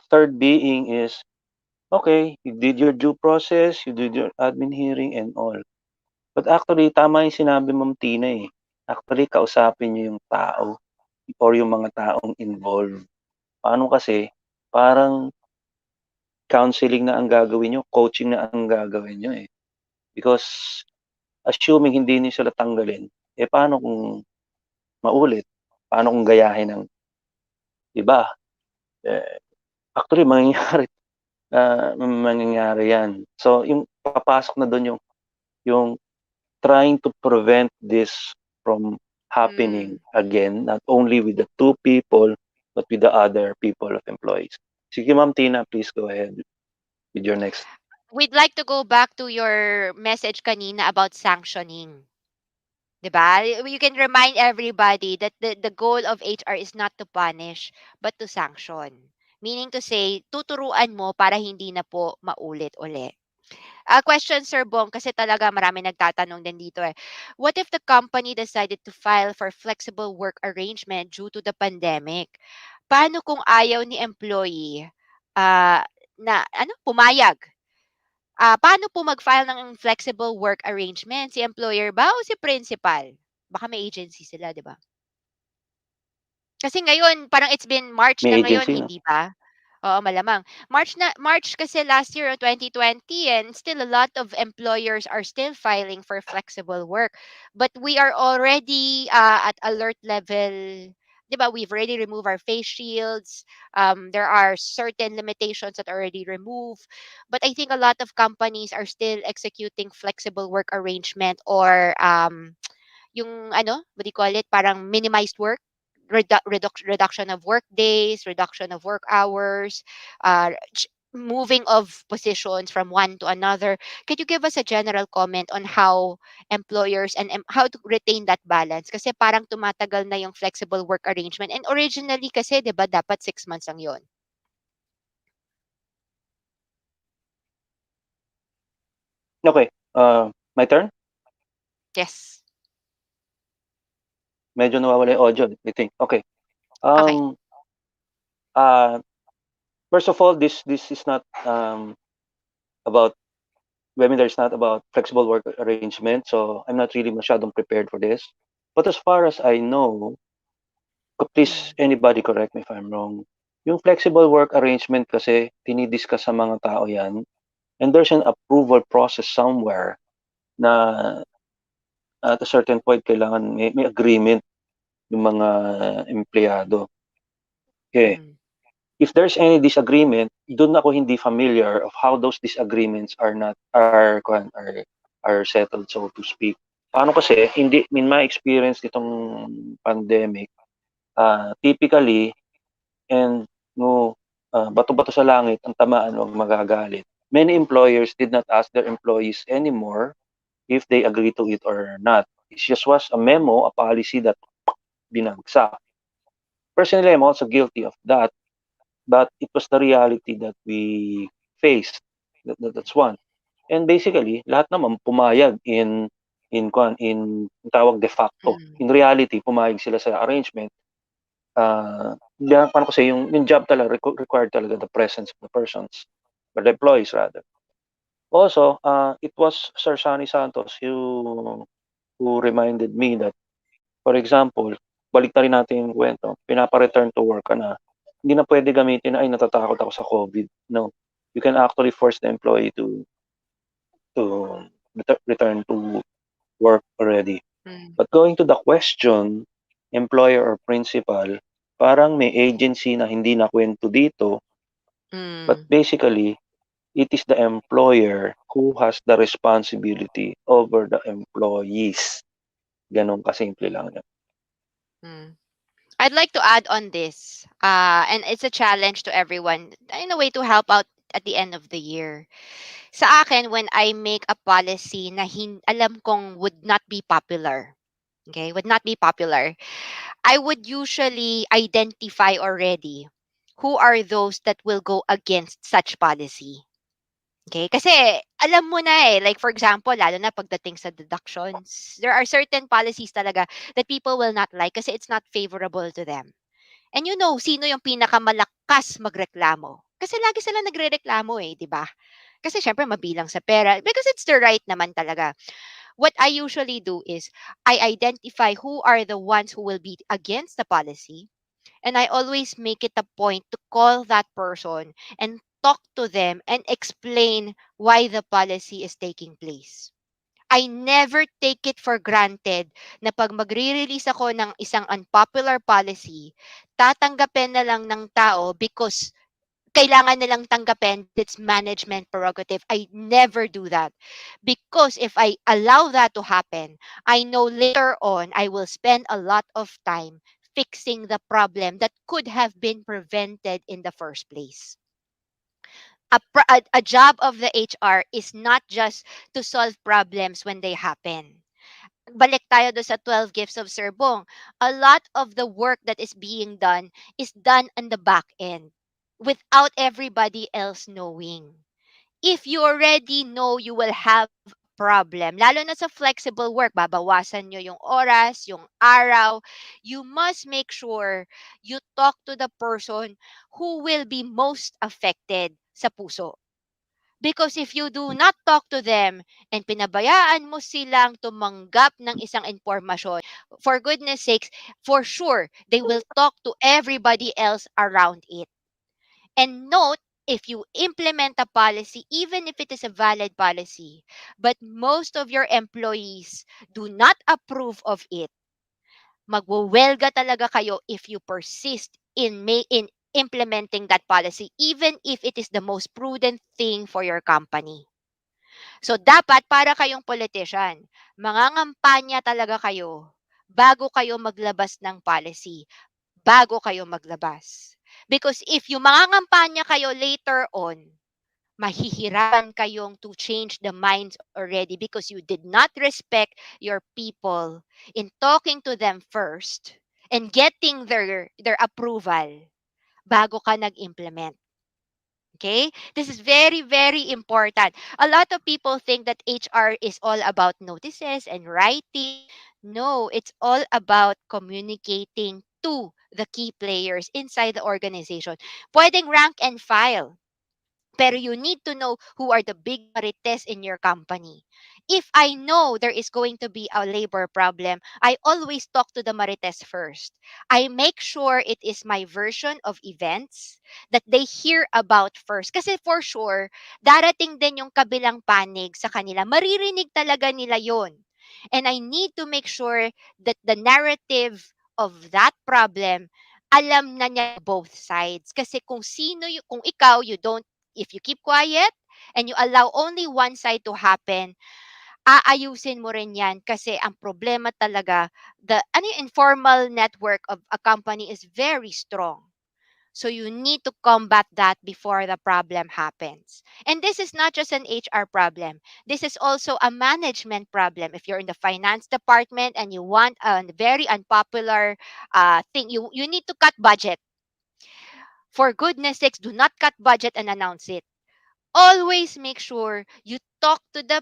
third being is, okay, you did your due process, you did your admin hearing and all. But actually, tama yung sinabi Ma'am Tina eh. Actually, kausapin niyo yung tao or yung mga taong involved. Paano kasi, parang counseling na ang gagawin nyo, coaching na ang gagawin nyo eh. Because assuming hindi niyo sila tanggalin, eh paano kung maulit? Paano kung gayahin ng iba? Eh, actually, mangyayari yan. So, yung papasok na doon yung trying to prevent this from happening Mm. again, not only with the two people, but with the other people of employees. Sige, Ma'am Tina, please go ahead with your next. We'd like to go back to your message kanina about sanctioning. 'Di ba? You can remind everybody that the goal of HR is not to punish, but to sanction. Meaning to say, tuturuan mo para hindi na po maulit-uli. Question, Sir Bong, kasi talaga marami nagtatanong din dito eh. What if the company decided to file for flexible work arrangement due to the pandemic? Paano kung ayaw ni employee na pumayag? Paano po mag-file ng flexible work arrangement? Si employer ba o si principal? Baka may agency sila, 'di ba? Kasi ngayon parang it's been March May na ngayon, agency, no? hindi ba? Oo, malamang. March kasi last year, 2020, and still a lot of employers are still filing for flexible work. But we are already at alert level, 'di ba? We've already removed our face shields. There are certain limitations that are already removed. But I think a lot of companies are still executing flexible work arrangement or yung what do you call it? Parang minimized work, reduction of work days, reduction of work hours, moving of positions from one to another. Could you give us a general comment on how employers and how to retain that balance? Kasi parang tumatagal na yung flexible work arrangement. And originally kasi, di ba, dapat 6 months lang yon. Okay, my turn? Yes. Medyo nawawala yung audio, I think. Okay. Okay. Uh, First of all, this is not about webinar is not about flexible work arrangement, so I'm not really masyadong prepared for this. But as far as I know, please Mm. anybody correct me if I'm wrong. Yung flexible work arrangement kasi tinidiscuss sa mga tao yan and there's an approval process somewhere na at a certain point kailangan may agreement yung mga empleyado. Okay. Mm. If there's any disagreement, doon ako hindi familiar of how those disagreements are settled, so to speak. Paano kasi, hindi, in my experience nitong pandemic, typically, and no, bato-bato sa langit, ang tamaan, wag magagalit. Many employers did not ask their employees anymore if they agree to it or not. It just was a memo, a policy that binagsak. Personally, I'm also guilty of that, but it was the reality that we faced. That's one. And basically, lahat naman pumayag in tawag de facto. Mm. In reality, pumayag sila sa arrangement. Paano kasi yung job talaga required talaga the presence of the persons or the employees rather. Also, it was Sir Sunny Santos who reminded me that, for example, balik na rin natin yung kwento, pinapa-return to work ka na, hindi na pwede gamitin na, ay, natatakot ako sa COVID. No. You can actually force the employee to return to work already. Mm. But going to the question, employer or principal, parang may agency na hindi nakwento dito, but Mm. basically, it is the employer who has the responsibility over the employees. Ganun kasimple lang yan. Mm. I'd like to add on this, and it's a challenge to everyone in a way to help out at the end of the year. Sa akin, when I make a policy na alam kong would not be popular, okay, would not be popular, I would usually identify already who are those that will go against such policy. Okay? Kasi alam mo na eh, like for example, lalo na pagdating sa deductions, there are certain policies talaga that people will not like kasi it's not favorable to them. And you know, sino yung pinakamalakas magreklamo? Kasi lagi sila nagrereklamo eh, di ba? Kasi syempre mabilang sa pera because it's the right naman talaga. What I usually do is I identify who are the ones who will be against the policy, and I always make it a point to call that person and talk to them and explain why the policy is taking place. I never take it for granted na pag magre-release ako ng isang unpopular policy, tatanggapin na lang ng tao because kailangan nilang tanggapin that it's management prerogative. I never do that. Because if I allow that to happen, I know later on I will spend a lot of time fixing the problem that could have been prevented in the first place. A job of the HR is not just to solve problems when they happen. Balik tayo do sa 12 gifts of Sir Bong. A lot of the work that is done on the back end without everybody else knowing. If you already know you will have a problem, lalo na sa flexible work, babawasan nyo yung oras, yung araw, you must make sure you talk to the person who will be most affected sa puso. Because if you do not talk to them and pinabayaan mo silang tumanggap ng isang impormasyon, for goodness sakes, for sure, they will talk to everybody else around it. And note, if you implement a policy, even if it is a valid policy, but most of your employees do not approve of it, magwawelga talaga kayo if you persist in implementing that policy, even if it is the most prudent thing for your company. So dapat para kayong politician, mangangampanya talaga kayo bago kayo maglabas ng policy, bago kayo maglabas. Because if yung mangangampanya kayo later on, mahihirapan kayong to change the minds already because you did not respect your people in talking to them first and getting their approval bago ka nag-implement. Okay? This is very, very important. A lot of people think that HR is all about notices and writing. No, it's all about communicating to the key players inside the organization. Pwedeng rank and file. Pero you need to know who are the big marites in your company. If I know there is going to be a labor problem, I always talk to the marites first. I make sure it is my version of events that they hear about first. Kasi for sure, darating din yung kabilang panig sa kanila. Maririnig talaga nila yon. And I need to make sure that the narrative of that problem, alam na niya both sides. Kasi kung kung ikaw, if you keep quiet and you allow only one side to happen, aayusin mo rin yan kasi ang problema talaga, yung informal network of a company is very strong. So you need to combat that before the problem happens. And this is not just an HR problem. This is also a management problem. If you're in the finance department and you want a very unpopular thing, you need to cut budget. For goodness sakes, do not cut budget and announce it. Always make sure you talk to the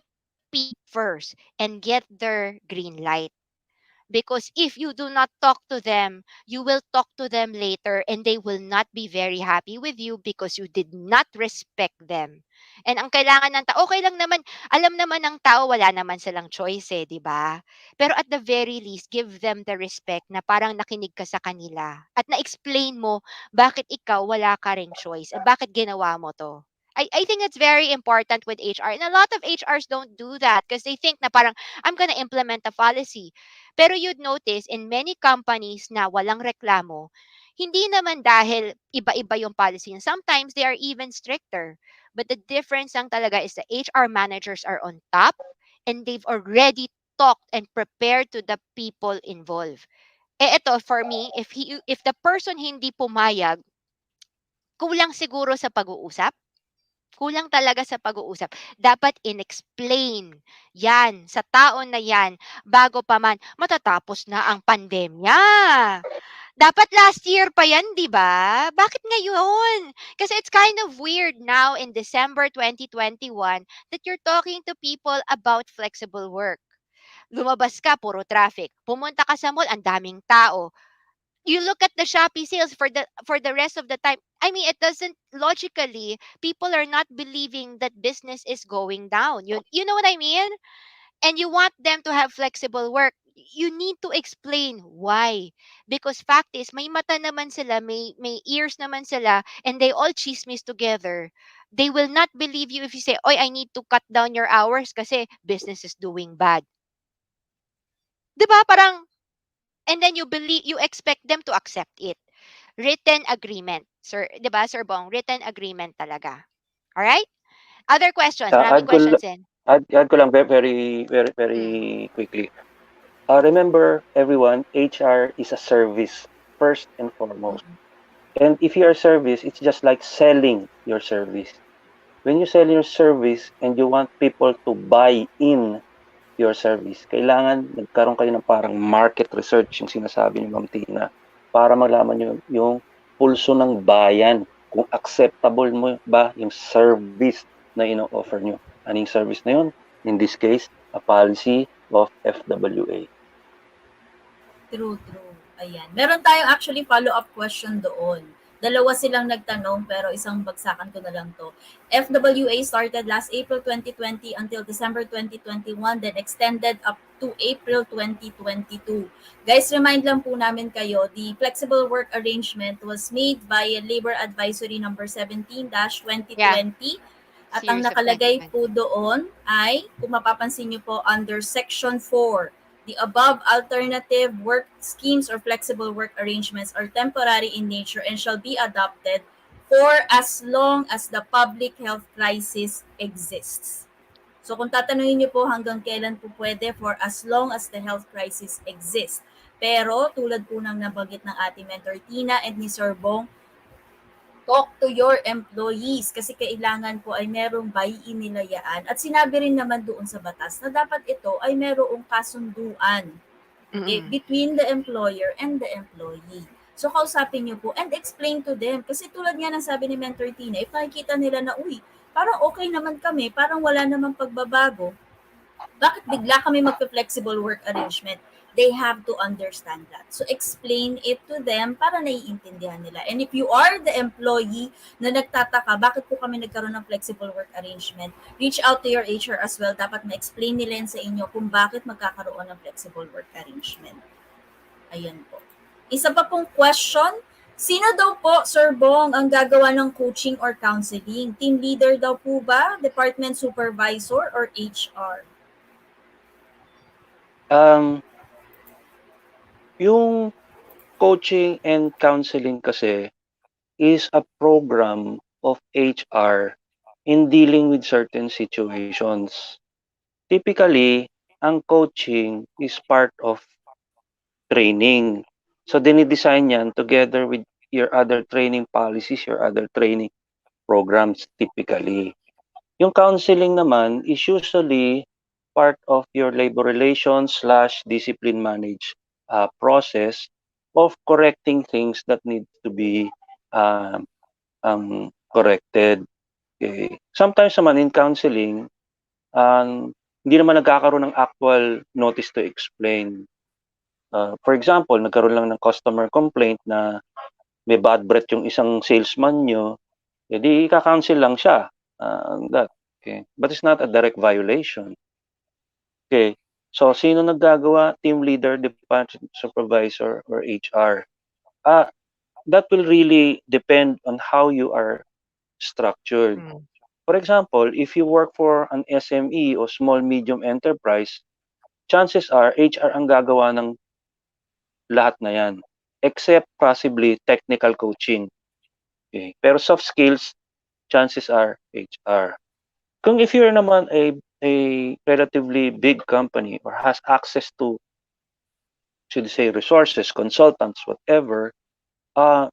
people first and get their green light. Because if you do not talk to them, you will talk to them later and they will not be very happy with you because you did not respect them. And ang kailangan ng tao, okay lang naman, alam naman ng tao, wala naman silang choice eh, di ba? Pero at the very least, give them the respect na parang nakinig ka sa kanila. At na-explain mo bakit ikaw wala ka ring choice at bakit ginawa mo to. I think it's very important with HR. And a lot of HRs don't do that because they think na parang, I'm gonna implement a policy. Pero you'd notice in many companies na walang reklamo, hindi naman dahil iba-iba yung policy. And sometimes they are even stricter. But the difference lang talaga is the HR managers are on top and they've already talked and prepared to the people involved. Ito for me, if the person hindi pumayag, kulang siguro sa pag-uusap. Kulang talaga sa pag-uusap. Dapat in-explain yan sa taon na yan bago pa man matatapos na ang pandemya. Dapat last year pa yan, di ba? Bakit ngayon? Kasi it's kind of weird now in December 2021 that you're talking to people about flexible work. Lumabas ka, puro traffic. Pumunta ka sa mall, ang daming tao. You look at the Shopee sales for the rest of the time. I mean, it doesn't logically. People are not believing that business is going down. You know what I mean? And you want them to have flexible work. You need to explain why. Because fact is, may mata naman sila, may ears naman sila, and they all chismis together. They will not believe you if you say, "Oy, I need to cut down your hours kasi business is doing bad." 'Di ba? Parang and then you expect them to accept it. Written agreement. Sir, 'di ba, Sir Bong? Written agreement talaga. All right? Other questions? Add Maraming ko, questions in. add ko lang very, very, very Mm. quickly. Remember, everyone, HR is a service first and foremost. And if you are service, it's just like selling your service. When you sell your service and you want people to buy in your service, kailangan nagkaroon kayo ng parang market research, yung sinasabi ni Ma'am Tina, para malaman nyo yung pulso ng bayan, kung acceptable mo ba yung service na ino-offer nyo. Anong service na yun? In this case, a policy of FWA. True, true. Ayan. Meron tayong actually follow-up question doon. Dalawa silang nagtanong pero isang bagsakan ko na lang to. FWA started last April 2020 until December 2021, then extended up to April 2022. Guys, remind lang po namin kayo, the flexible work arrangement was made by Labor Advisory number 17-2020. Yeah. At ang Series of nakalagay 2020. po doon ay, kung mapapansin nyo po, under Section 4, the above alternative work schemes or flexible work arrangements are temporary in nature and shall be adopted for as long as the public health crisis exists. So kung tatanungin niyo po hanggang kailan po pwede, for as long as the health crisis exists. Pero tulad po ng nabanggit ng ating mentor Tina and ni Sir Bong, talk to your employees kasi kailangan po ay merong buy-in nila yan. At sinabi rin naman doon sa batas na dapat ito ay merong kasunduan between the employer and the employee. So kausapin niyo po and explain to them. Kasi tulad nga ng sabi ni Mentor Tina, if nakikita nila na, uy, parang okay naman kami, parang wala namang pagbabago, Bakit bigla kami magpe-flexible work arrangement? They have to understand that. So explain it to them para naiintindihan nila. And if you are the employee na nagtataka, bakit po kami nagkaroon ng flexible work arrangement, reach out to your HR as well. Dapat ma-explain nila yan sa inyo kung bakit magkakaroon ng flexible work arrangement. Ayan po. Isa pa pong question, sino daw po, Sir Bong, ang gagawa ng coaching or counseling? Team leader daw po ba? Department supervisor or HR? Um, yung coaching and counseling kasi is a program of HR in dealing with certain situations. Typically, ang coaching is part of training. So, dinidesign yan together with your other training policies, your other training programs typically. Yung counseling naman is usually part of your labor relations slash discipline manage process of correcting things that need to be um, corrected. Okay. Sometimes naman in counseling, hindi naman nagkakaroon ng actual notice to explain. For example, nagkaroon lang ng customer complaint na may bad breath yung isang salesman nyo, edi ika-cancel lang siya. That. Okay. But it's not a direct violation. Okay. So, sino naggagawa? Team leader, department supervisor, or HR? Ah, that will really depend on how you are structured. Mm. For example, if you work for an SME o small medium enterprise, chances are HR ang gagawa ng lahat na yan. Except possibly technical coaching. Okay. Pero soft skills, chances are HR. Kung if you're naman a relatively big company or has access to, should say, resources, consultants, whatever, uh,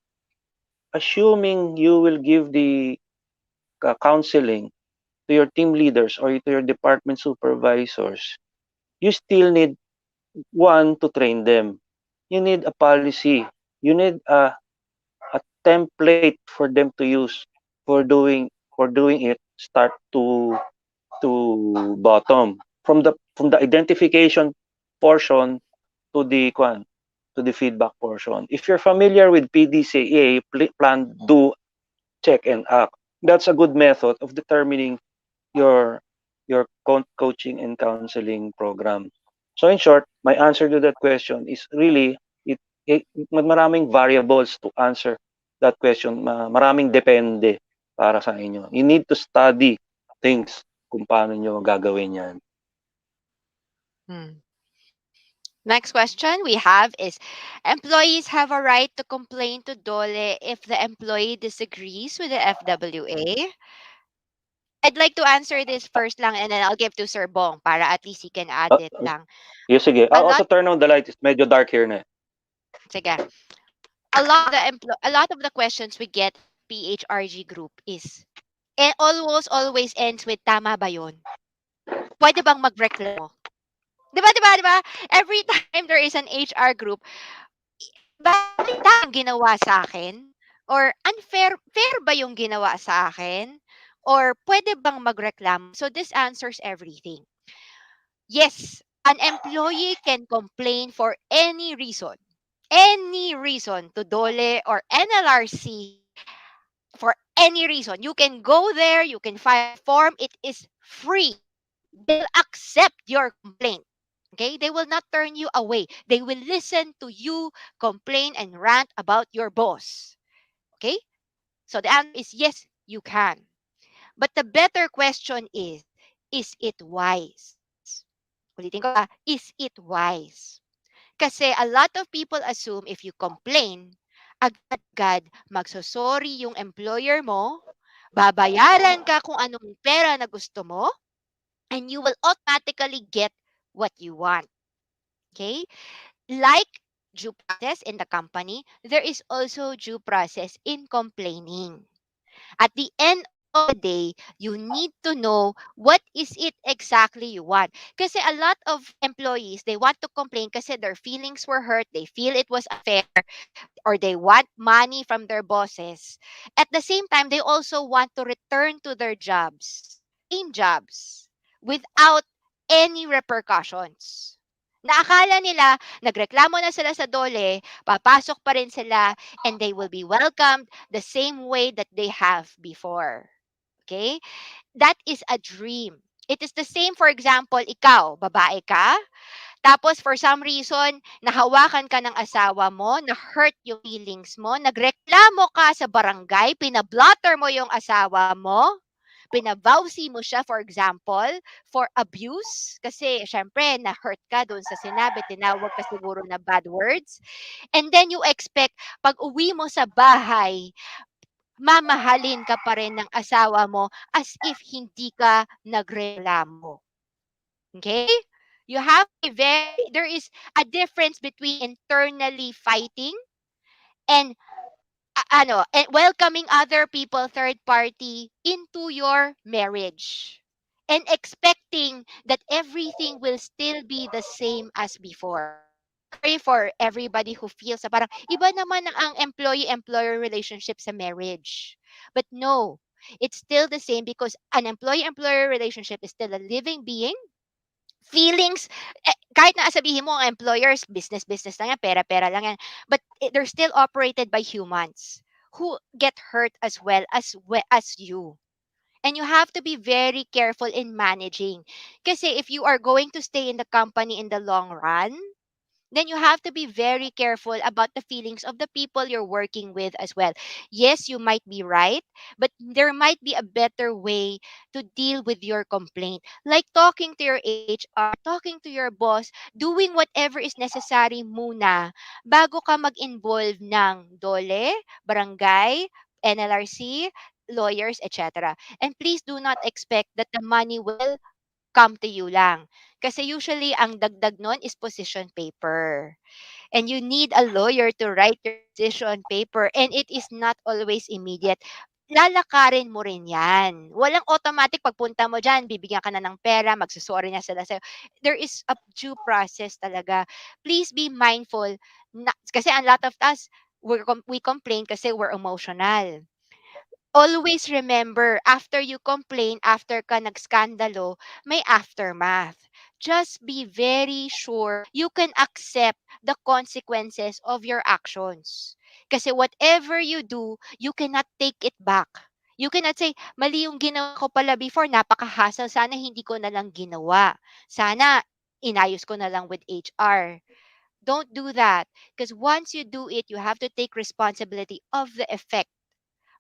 assuming you will give the counseling to your team leaders or to your department supervisors, you still need one to train them. You need a policy. You need a template for them to use for doing it start to bottom from the identification portion to the feedback portion. If you're familiar with PDCA, plan, do, check, and act, that's a good method of determining your coaching and counseling program. So in short, my answer to that question is really maraming variables to answer that question. Maraming depende para sa inyo. You need to study things kung paano nyo gagawin yan. Hmm. Next question we have is, employees have a right to complain to Dole if the employee disagrees with the FWA? I'd like to answer this first lang and then I'll give to Sir Bong para at least he can add Uh, it lang. sige. A I'll lot, also turn on the light. It's medyo dark here na. sige. A lot of the questions we get at PHRG group is, always ends with tama ba yun? Pwede bang magreklamo? Di ba? Every time there is an HR group, bakit tama yung ginawa sa akin? Or fair ba yung ginawa sa akin? Or pwede bang magreklamo? So this answers everything. Yes, an employee can complain for any reason to DOLE or NLRC for any reason. You can go there, you can file a form, it is free. They'll accept your complaint. Okay? They will not turn you away. They will listen to you complain and rant about your boss. Okay? So the answer is yes, you can. But the better question is it wise? Ulitin ko is it wise? Kasi a lot of people assume if you complain, agad-agad magsosorry yung employer mo, babayaran ka kung anong pera na gusto mo, and you will automatically get what you want. Okay? Like due process in the company, there is also due process in complaining. At the end of the day, you need to know what is it exactly you want. Kasi a lot of employees, they want to complain kasi their feelings were hurt, they feel it was unfair, or they want money from their bosses. At the same time, they also want to return to their jobs, same jobs, without any repercussions. Naakala nila, nagreklamo na sila sa dole, papasok pa rin sila, and they will be welcomed the same way that they have before. Okay? That is a dream. It is the same, for example, ikaw, babae ka, tapos for some reason, nahawakan ka ng asawa mo, na-hurt yung feelings mo, nagreklamo ka sa barangay, pinablotter mo yung asawa mo, pinavowsy mo siya, for example, for abuse, kasi syempre, na-hurt ka doon sa sinabi, tinawag ka siguro na bad words, and then you expect, pag uwi mo sa bahay, mamahalin ka pa rin ng asawa mo as if hindi ka nagreklamo. Okay? You have there is a difference between internally fighting and and welcoming other people, third party, into your marriage. And expecting that everything will still be the same as before. Sorry for everybody who feels na parang iba naman ang employee-employer relationship sa marriage. But no, it's still the same because an employee-employer relationship is still a living being. Feelings, kahit na sabihin mo ang employers, business lang yan, pera-pera lang yan. But they're still operated by humans who get hurt as you. And you have to be very careful in managing. Kasi if you are going to stay in the company in the long run, then you have to be very careful about the feelings of the people you're working with as well. Yes, you might be right, but there might be a better way to deal with your complaint. Like talking to your HR, talking to your boss, doing whatever is necessary muna bago ka mag-involve ng dole, barangay, NLRC, lawyers, etc. And please do not expect that the money will come to you lang. Kasi usually, ang dagdag nun is position paper. And you need a lawyer to write your position paper. And it is not always immediate. Lalakarin mo rin yan. Walang automatic pagpunta mo dyan, bibigyan ka na ng pera, magsusorry na sila sa'yo. There is a due process talaga. Please be mindful. Kasi a lot of us, we complain kasi we're emotional. Always remember, after you complain, after ka nagskandalo, may aftermath. Just be very sure you can accept the consequences of your actions. Kasi whatever you do, you cannot take it back. You cannot say, mali yung ginawa ko pala before, napaka-hassle, sana hindi ko na lang ginawa. Sana inayos ko na lang with HR. Don't do that. Because once you do it, you have to take responsibility of the effect.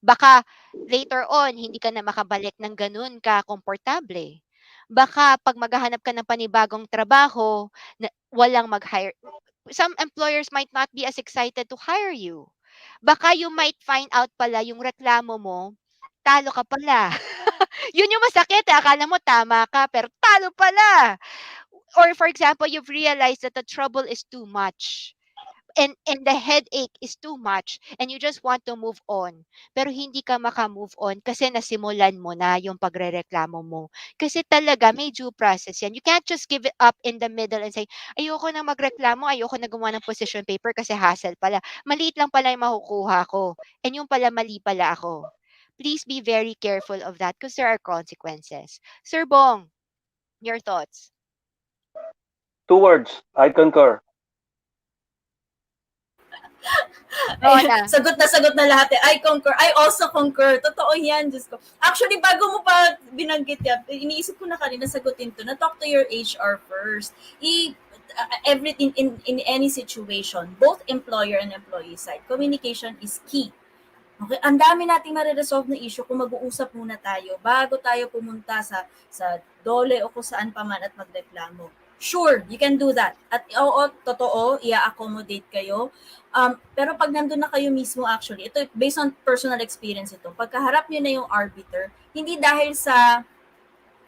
Baka later on, hindi ka na makabalik ng ganun ka komportable. Baka pag maghahanap ka ng panibagong trabaho, walang mag-hire. Some employers might not be as excited to hire you. Baka you might find out pala yung reklamo mo, talo ka pala. Yun yung masakit. Akala mo tama ka, pero talo pala. Or for example, you've realized that the trouble is too much. And the headache is too much and you just want to move on pero hindi ka maka-move on kasi nasimulan mo na yung pagrereklamo mo kasi talaga may due process yan. You can't just give it up in the middle and say ayoko na magreklamo, ayoko na gumawa ng position paper kasi hassle pala, maliit lang pala yung makukuha ko and yung pala mali pala ako. Please be very careful of that because there are consequences. Sir Bong, your thoughts? 2 words, I concur. Sagot na lahat eh. I concur. I also concur. Totoo yan, Diyos ko. Actually, bago mo pa binanggit yan, iniisip ko na kanina sagutin to, na talk to your HR first. Everything in any situation, both employer and employee side, communication is key. Okay, ang dami nating mare-resolve na issue kung mag-uusap muna tayo bago tayo pumunta sa dole o kung saan pa man at magreklamo. Sure, you can do that. At oo, totoo, i-accommodate kayo. Pero pag nandun na kayo mismo actually, ito based on personal experience ito, pagkaharap nyo na yung arbiter, hindi dahil sa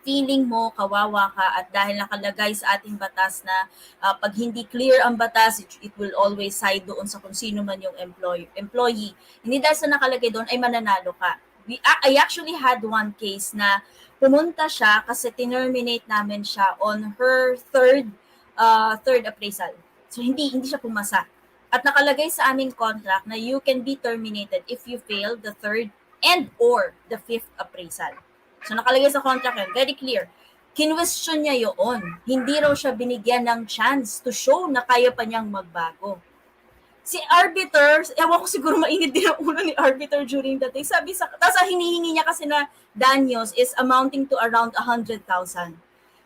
feeling mo, kawawa ka, at dahil nakalagay sa ating batas na pag hindi clear ang batas, it will always side doon sa kung sino man yung employee. Hindi dahil sa nakalagay doon ay mananalo ka. I actually had one case na pumunta siya kasi tinerminate namin siya on her third appraisal. So hindi siya pumasa. At nakalagay sa aming contract na you can be terminated if you fail the third and or the fifth appraisal. So nakalagay sa contract yan, very clear. Kinwestiyon niya yun. Hindi raw siya binigyan ng chance to show na kaya pa niyang magbago. Si Arbiter, ewan ko siguro mainit din ang ulo ni Arbiter during that day. Sabi sa, tapos ang hinihingi niya kasi na danyos is amounting to around 100,000.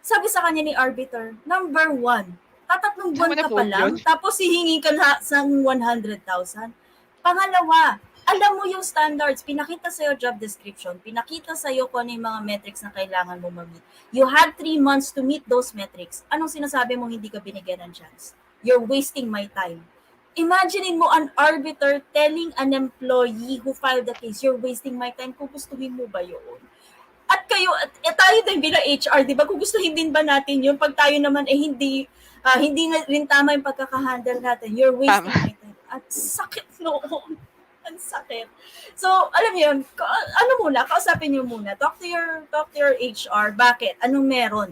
Sabi sa kanya ni Arbiter, number one, tatatlong Saan buwan mo ka pa na-phone lang, yun? tapos hihingi ka na sa 100,000. Pangalawa, alam mo yung standards, pinakita sa'yo job description, pinakita sa'yo kung ano yung mga metrics na kailangan mo ma-meet. You had 3 months to meet those metrics. Anong sinasabi mo hindi ka binigyan ng chance? You're wasting my time. Imaginein mo an arbiter telling an employee who filed the case, you're wasting my time, kung gustuhin mo ba yun? At kayo, tayo din bilang HR, di ba? Kung gustuhin din ba natin yun, pag tayo naman hindi na rin tama yung pagkakahandle natin, you're wasting Tama. my time. At sakit noon. Ang sakit. So, alam mo yun, ano muna, kausapin niyo muna. Talk to your HR. Bakit? Anong meron?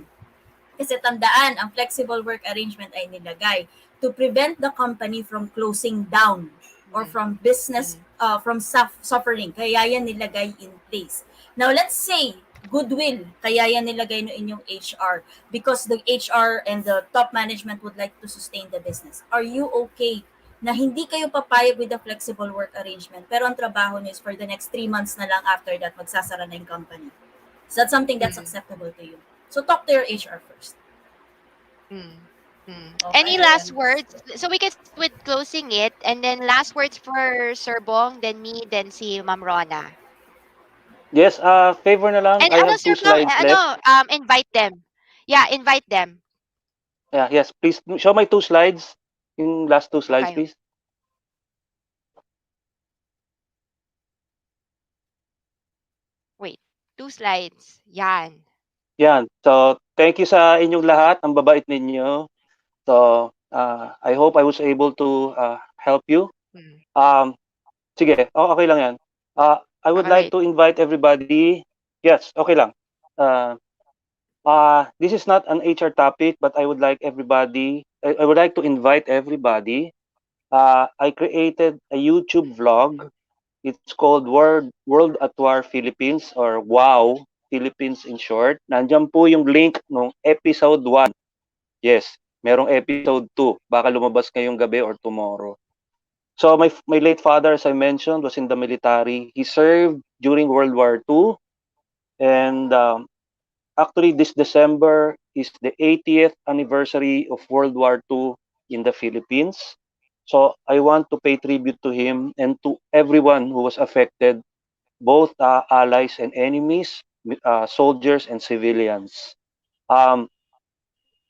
Kasi tandaan, ang flexible work arrangement ay nilagay to prevent the company from closing down or Mm. from business, Mm. from suffering. Kaya yan nilagay in place. Now, let's say, goodwill, kaya yan nilagay no inyong HR because the HR and the top management would like to sustain the business. Are you okay na hindi kayo papayag with the flexible work arrangement pero ang trabaho niyo is for the next 3 months na lang after that magsasara na yung company? Is that something that's Mm. acceptable to you? So talk to your HR first. Mm. Mm. Okay, Any ayan. last words? So we can start with closing it, and then last words for Sir Bong, then me, then si Ma'am Rona. Yes, favor na lang. And I have ano, two Sir Bong, slides left. invite them. Yeah, invite them. Yeah, yes, please show my two slides. Yung last two slides, Okay. please. Wait. 2 slides. Yan. Yan. So, thank you sa inyong lahat. Ang babait ninyo. So, I hope I was able to help you. Mm. Sige, okay lang yan. I would Okay, like wait. to invite everybody. Yes, okay lang. Uh, this is not an HR topic, but I would like to invite everybody. I created a YouTube vlog. It's called World at War Philippines or WOW Philippines in short. Nandiyan po yung link ng episode 1. Yes, merong episode 2. Baka lumabas ngayong gabi or tomorrow. So my late father, as I mentioned, was in the military. He served during World War II, and actually this December is the 80th anniversary of World War II in the Philippines. So I want to pay tribute to him and to everyone who was affected, both allies and enemies, soldiers and civilians. Um,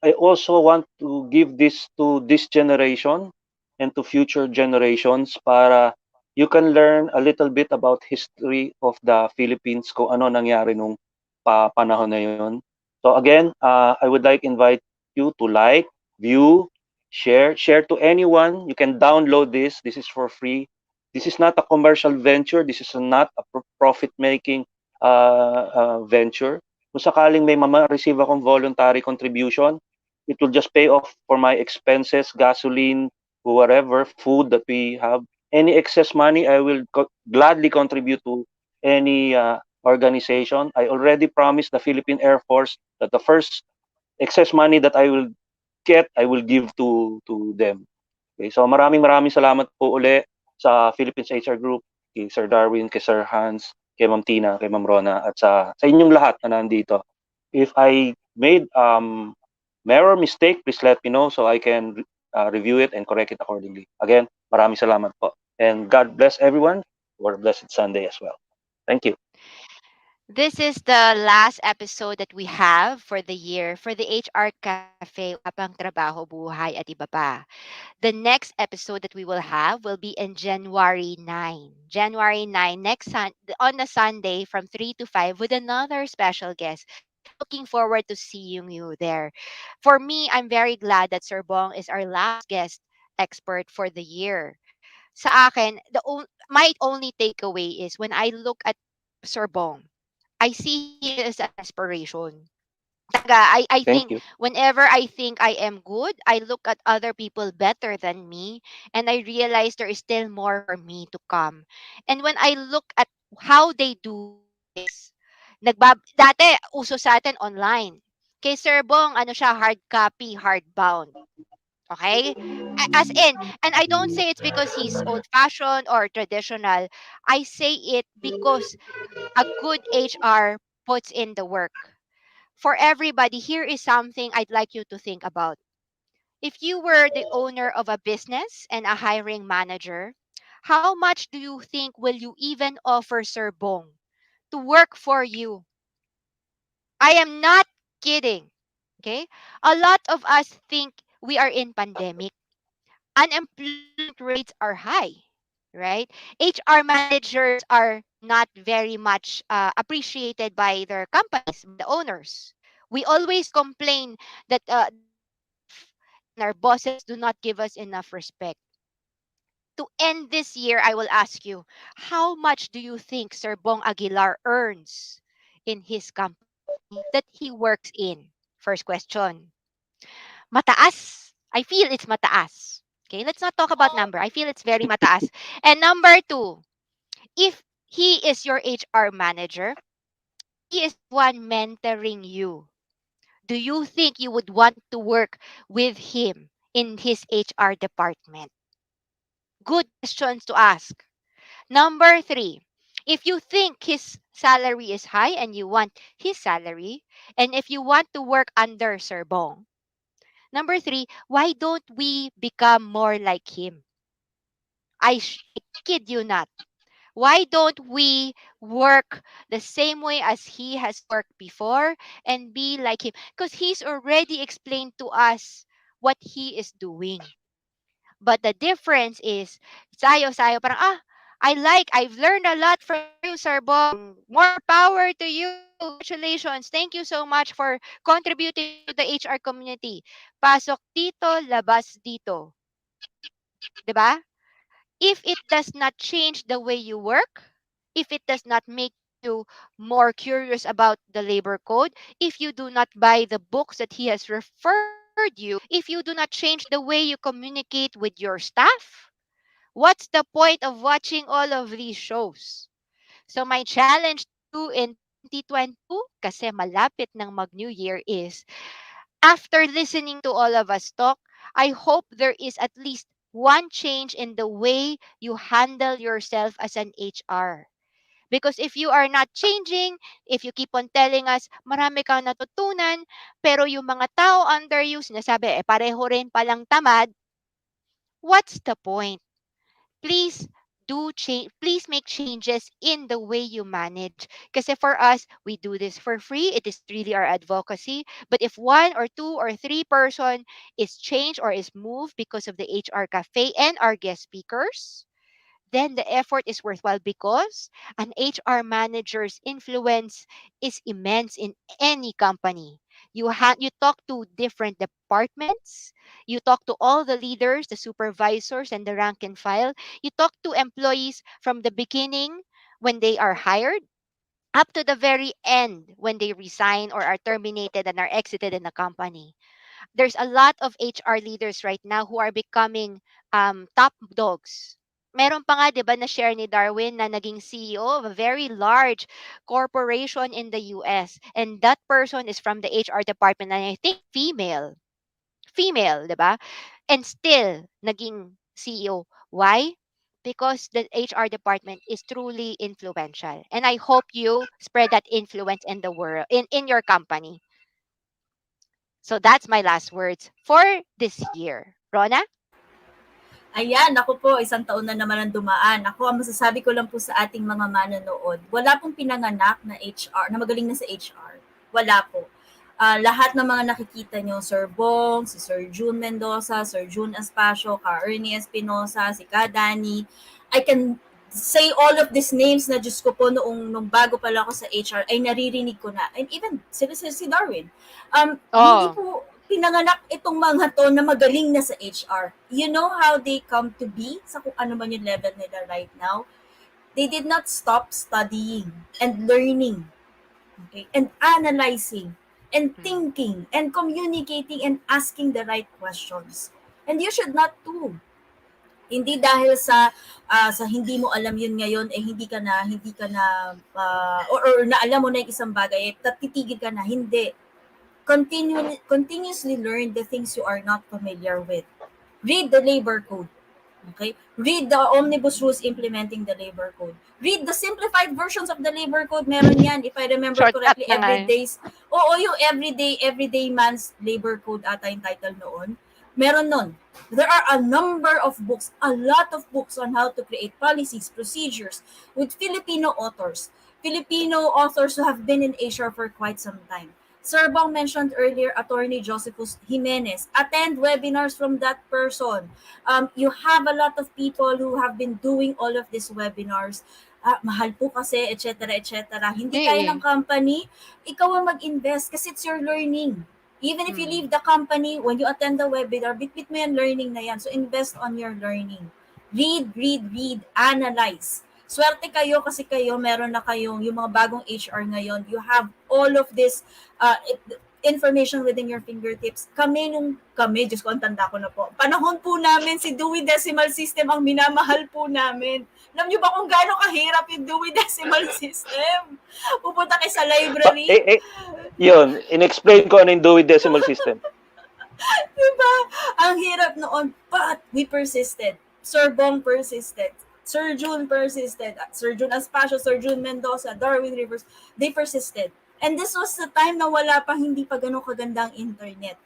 I also want to give this to this generation and to future generations para you can learn a little bit about history of the Philippines, kung ano nangyari nung panahon na yun. So again, I would like invite you to like, view, share to anyone. You can download this. This is for free. This is not a commercial venture. This is not a profit-making venture. Kung sakaling may receive akong voluntary contribution, it will just pay off for my expenses, gasoline, whatever, food that we have. Any excess money, I will gladly contribute to any organization. I already promised the Philippine Air Force that the first excess money that I will get, I will give to them. Okay, so maraming salamat po uli sa Philippines HR Group, kay Sir Darwin, kay Sir Hans, kay Ma'am Tina, kay Ma'am Rona, at sa inyong lahat na nandito. If I made error, mistake, please let me know so I can review it and correct it accordingly. Again, maraming salamat po. And God bless everyone for a blessed Sunday as well. Thank you. This is the last episode that we have for the year for the HR Cafe Usapang Trabaho, Buhay at Iba Pa. The next episode that we will have will be in January 9. January 9, on a Sunday from 3 to 5 with another special guest. So looking forward to seeing you there. For me, I'm very glad that Sir Bong is our last guest expert for the year. Sa akin, my only takeaway is when I look at Sir Bong, I see him as an inspiration. Talaga, I think Thank you. whenever I think I am good, I look at other people better than me and I realize there is still more for me to come. And when I look at how they do things, dati uso sa atin online. Kay Sir Bong, ano siya, hard copy, hardbound. Okay? As in, and I don't say it's because he's old-fashioned or traditional. I say it because a good HR puts in the work. For everybody, here is something I'd like you to think about. If you were the owner of a business and a hiring manager, how much do you think will you even offer Sir Bong to work for you? I am not kidding. Okay? A lot of us think we are in pandemic. Unemployment rates are high, right? HR managers are not very much appreciated by their companies, by the owners. We always complain that our staff and our bosses do not give us enough respect. To end this year, I will ask you, how much do you think Sir Bong Aguilar earns in his company that he works in? First question. Mataas. I feel it's mataas. Okay, let's not talk about number. I feel it's very mataas. And number two, if he is your HR manager, he is the one mentoring you. Do you think you would want to work with him in his HR department? Good questions to ask. Number three, if you think his salary is high and you want his salary, and if you want to work under Sir Bong, number three, why don't we become more like him? I kid you not. Why don't we work the same way as he has worked before and be like him? Because he's already explained to us what he is doing. But the difference is, sayo, parang, I've learned a lot from you, Sir Bong. More power to you. Congratulations. Thank you so much for contributing to the HR community. Pasok dito, labas dito. 'Di ba? If it does not change the way you work, if it does not make you more curious about the labor code, if you do not buy the books that he has referred you, if you do not change the way you communicate with your staff, what's the point of watching all of these shows? So my challenge to you in 2022, kasi malapit ng mag-New Year, is after listening to all of us talk, I hope there is at least one change in the way you handle yourself as an HR. Because if you are not changing, if you keep on telling us, marami kang natutunan, pero yung mga tao under you, sinasabi, pareho rin palang tamad, what's the point? Please please make changes in the way you manage. Because for us, we do this for free. It is really our advocacy. But if one or two or three person is changed or is moved because of the HR cafe and our guest speakers, then the effort is worthwhile because an HR manager's influence is immense in any company. You talk to different departments, you talk to all the leaders, the supervisors and the rank and file. You talk to employees from the beginning when they are hired up to the very end when they resign or are terminated and are exited in the company. There's a lot of HR leaders right now who are becoming top dogs. Meron pa nga, di ba, na share ni Darwin na naging CEO of a very large corporation in the US. And that person is from the HR department and I think female. Female, di ba? And still, naging CEO. Why? Because the HR department is truly influential. And I hope you spread that influence in the world, in your company. So that's my last words for this year. Rona? Ayan, ako po, isang taon na naman ang dumaan. Ako, ang masasabi ko lang po sa ating mga manonood, wala pong pinanganak na HR, na magaling na sa HR. Wala po. Lahat ng mga nakikita nyo, Sir Bong, si Sir June Mendoza, Sir June Aspacio, Ka Ernie Espinosa, si Ka Dani, I can say all of these names na Diyos ko po nung bago pa lang ako sa HR ay naririnig ko na. And even si Darwin. Hindi Oh. po pinanganak itong mga to na magaling na sa HR. You know how they come to be sa kung ano man yung level nila right now? They did not stop studying and learning, okay, and analyzing and Mm. thinking and communicating and asking the right questions. And you should not too. Hindi dahil sa hindi mo alam yun ngayon eh hindi ka na or na alam mo na yung isang bagay eh titigil ka na, hindi. continuously learn the things you are not familiar with. Read the labor code. Okay? Read the omnibus rules implementing the labor code. Read the simplified versions of the labor code. Meron yan, if I remember Shortcut correctly, na nga. yung everyday man's labor code ata yung title noon. Meron nun. There are a number of books, a lot of books on how to create policies, procedures with Filipino authors who have been in Asia for quite some time. Sir Bong mentioned earlier, Attorney Josephus Jimenez. Attend webinars from that person. You have a lot of people who have been doing all of these webinars. Mahal po kasi, etc., etc. Hindi kaya ng Eh. company, ikaw ang mag-invest kasi it's your learning. Even if you leave the company, when you attend the webinar, bit-bit mo yan learning na yan. So invest on your learning. Read, analyze. Swerte kayo kasi meron na kayong, yung mga bagong HR ngayon, you have all of this information within your fingertips. Diyos ko, ang tanda ko na po. Panahon po namin, si Dewey Decimal System ang minamahal po namin. Alam niyo ba kung gaano kahirap yung Dewey Decimal System? Pupunta kayo sa library. Yun, in-explain ko ano yung Dewey Decimal System. Diba? Ang hirap noon, but we persisted. Sir Bong persisted. Sir June persisted. Sir June Aspacio, Sir June Mendoza, Darwin Rivers, they persisted. And this was the time na wala pa, hindi pa ganun kagandang internet.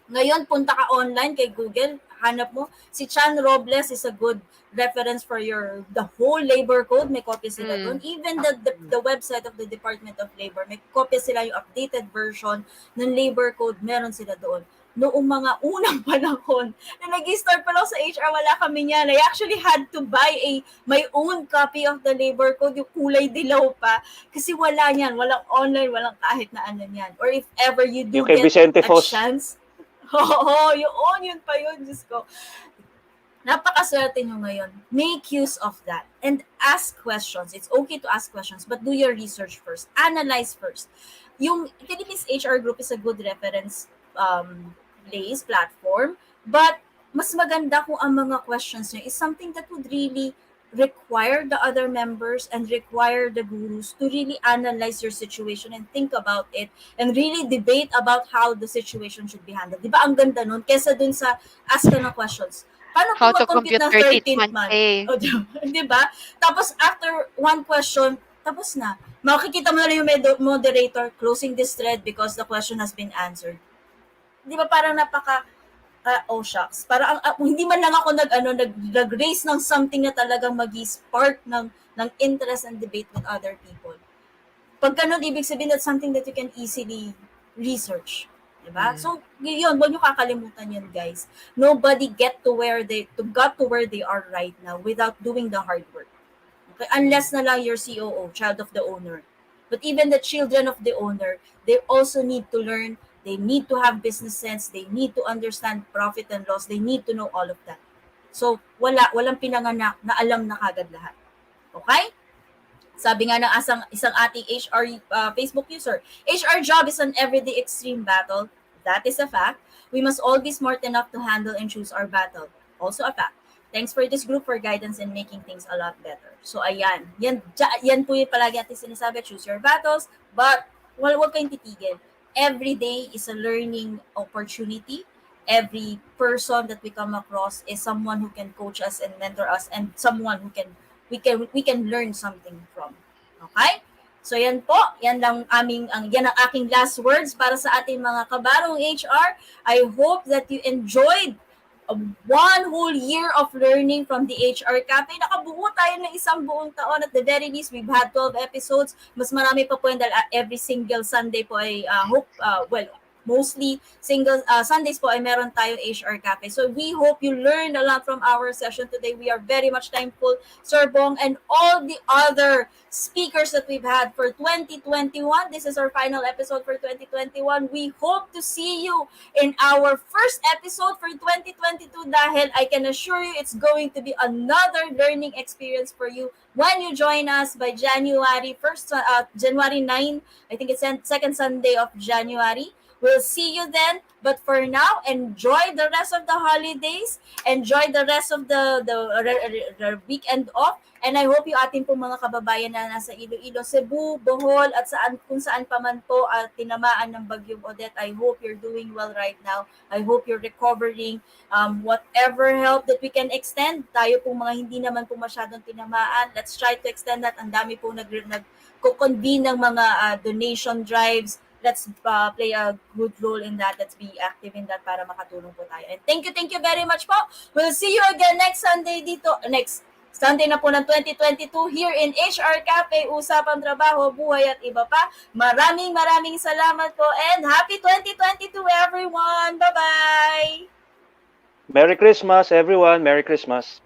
Ngayon, punta ka online kay Google, hanap mo, si Chan Robles is a good reference for the whole labor code, may copy sila doon. Even the website of the Department of Labor, may copy sila yung updated version ng labor code, meron sila doon. Noong mga unang panahon na nag-start pa lang sa HR, wala kami niyan. I actually had to buy my own copy of the labor code, yung kulay dilaw pa, kasi wala niyan, walang online, walang kahit na ano niyan. Or if ever you do Yung kay get Vicente a Foss. chance, yun pa yun, Diyos ko. Napakaswerte nyo ngayon. Make use of that. And ask questions. It's okay to ask questions, but do your research first. Analyze first. Yung Philippines HR Group is a good reference platform, but mas maganda kung ang mga questions nyo is something that would really require the other members and require the gurus to really analyze your situation and think about it and really debate about how the situation should be handled. Di ba ang ganda nun? Kesa dun sa ask ka ng questions. Paano How po to mag-compute compute ng 13th 13th month month? pay. O, di ba? Tapos after one question, tapos na. Makikita mo na yung moderator closing this thread because the question has been answered. Di ba parang oh shucks. Parang hindi man lang ako nag-raise ng something na talagang magi-spark ng interest and debate with other people. Pag ganun, ibig sabihin that's something that you can easily research. Diba? So, yun, huwag nyo kakalimutan yun, guys. Nobody got to where they are right now without doing the hard work. Okay? Unless na lang your COO, child of the owner. But even the children of the owner, they also need to learn. They need to have business sense. They need to understand profit and loss. They need to know all of that. So, walang pinanganak na alam na kagad lahat. Okay? Sabi nga ng isang ating HR Facebook user, HR job is an everyday extreme battle. That is a fact. We must all be smart enough to handle and choose our battle. Also a fact. Thanks for this group for guidance and making things a lot better. So ayan, yan po yung palagi natin sinasabi, choose your battles, but huwag kayong titigil. Every day is a learning opportunity. Every person that we come across is someone who can coach us and mentor us and someone who we can learn something from. Okay? So yan po, yan ang aking last words para sa ating mga kabarong HR. I hope that you enjoyed one whole year of learning from the HR Cafe. Nakabuo tayo ng isang buong taon. At the very least, we've had 12 episodes. Mas marami pa po yan dahil every single Sunday po ay mostly Sundays po ay meron tayo HR Cafe. So we hope you learned a lot from our session today. We are very much thankful, Sir Bong, and all the other speakers that we've had for 2021. This is our final episode for 2021. We hope to see you in our first episode for 2022 dahil I can assure you it's going to be another learning experience for you when you join us by January 9, I think it's second Sunday of January. We'll see you then. But for now, enjoy the rest of the holidays. Enjoy the rest of the weekend off. And I hope yung ating pong mga kababayan na nasa Iloilo, Cebu, Bohol, at kung saan pa man po tinamaan ng Bagyong Odette, I hope you're doing well right now. I hope you're recovering. Whatever help that we can extend, tayo pong mga hindi naman po masyadong tinamaan, let's try to extend that. Ang dami po nag-convene ng mga donation drives. Let's play a good role in that. Let's be active in that para makatulong po tayo. And thank you very much po. We'll see you again next Sunday next Sunday na po ng 2022 here in HR Cafe, Usapang Trabaho, Buhay at Iba Pa. Maraming salamat po and happy 2022 everyone. Bye-bye! Merry Christmas, everyone. Merry Christmas.